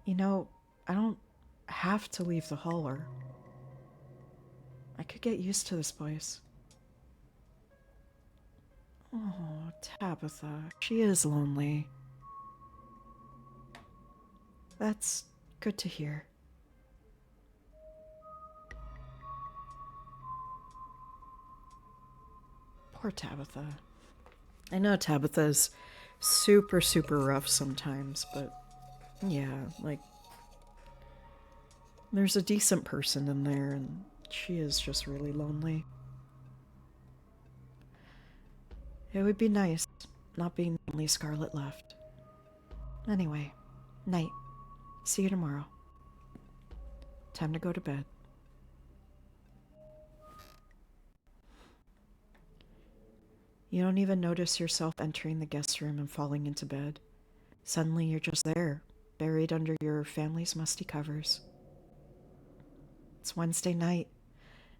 You know, I don't have to leave the holler. I could get used to this place. Oh, Tabitha. She is lonely. That's good to hear. Poor Tabitha. I know Tabitha's super, super rough sometimes, but yeah, like, there's a decent person in there, and she is just really lonely. It would be nice not being the only Scarlet left. Anyway, night. See you tomorrow. Time to go to bed. You don't even notice yourself entering the guest room and falling into bed. Suddenly you're just there, buried under your family's musty covers. It's Wednesday night.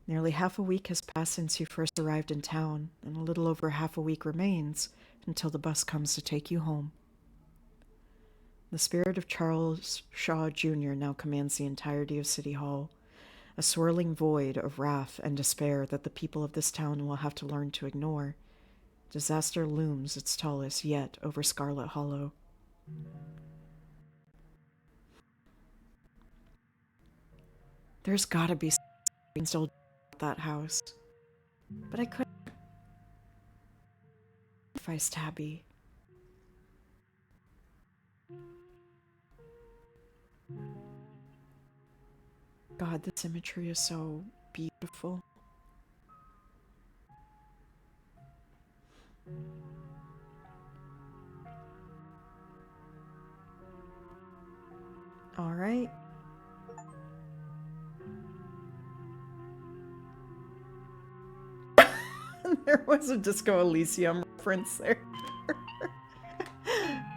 Nearly half a week has passed since you first arrived in town, and a little over half a week remains until the bus comes to take you home. The spirit of Charles Shaw Jr. now commands the entirety of City Hall, a swirling void of wrath and despair that the people of this town will have to learn to ignore. Disaster looms its tallest yet over Scarlet Hollow. There's gotta be something still at that house. But I couldn't sacrifice Tabby. God, this imagery is so beautiful. All right. There was a Disco Elysium reference there.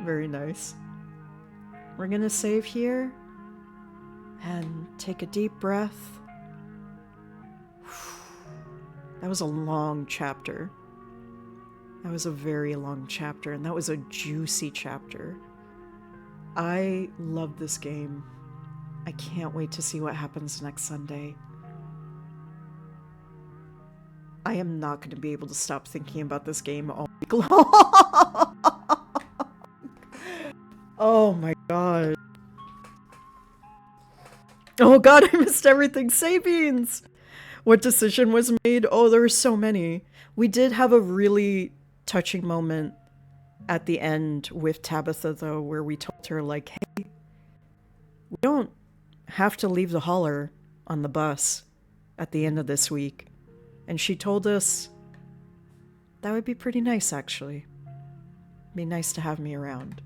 Very nice. We're gonna save here and take a deep breath. That was a long chapter. That was a very long chapter, and that was a juicy chapter. I love this game. I can't wait to see what happens next Sunday. I am not going to be able to stop thinking about this game all week long. Oh my god. Oh god, I missed everything. Sabines! What decision was made? Oh, there were so many. We did have a really touching moment at the end with Tabitha, though, where we told her, like, hey, we don't have to leave the holler on the bus at the end of this week. And she told us that would be pretty nice, actually. Be nice to have me around.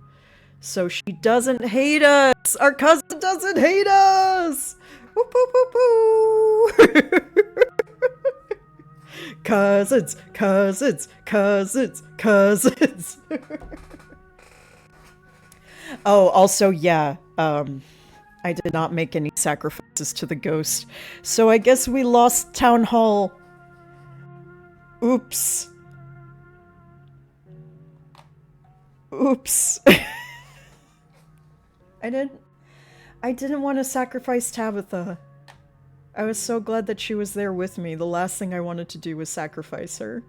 So she doesn't hate us! Our cousin doesn't hate us! Woo, woo, woo, woo. Cousins, cousins, cousins, cousins. Oh, also, yeah, I did not make any sacrifices to the ghost. So I guess we lost Town Hall. Oops. Oops. I didn't want to sacrifice Tabitha. I was so glad that she was there with me. The last thing I wanted to do was sacrifice her.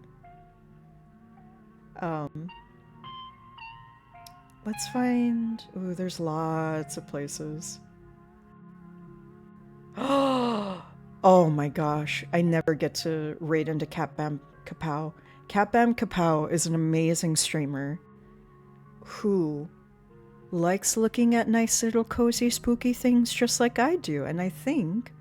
Let's find... Ooh, there's lots of places. Oh my gosh. I never get to raid into Capbam Kapow. Capbam Kapow is an amazing streamer who likes looking at nice little cozy spooky things just like I do, and I think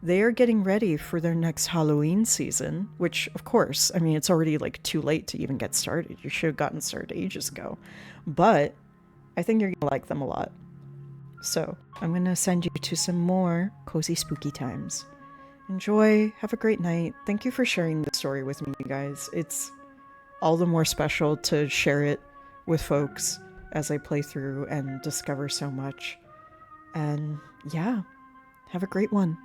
they are getting ready for their next Halloween season, which, of course, I mean, it's already like too late to even get started. You should have gotten started ages ago. But I think you're gonna like them a lot. So I'm gonna send you to some more cozy spooky times. Enjoy, have a great night. Thank you for sharing this story with me, you guys. It's all the more special to share it with folks as I play through and discover so much. And yeah, have a great one.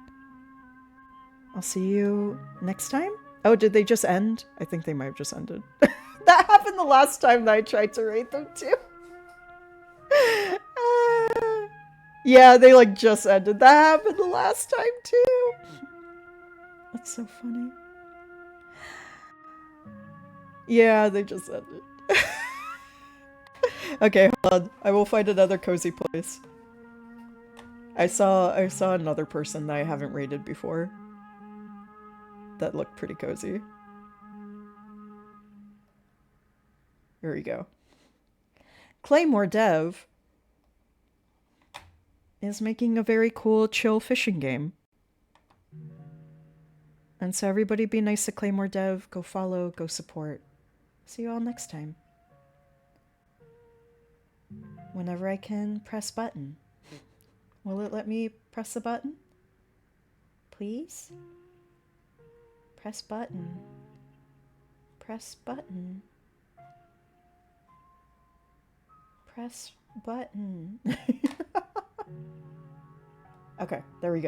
I'll see you next time. Oh, did they just end? I think they might have just ended. That happened the last time that I tried to rate them too. Yeah, they like just ended. That happened the last time too. That's so funny. Yeah, they just ended. Okay, hold on. I will find another cozy place. I saw another person that I haven't rated before. That looked pretty cozy. Here we go. Claymore Dev is making a very cool, chill fishing game. And so everybody be nice to Claymore Dev. Go follow, go support. See you all next time. Whenever I can press button. Will it let me press the button? Please? Press button. Press button. Press button. Okay, there we go.